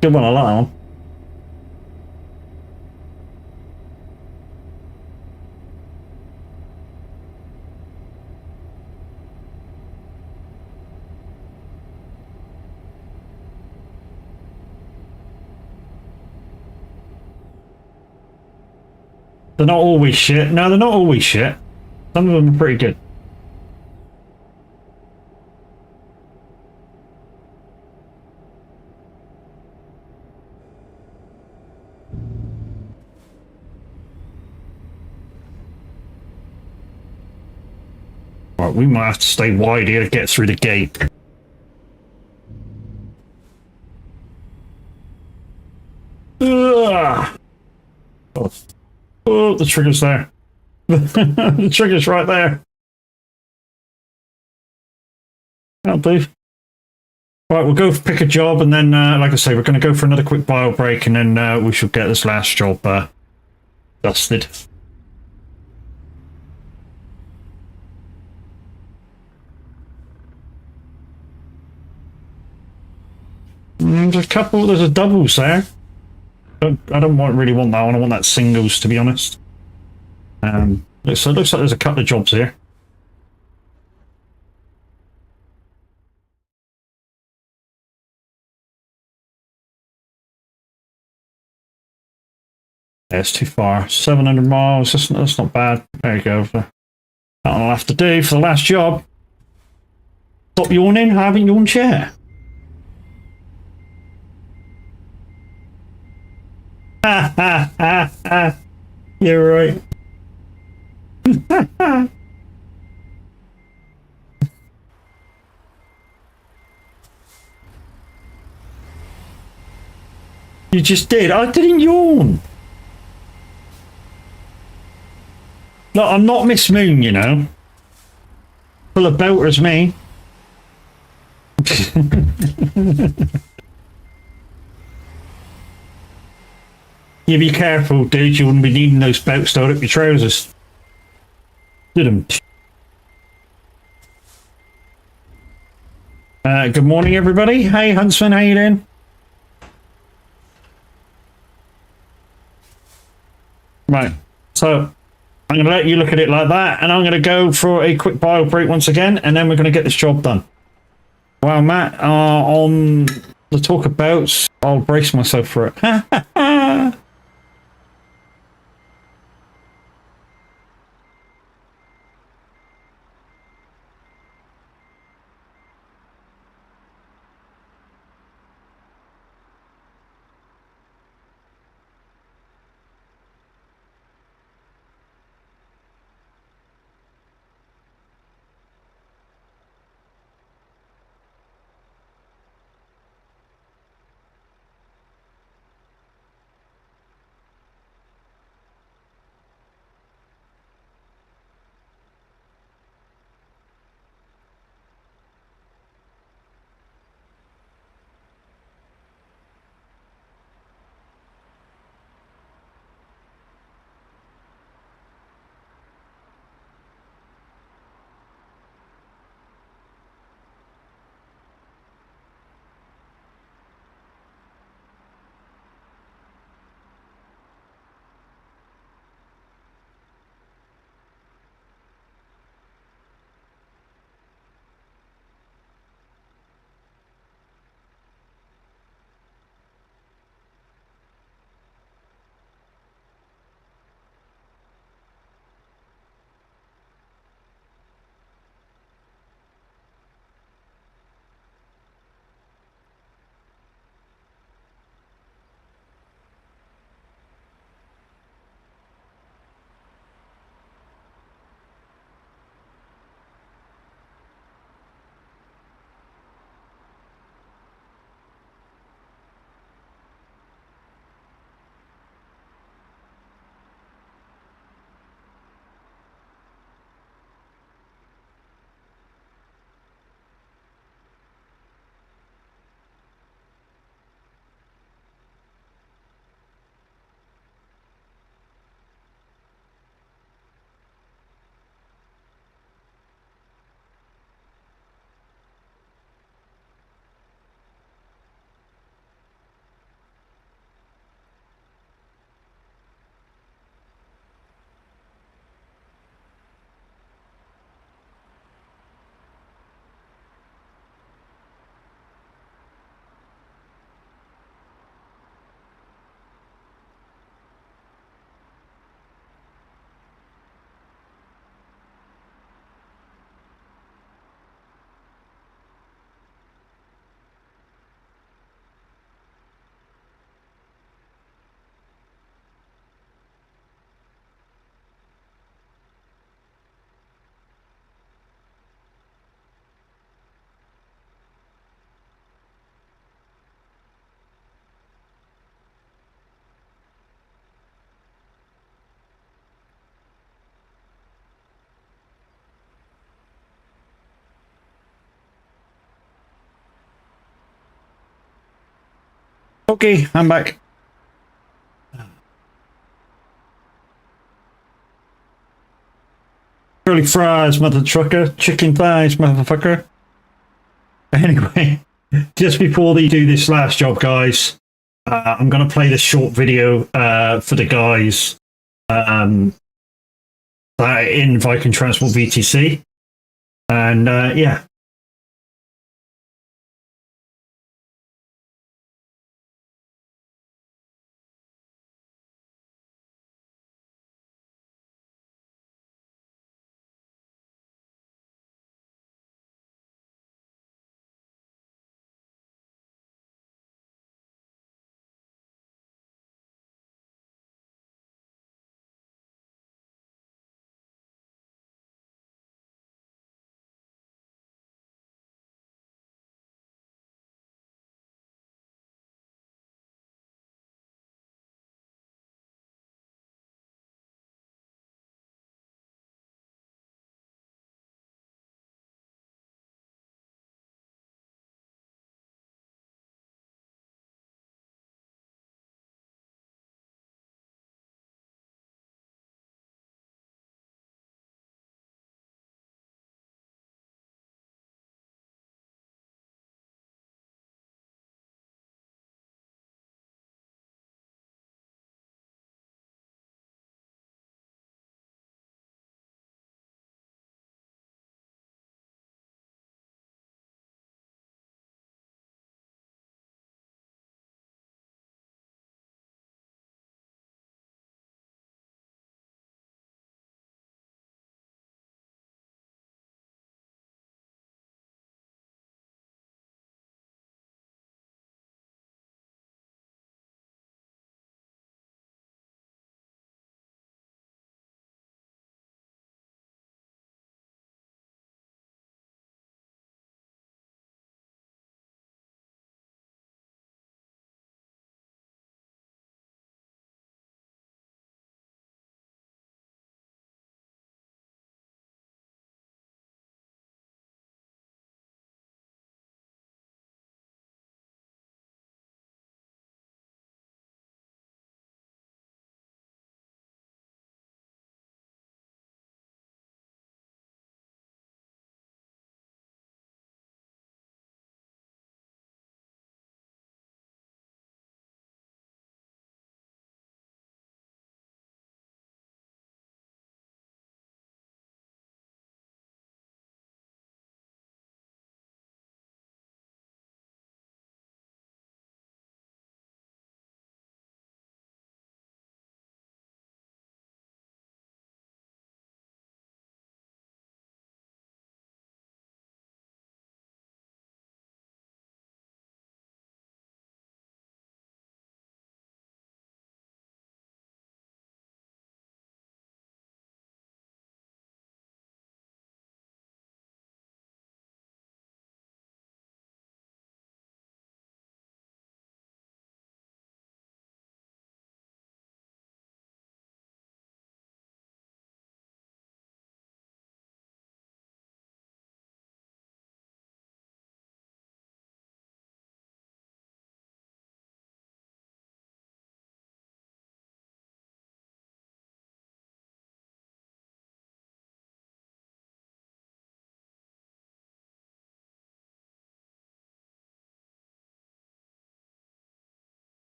Good one, I like that one. They're not always shit. No, they're not always shit. Some of them are pretty good. Right, we might have to stay wide here to get through the gate. Ugh. Oh, the trigger's there. The trigger's right there. That'll do. Right, we'll go pick a job, and then, like I say, we're going to go for another quick bio break, and then we should get this last job dusted. There's a couple. There's a doubles there. I don't really want that one. I want that singles, to be honest. So it looks like there's a couple of jobs here. Yeah, it's too far. 700 miles. That's not bad. There you go. That'll have to do for the last job. Stop yawning. I haven't yawned yet. Ha ha ha ha. You're right. You just did. I didn't yawn. No, I'm not Miss Moon, you know. Full of belters, me. You be careful, dude. You wouldn't be needing those belts stowed up your trousers. Did them. Good morning, everybody. Hey, Huntsman, how you doing? Right. So, I'm going to let you look at it like that, and I'm going to go for a quick bio break once again, and then we're going to get this job done. Wow, Matt, on the talk about, I'll brace myself for it. Okay, I'm back. Curly fries, mother trucker. Chicken thighs, motherfucker. Anyway, just before they do this last job, guys, I'm going to play this short video for the guys that are in Viking Transport VTC. And yeah,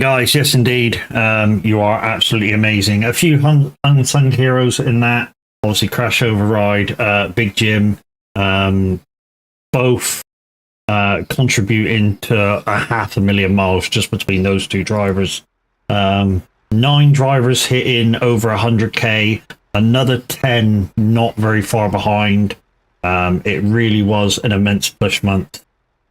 guys, yes, indeed, you are absolutely amazing. A few unsung heroes in that. Obviously, Crash Override, Big Jim, both contributing to 500,000 miles just between those two drivers. 9 drivers hitting over 100k, another 10 not very far behind. It really was an immense push month.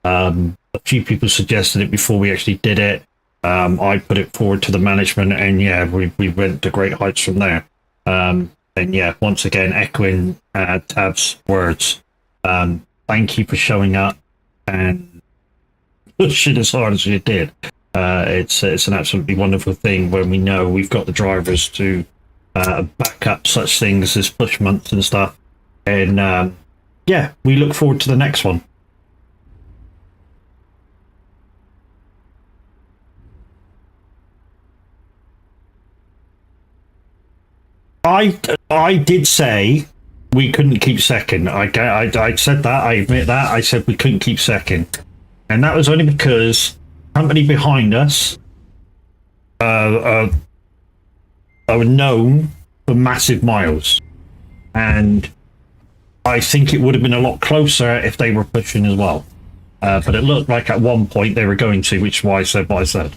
A few people suggested it before we actually did it. I put it forward to the management, and yeah, we went to great heights from there. And yeah, once again, echoing Tav's words, thank you for showing up and pushing as hard as you did. It's an absolutely wonderful thing when we know we've got the drivers to back up such things as push months and stuff. And yeah, we look forward to the next one. I did say we couldn't keep second. I said that. I admit that. I said we couldn't keep second, and that was only because company behind us are known for massive miles, and I think it would have been a lot closer if they were pushing as well. But it looked like at one point they were going to, which is why I said what I said.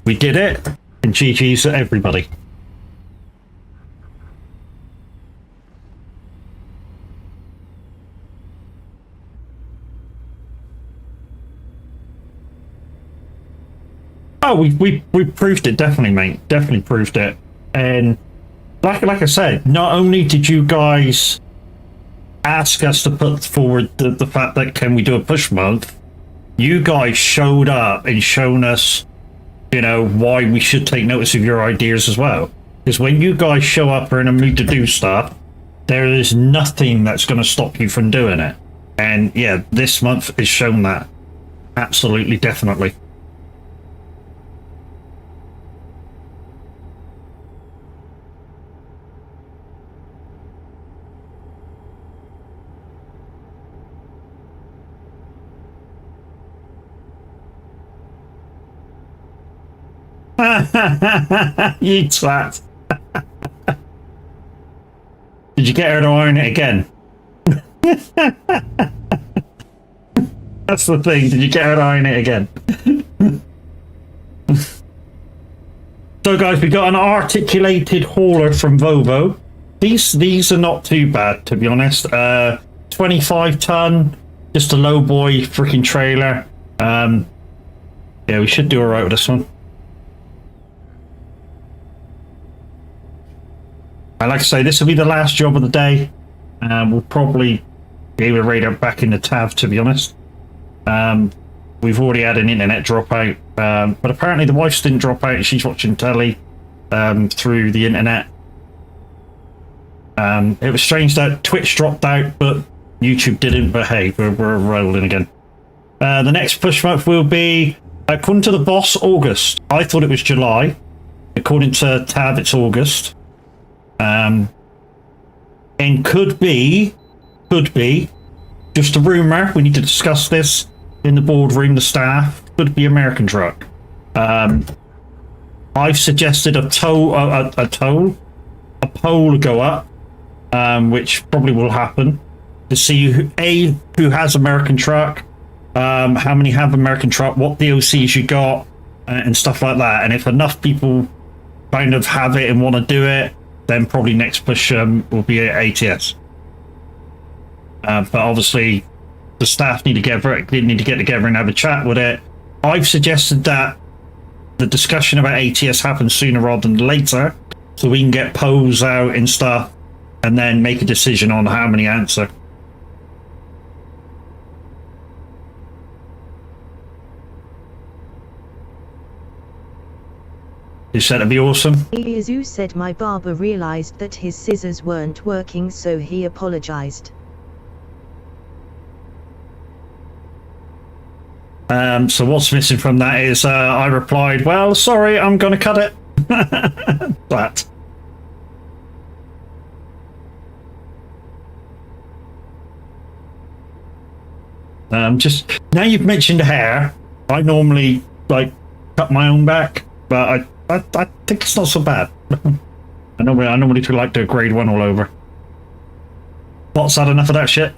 We did it, and GG's to everybody. Oh, we proved it, definitely, mate. Definitely proved it. And like I said, not only did you guys ask us to put forward the fact that can we do a push month, you guys showed up and shown us, you know, why we should take notice of your ideas as well. Because when you guys show up or in a mood to do stuff, there is nothing that's going to stop you from doing it. And yeah, this month has shown that. Absolutely, definitely. You twat. Did you get her to iron it again? That's the thing. Did you get her to iron it again? So guys, we got an articulated hauler from Volvo. These are not too bad, to be honest. 25 ton, just a low boy freaking trailer. Yeah, we should do alright with this one. And like I say, this will be the last job of the day. We'll probably be able to raid her back in the Tav, to be honest. We've already had an internet dropout, but apparently the wife didn't drop out. She's watching telly through the internet. It was strange that Twitch dropped out, but YouTube didn't. But hey, we're rolling again. The next push month will be, according to the boss, August. I thought it was July. According to Tav, it's August. And could be just a rumor. We need to discuss this in the boardroom, the staff. Could be American truck. I've suggested a poll go up, which probably will happen, to see who has American truck, how many have American truck, what DOCs you got, and stuff like that. And if enough people kind of have it and want to do it, then probably next push will be ATS. But obviously, the staff need to get together and have a chat with it. I've suggested that the discussion about ATS happens sooner rather than later, so we can get polls out and stuff, and then make a decision on how many answer. You said it'd be awesome. Izu said my barber realized that his scissors weren't working, so he apologized. So what's missing from that is I replied, well, sorry, I'm gonna cut it. That. Just now you've mentioned hair, I normally like cut my own back, but I think it's not so bad. I normally do like to grade one all over. Bots had enough of that shit.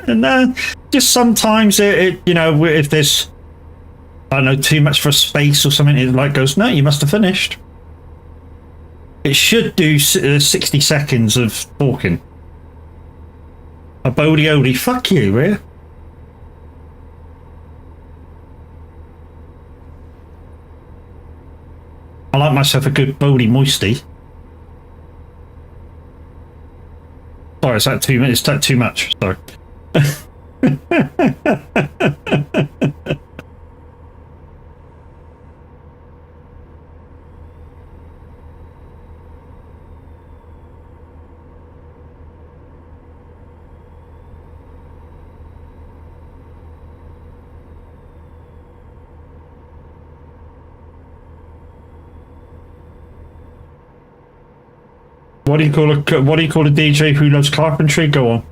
No, just sometimes it you know, if there's, I don't know, too much for space or something, it like goes, no, you must have finished. It should do 60 seconds of talking. A Bodie Odie, fuck you, will you? I like myself a good Bodie Moisty. Sorry, is that too much? Is that too much? Sorry. What do you call a DJ who loves carpentry? Go on.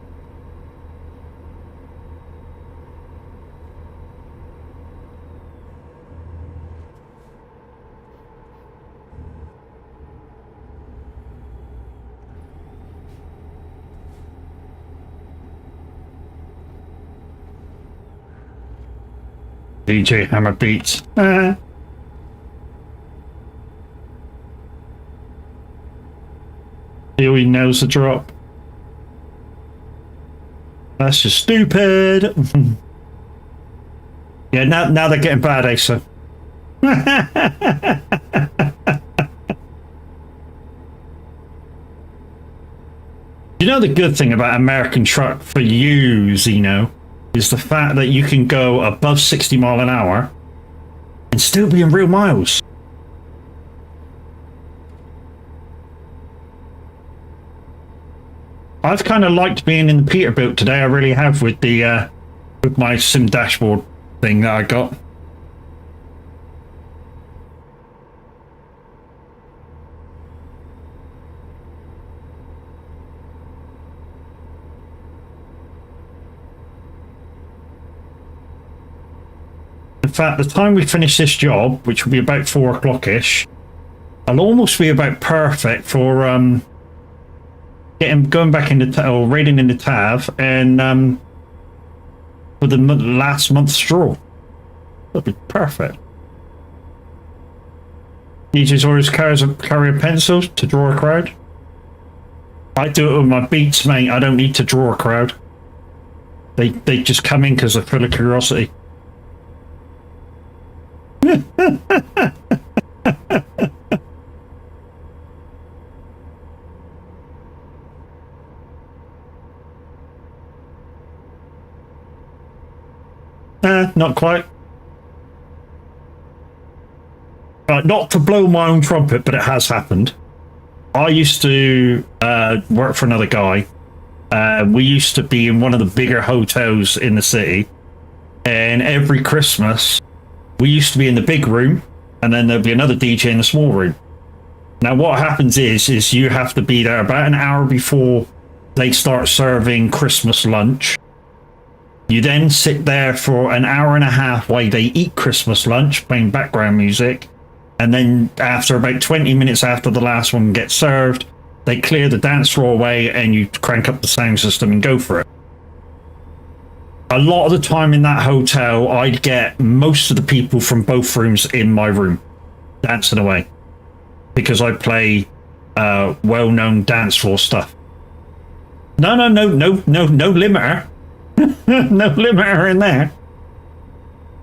DJ Hammer Beats. He knows the drop. That's just stupid. Yeah, now they're getting bad, Asa. You know, the good thing about American truck for you, Zeno, is the fact that you can go above 60 mile an hour and still be in real miles. I've kind of liked being in the Peterbilt today. I really have, with the with my sim dashboard thing that I got. In fact, the time we finish this job, which will be about 4 o'clock-ish, I'll almost be about perfect for going back into or raiding in the TAV and for the last month's straw. That'd be perfect. DJs always carry a pencil to draw a crowd. I do it with my beats, mate. I don't need to draw a crowd. They just come in because they're full of curiosity. Not quite. Not to blow my own trumpet, but it has happened. I used to work for another guy. We used to be in one of the bigger hotels in the city, and every Christmas we used to be in the big room, and then there'd be another DJ in the small room. Now what happens is you have to be there about an hour before they start serving Christmas lunch. You then sit there for an hour and a half while they eat Christmas lunch, playing background music. And then after about 20 minutes after the last one gets served, they clear the dance floor away and you crank up the sound system and go for it. A lot of the time in that hotel, I'd get most of the people from both rooms in my room dancing away, because I play well-known dance floor stuff. No limiter. No limiter in there.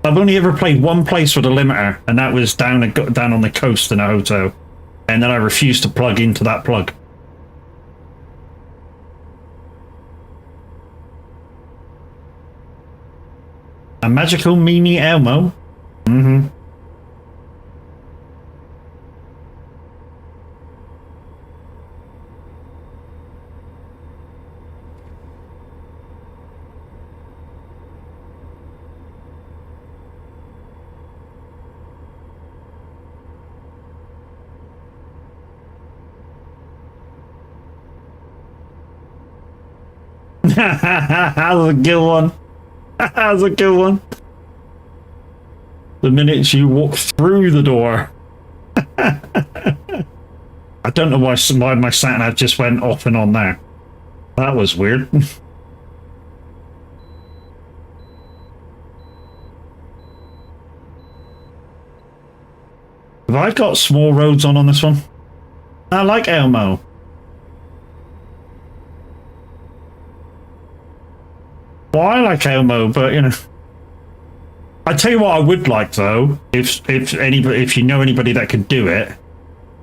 I've only ever played one place with a limiter, and that was down on the coast in a hotel, and then I refused to plug into that plug. A magical Mini Elmo. Mm-hmm. That was a good one. That was a good one. the minute you walk through the door. I don't know why my sat nav just went off and on there. That was weird. Have I got small roads on this one? I like Elmo. Well, I like Elmo, but you know, I tell you what, I would like though, if you know anybody that could do it,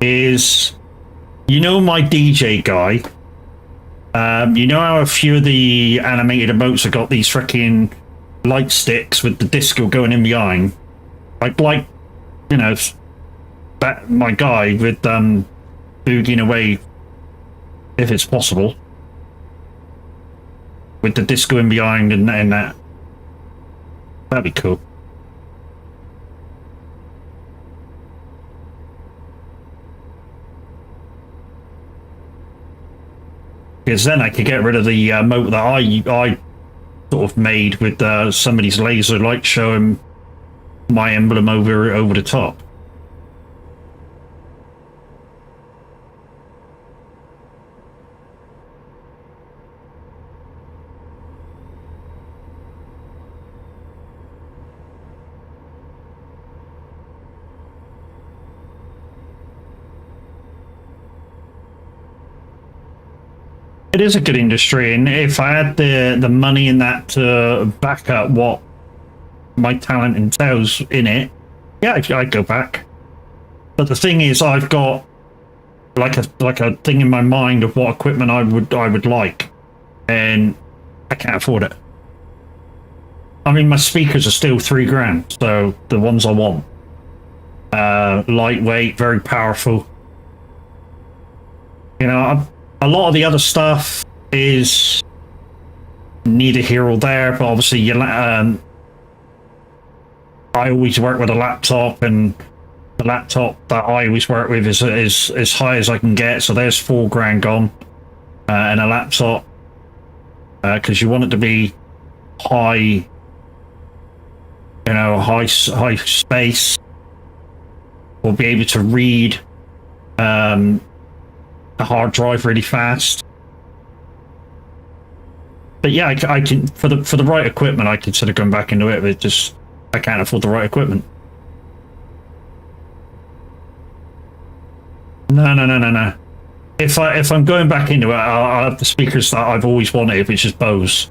is, you know, my DJ guy. You know how a few of the animated emotes have got these freaking light sticks with the disco going in behind, like you know, that my guy with boogieing away, if it's possible, with the disco in behind and that. That'd be cool. Because then I could get rid of the moat that I sort of made with somebody's laser light showing my emblem over the top. It is a good industry, and if I had the money in that to back up what my talent entails in it, yeah, I'd go back. But the thing is, I've got like a thing in my mind of what equipment I would like, and I can't afford it. I mean, my speakers are still $3,000, so the ones I want, lightweight, very powerful. You know, a lot of the other stuff is neither here or there, but obviously I always work with a laptop, and the laptop that I always work with is as high as I can get, so there's $4,000 gone, and a laptop, because you want it to be high, you know, high space, or be able to read a hard drive really fast. But yeah, I can, for the right equipment, I consider going back into it, but just I can't afford the right equipment. No. If I'm going back into it, I'll have the speakers that I've always wanted, which is Bose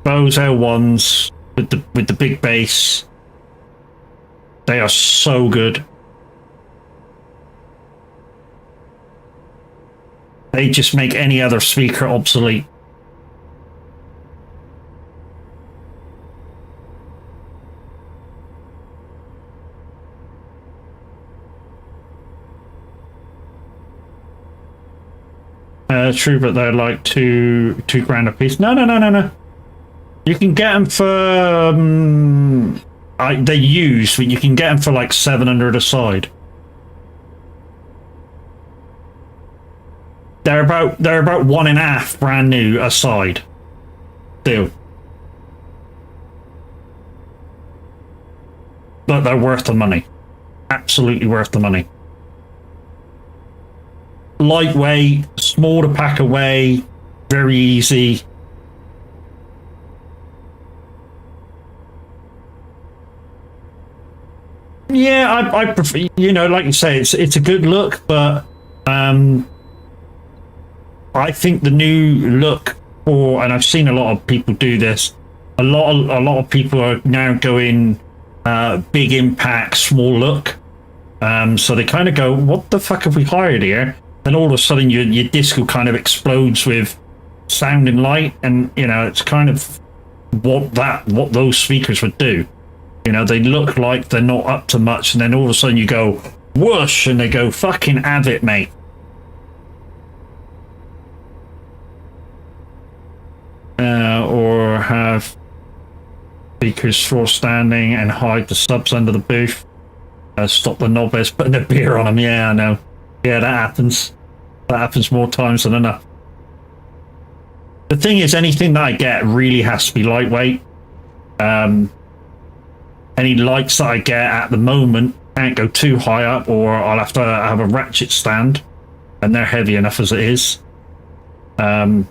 L1s with the big bass. They are so good. They just make any other speaker obsolete. True, but they're like $2,000 a piece. No. You can get them for they're used, but you can get them for like $700 a side. They're about $1.5 brand new a side. Still. But they're worth the money. Absolutely worth the money. Lightweight, small to pack away, very easy. Yeah, I prefer, you know, like you say, it's a good look, but I think the new look, and I've seen a lot of people do this, a lot of people are now going big impact, small look. So they kind of go, what the fuck have we hired here? Then all of a sudden your disco kind of explodes with sound and light, and you know, it's kind of what those speakers would do. You know, they look like they're not up to much, and then all of a sudden you go whoosh, and they go, fucking have it, mate. Or have speakers for standing and hide the subs under the booth. Stop the knobheads putting their beer on them. Yeah, I know. Yeah, that happens. That happens more times than enough. The thing is, anything that I get really has to be lightweight. any lights that I get at the moment can't go too high up, or I'll have to have a ratchet stand, and they're heavy enough as it is. Yeah,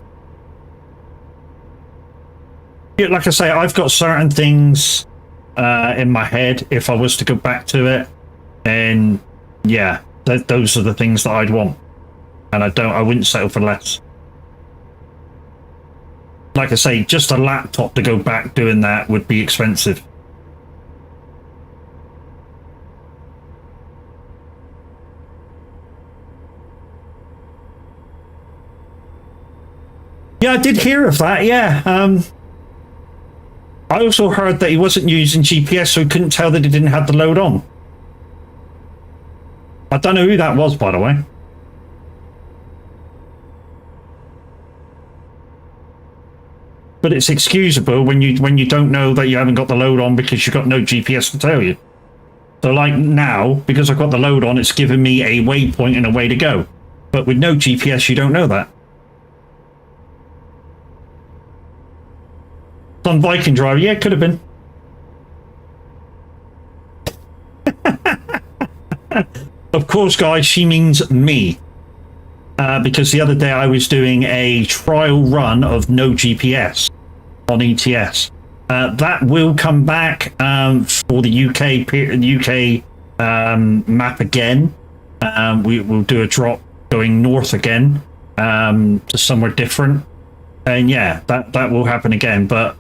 like I say, I've got certain things in my head. If I was to go back to it, and yeah, those are the things that I'd want, and I wouldn't settle for less. Like I say, just a laptop to go back doing that would be expensive. Yeah, I did hear of that, yeah. I also heard that he wasn't using GPS, so he couldn't tell that he didn't have the load on. I don't know who that was, by the way. But it's excusable when you don't know that you haven't got the load on because you've got no GPS to tell you. So like now, because I've got the load on, it's giving me a waypoint and a way to go. But with no GPS, you don't know that. On Viking driver, yeah, it could have been. Of course, guys, she means me. Because the other day I was doing a trial run of no GPS on ETS. That will come back for the UK map again. We'll do a drop going north again to somewhere different, and yeah, that will happen again. But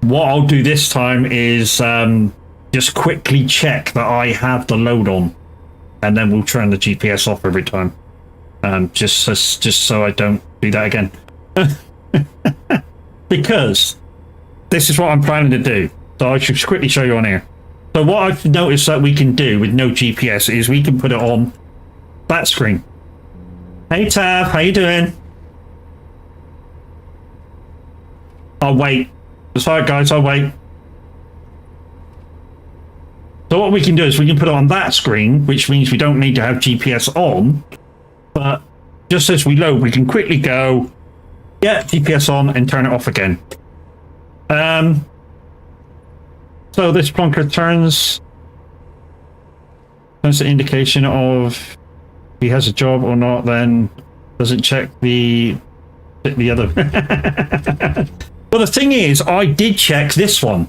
what I'll do this time is just quickly check that I have the load on, and then we'll turn the GPS off every time. Just so I don't do that again. Because this is what I'm planning to do. So I should quickly show you on here. So what I've noticed that we can do with no GPS is we can put it on that screen. Hey Tav, how you doing? I'll wait. It's alright guys, I'll wait. So what we can do is we can put it on that screen, which means we don't need to have GPS on. But just as we load, we can quickly go, yeah, GPS on, and turn it off again. So this plonker turns an indication of if he has a job or not, then doesn't check the other. Well, the thing is, I did check this one,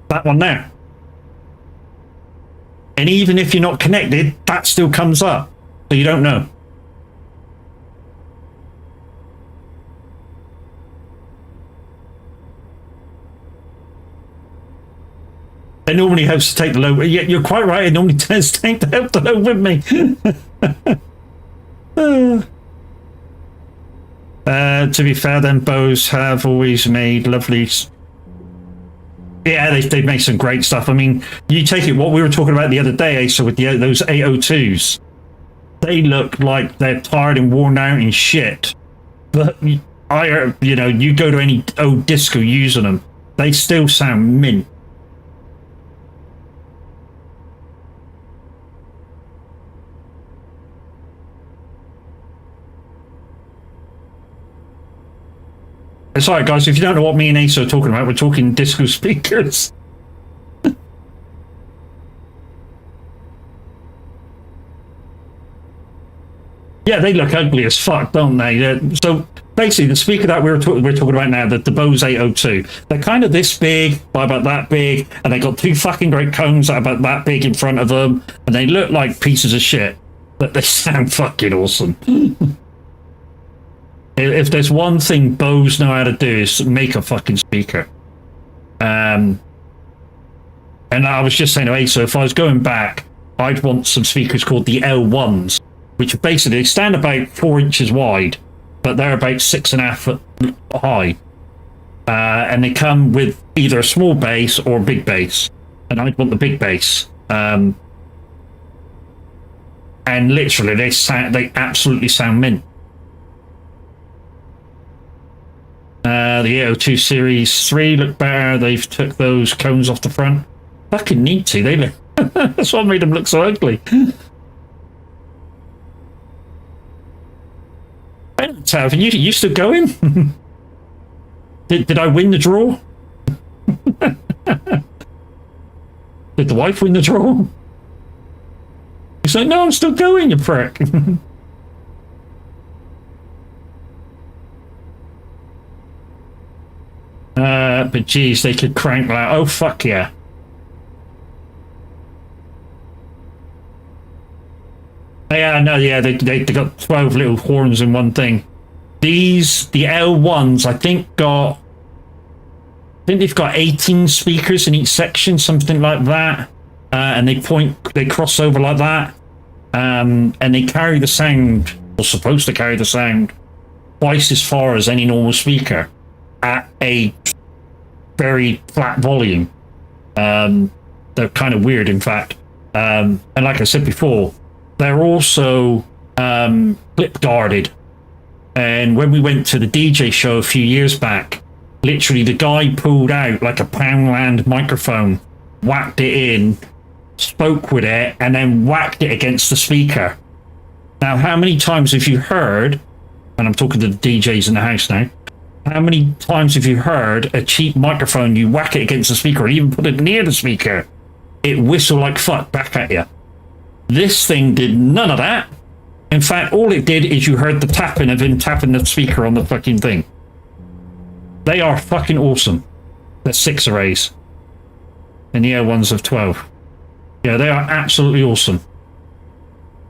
that one there. And even if you're not connected, that still comes up. So you don't know. It normally helps to take the load. Yeah, you're quite right. It normally tends to take the load with me. To be fair, then bows have always made lovely. Yeah, they've made some great stuff. I mean, you take it. What we were talking about the other day, Asa, with those 802s, they look like they're tired and worn out and shit. But you go to any old disco using them, they still sound mint. It's alright guys, if you don't know what me and Asa are talking about, we're talking disco speakers. Yeah, they look ugly as fuck, don't they? So basically, the speaker that we're talking about now, the Bose 802, they're kind of this big, by about that big, and they got two fucking great cones that are about that big in front of them, and they look like pieces of shit, but they sound fucking awesome. If there's one thing Bose know how to do is make a fucking speaker. And I was just saying to Asa, if I was going back, I'd want some speakers called the L1s, which basically stand about 4 inches wide, but they're about 6.5 foot high. And they come with either a small bass or a big bass. And I'd want the big bass. And literally, they absolutely sound mint. The 802 Series 3 look better. They've took those cones off the front. Fucking need to. They look. That's what made them look so ugly. Tav, you still going? Did I win the draw? Did the wife win the draw? He's like, no, I'm still going, you prick. But geez, they could crank that. Oh, fuck yeah. Yeah, no, yeah, they got 12 little horns in one thing. These, the L1s, I think they've got 18 speakers in each section, something like that. And they cross over like that. And they carry the sound, or supposed to carry the sound, twice as far as any normal speaker at a very flat volume. They're kind of weird, in fact. And like I said before, they're also clip guarded. And when we went to the DJ show a few years back, literally the guy pulled out like a Poundland microphone, whacked it in, spoke with it, and then whacked it against the speaker. Now, how many times have you heard, and I'm talking to the DJs in the house now, how many times have you heard a cheap microphone, you whack it against the speaker, or even put it near the speaker, it whistle like fuck back at you? This thing did none of that. In fact, all it did is you heard the tapping of him tapping the speaker on the fucking thing. They are fucking awesome. They're 6 arrays. And the L1s of 12. Yeah, they are absolutely awesome.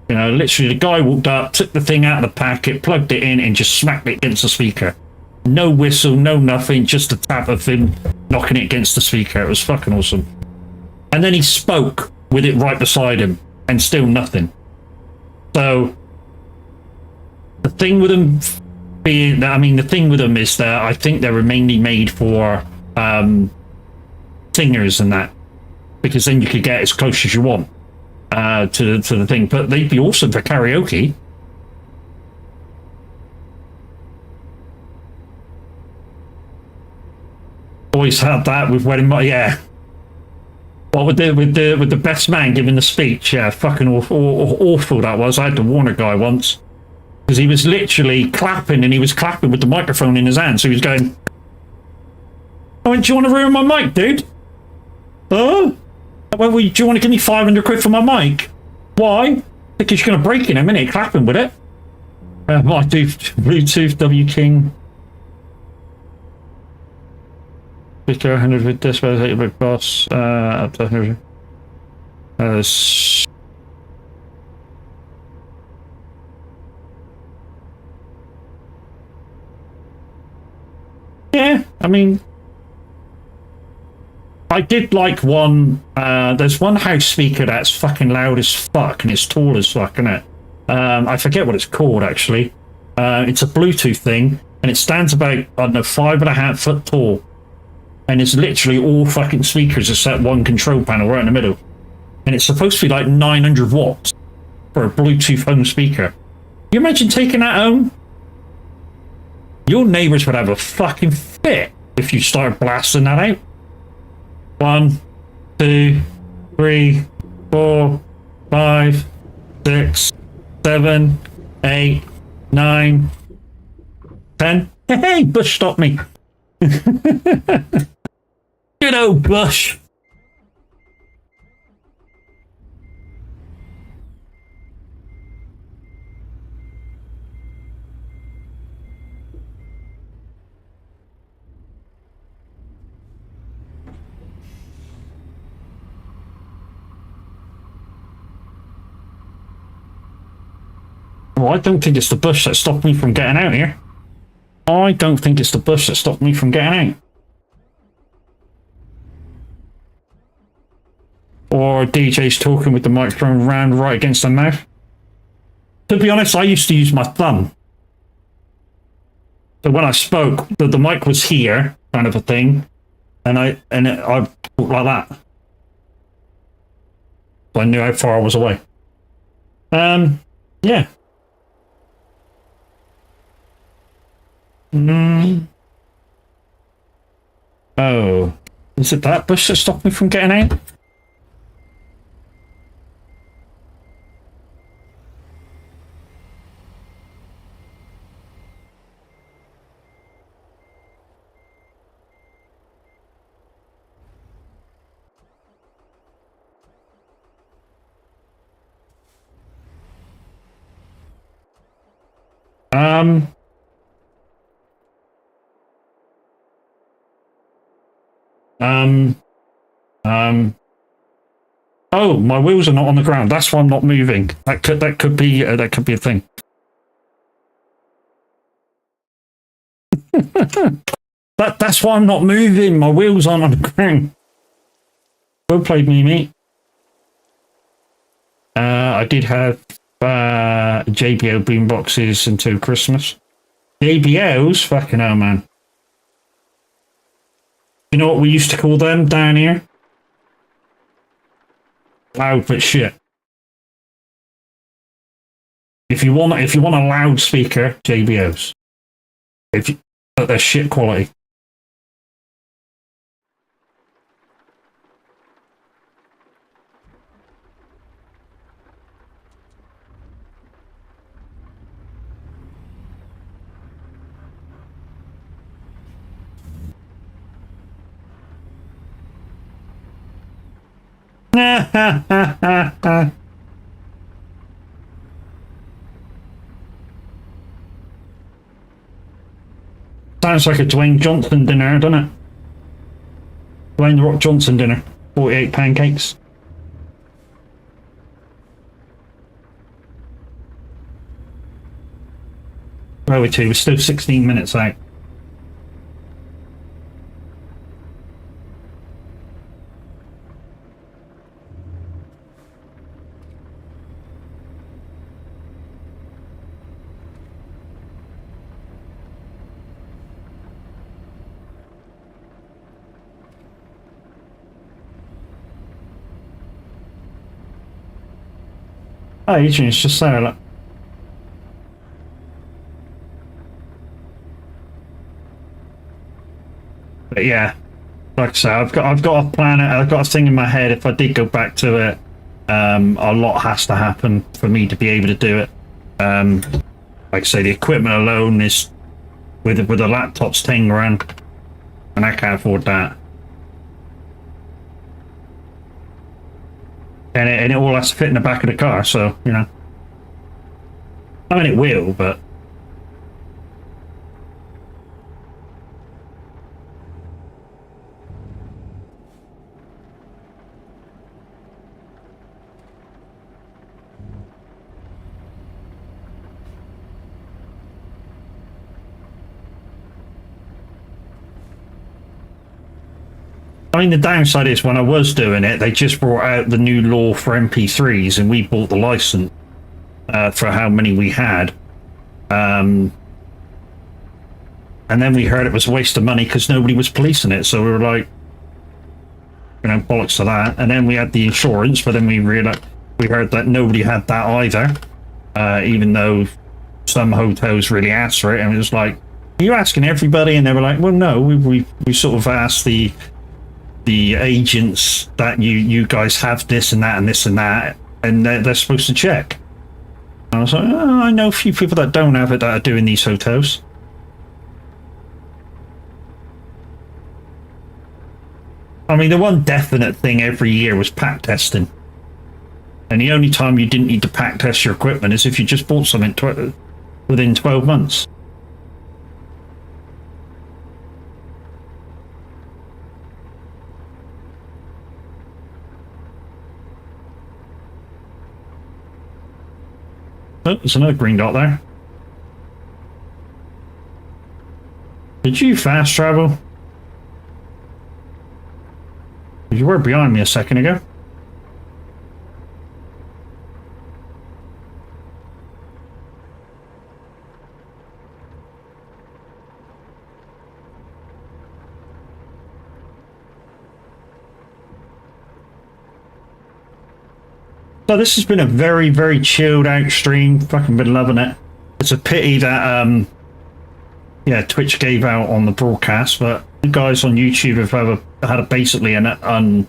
You know, literally the guy walked up, took the thing out of the packet, plugged it in, and just smacked it against the speaker. No whistle, no nothing, just a tap of him knocking it against the speaker. It was fucking awesome. And then he spoke with it right beside him, and still nothing. So, the thing with them being, I mean, the thing with them is that I think they were mainly made for singers and that, because then you could get as close as you want to the thing. But they'd be awesome for karaoke. Always had that with wedding, yeah. What with the best man giving the speech? Yeah, fucking awful that was. I had to warn a guy once because he was literally clapping, and he was clapping with the microphone in his hand. So he was going, "Oh, do you want to ruin my mic, dude? Oh, well, do you want to give me 500 quid for my mic? Why? Because you're going to break in a minute, clapping with it." I do Bluetooth W King. Speaker 100 with display, 8 big boss, up to 100. Yeah, I mean, I did like one. There's one house speaker that's fucking loud as fuck, and it's tall as fuck, isn't it? I forget what it's called actually. It's a Bluetooth thing, and it stands about, I don't know, 5.5 foot tall. And it's literally all fucking speakers except one control panel right in the middle. And it's supposed to be like 900 watts for a Bluetooth home speaker. Can you imagine taking that home? Your neighbours would have a fucking fit if you start blasting that out. 1, 2, 3, 4, 5, 6, 7, 8, 9, 10. Hey, Bush stopped me. Good old Bush. Well, I don't think it's the bush that stopped me from getting out here. I don't think it's the bush that stopped me from getting out. Or DJs talking with the microphone rammed right against their mouth. To be honest, I used to use my thumb. So when I spoke, the mic was here, kind of a thing, and I talked like that. So I knew how far I was away. Yeah. Oh, is it that bush that stopped me from getting out? Um, um, oh, my wheels are not on the ground. That's why I'm not moving. That could be a thing. That's why I'm not moving. My wheels aren't on the ground. Well played, me, mate. I did have JBL boomboxes until Christmas. JBLs? Fucking hell, man. You know what we used to call them down here? Loud but shit. If you want a loudspeaker, JBLs. But they're shit quality. Sounds like a Dwayne Johnson dinner, doesn't it? Dwayne The Rock Johnson dinner. 48 pancakes. Where are we to? We're still 16 minutes out. Oh, Adrian's just there, look. But yeah, like I say, I've got a plan. I've got a thing in my head. If I did go back to it, a lot has to happen for me to be able to do it. Like I say, the equipment alone is with the laptop's 10 grand, and I can't afford that. And it all has to fit in the back of the car, so, you know. I mean, it will, but... I mean, the downside is when I was doing it, they just brought out the new law for MP3s, and we bought the license for how many we had. And then we heard it was a waste of money because nobody was policing it, so we were like, you know, bollocks to that. And then we had the insurance, but then we heard that nobody had that either, even though some hotels really asked for it, and it was like, are you asking everybody? And they were like, well, no, we sort of asked the agents that you guys have this and that and this and that, and they're supposed to check. And I was like, oh, I know a few people that don't have it that are doing these hotels. I mean, the one definite thing every year was pack testing, and the only time you didn't need to pack test your equipment is if you just bought something within 12 months. Oh, there's another green dot there. Did you fast travel? You were behind me a second ago. So this has been a very, very chilled out stream. Fucking been loving it. It's a pity that yeah, Twitch gave out on the broadcast, but you guys on YouTube have had basically an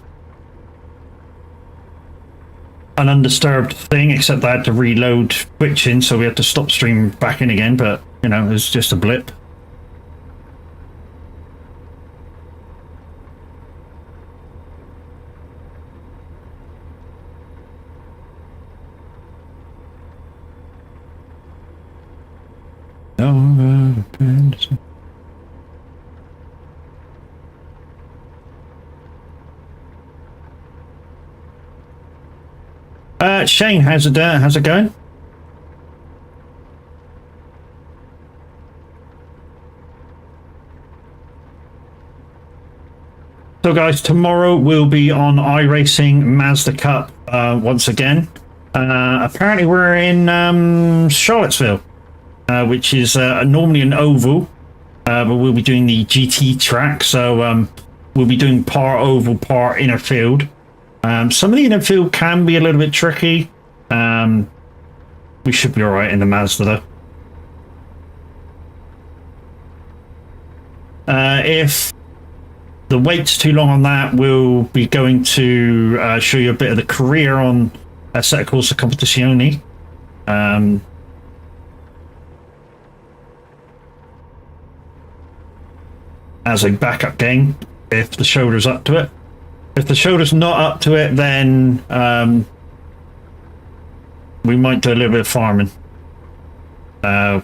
undisturbed thing, except I had to reload Twitch in, so we had to stop stream back in again, but you know, it was just a blip. No, Shane, how's it going? So guys, tomorrow we'll be on iRacing Mazda Cup once again. Apparently we're in Charlottesville, which is normally an oval, but we'll be doing the GT track. So we'll be doing part oval, part inner field. Some of the inner field can be a little bit tricky. We should be all right in the Mazda though. If the wait's too long on that, we'll be going to show you a bit of the career on a set called the Competizione. As a backup game, if the shoulder's up to it. If the shoulder's not up to it, then we might do a little bit of farming. I'm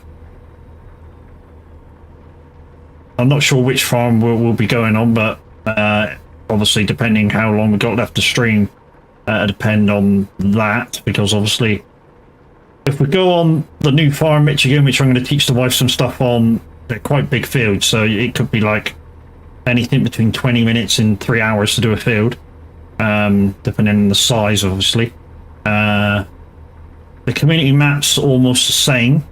not sure which farm we'll be going on, but obviously depending how long we've got left to stream, depend on that, because obviously if we go on the new farm Michigan, which I'm going to teach the wife some stuff on, they're quite big fields, so it could be like anything between 20 minutes and 3 hours to do a field, depending on the size obviously. The community map's almost the same,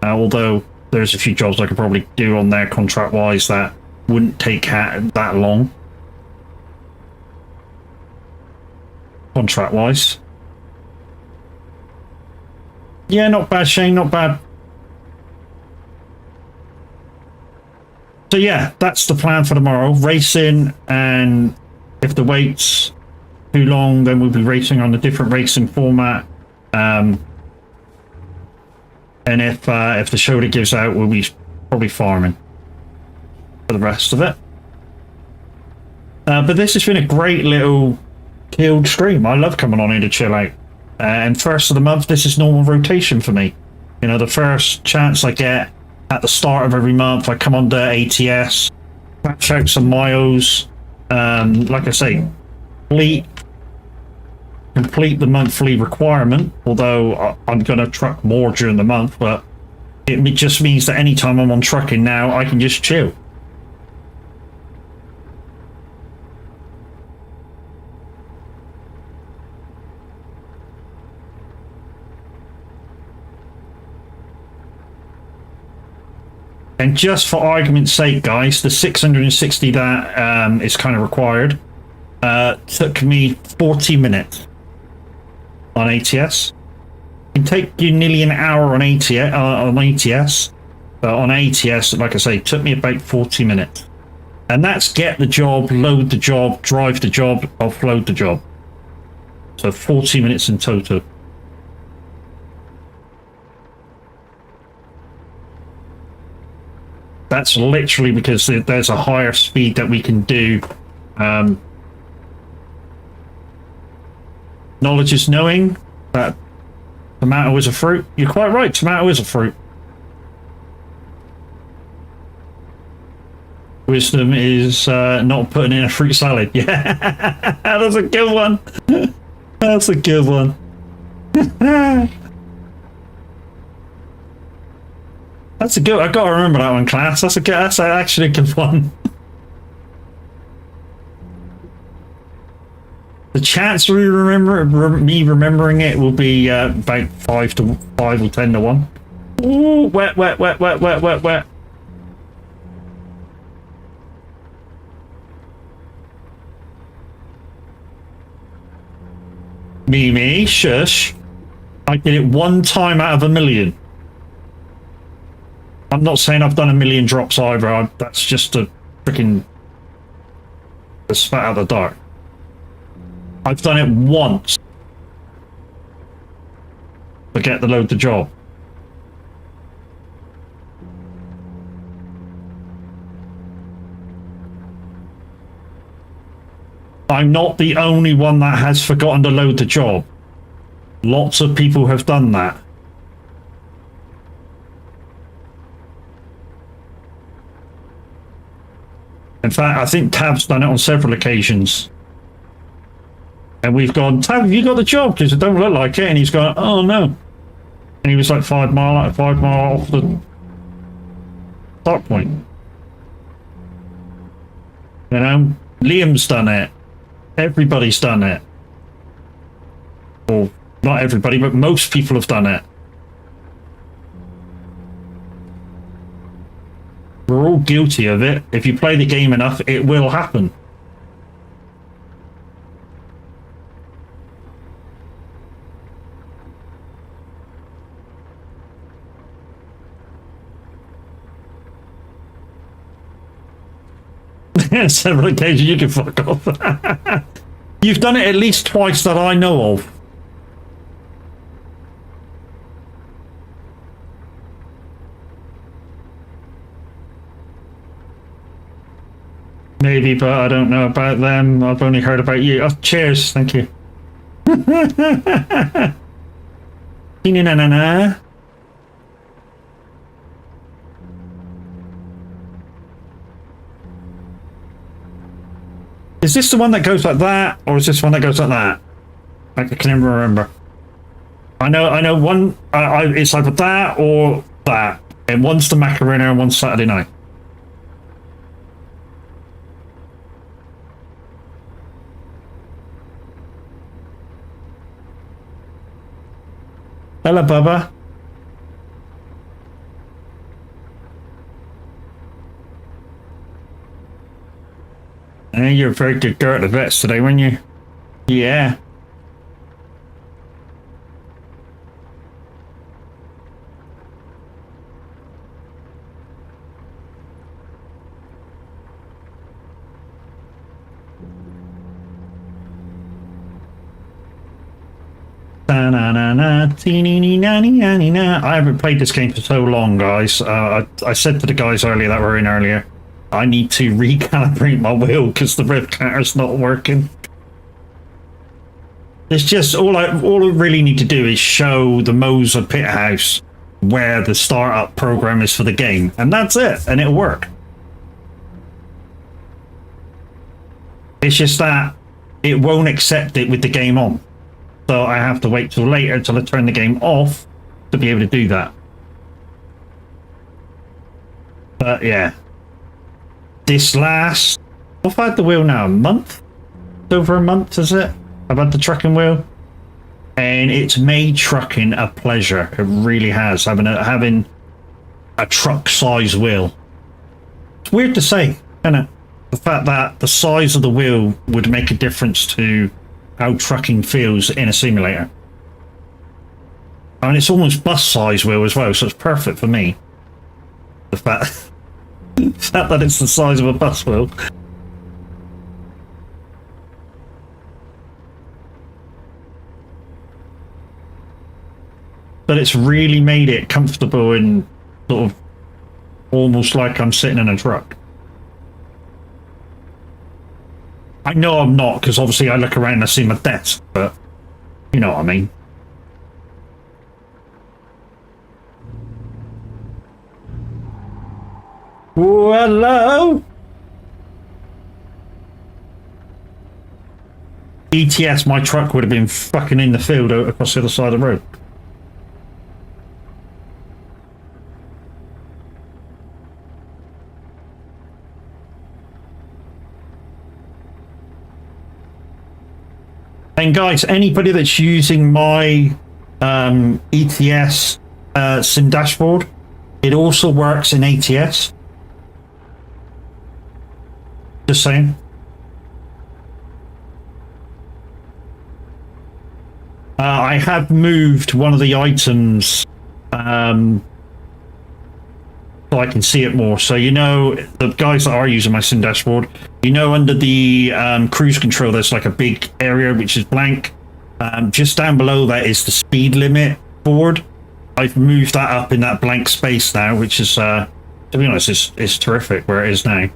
although there's a few jobs I could probably do on there contract-wise that wouldn't take that long. Contract-wise. Yeah, not bad, Shane, not bad. So yeah, that's the plan for tomorrow. Racing, and if the wait's too long, then we'll be racing on a different racing format. And if the shoulder gives out, we'll be probably farming for the rest of it. But this has been a great little chilled stream. I love coming on here to chill out. And first of the month, this is normal rotation for me. You know, the first chance I get at the start of every month, I come on to ATS, patch out some miles. Like I say, complete the monthly requirement, although I'm going to truck more during the month, but it just means that anytime I'm on trucking now, I can just chill. And just for argument's sake, guys, the 660 that is kind of required took me 40 minutes. On ATS, it can take you nearly an hour on ATS, but on ATS, like I say, it took me about 40 minutes, and that's get the job, load the job, drive the job, offload the job. So 40 minutes in total. That's literally because there's a higher speed that we can do. Knowledge is knowing that tomato is a fruit. You're quite right, tomato is a fruit. Wisdom is not putting in a fruit salad. Yeah, that's a good one. That's a good one. That's a good. I gotta remember that one, class. That's actually a good one. The chance of me remembering it will be about 5 or 10 to 1. Ooh, wet. Me, shush. I did it one time out of a million. I'm not saying I've done a million drops either. That's just a freaking spat out of the dark. I've done it once. Forget the load the job. I'm not the only one that has forgotten to load the job. Lots of people have done that. In fact, I think Tab's done it on several occasions. And we've gone, Tab, have you got the job? Because it don't look like it. And he's gone, oh no. And he was like 5 mile off the start point. You know, Liam's done it. Everybody's done it. Or not everybody, but most people have done it. We're all guilty of it. If you play the game enough, it will happen. Several occasions you can fuck off. You've done it at least twice that I know of. Maybe, but I don't know about them. I've only heard about you. Oh, cheers, thank you. Na-na-na-na. Is this the one that goes like that, or is this one that goes like that? I can never remember. I know one. It's either that or that, and one's the Macarena and one's Saturday night. Hello, Bubba. Hey, you're a very good girl at the vets today, weren't you? Yeah. I haven't played this game for so long, guys. I said to the guys earlier that were in earlier, I need to recalibrate my wheel because the rev counter's not working. It's just all I really need to do is show the Moser Pit House where the startup program is for the game, and that's it, and it'll work. It's just that it won't accept it with the game on. So I have to wait till later till I turn the game off to be able to do that. But yeah. This last... I've had the wheel now a month? Over a month, is it? I've had the trucking wheel. And it's made trucking a pleasure. It really has. Having a truck size wheel. It's weird to say, isn't it? The fact that the size of the wheel would make a difference to how trucking feels in a simulator. I mean, it's almost bus size wheel as well, so it's perfect for me. The fact that it's the size of a bus wheel. But it's really made it comfortable and sort of almost like I'm sitting in a truck. I know I'm not, because obviously I look around and I see my desk, but you know what I mean. Whoa, hello? ETS, my truck would have been fucking in the field across the other side of the road. And guys, anybody that's using my ETS sim dashboard, it also works in ATS. Just saying. I have moved one of the items so I can see it more. So, you know, the guys that are using my sim dashboard, you know, under the cruise control, there's like a big area which is blank. Just down below that is the speed limit board. I've moved that up in that blank space now, which is, to be honest, is terrific where it is now.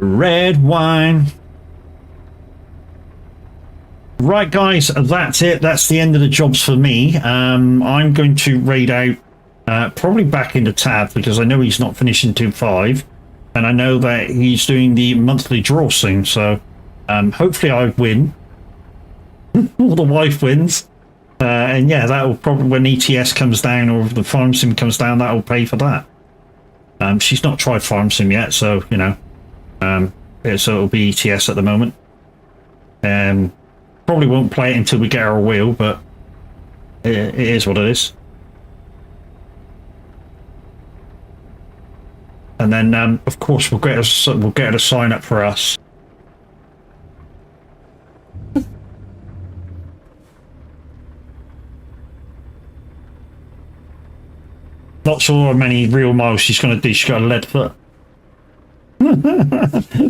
Red wine. Right, guys, that's it. That's the end of the jobs for me. I'm going to raid out probably back into Tab because I know he's not finishing till 5. And I know that he's doing the monthly draw soon. So hopefully I win. Or the wife wins. And yeah, that will probably, when ETS comes down or the farm sim comes down, that will pay for that. She's not tried farm sim yet, so, you know, so it'll be ETS at the moment. Probably won't play it until we get our wheel, but it is what it is. And then, of course, we'll get her to sign up for us. Not sure how many real miles she's going to do. She's got a lead foot.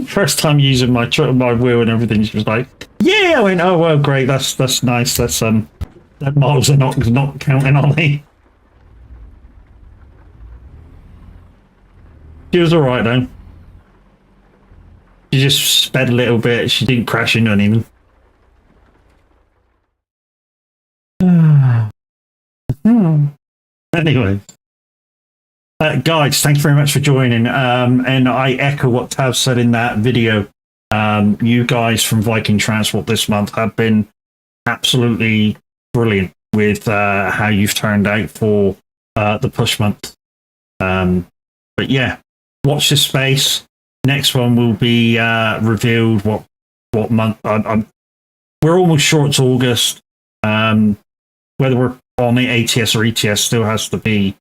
First time using my wheel and everything, she was like, "Yeah." I went, "Oh well, great. That's nice. That's that miles are not counting on me." She was all right though. She just sped a little bit. She didn't crash into anything. Anyway. Guys, thank you very much for joining. And I echo what Tav said in that video. You guys from Viking Transport this month have been absolutely brilliant with how you've turned out for the push month. But yeah, watch this space. Next one will be revealed what month. We're almost short to August. Whether we're on the ATS or ETS still has to be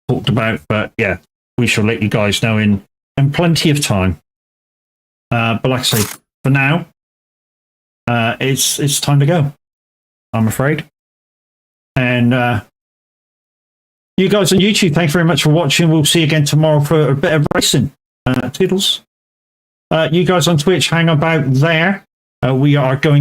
talked about, but yeah, we shall let you guys know in plenty of time. But like I say, for now, it's time to go, I'm afraid. And you guys on YouTube, thank you very much for watching. We'll see you again tomorrow for a bit of racing. Toodles. You guys on Twitch, hang about there. We are going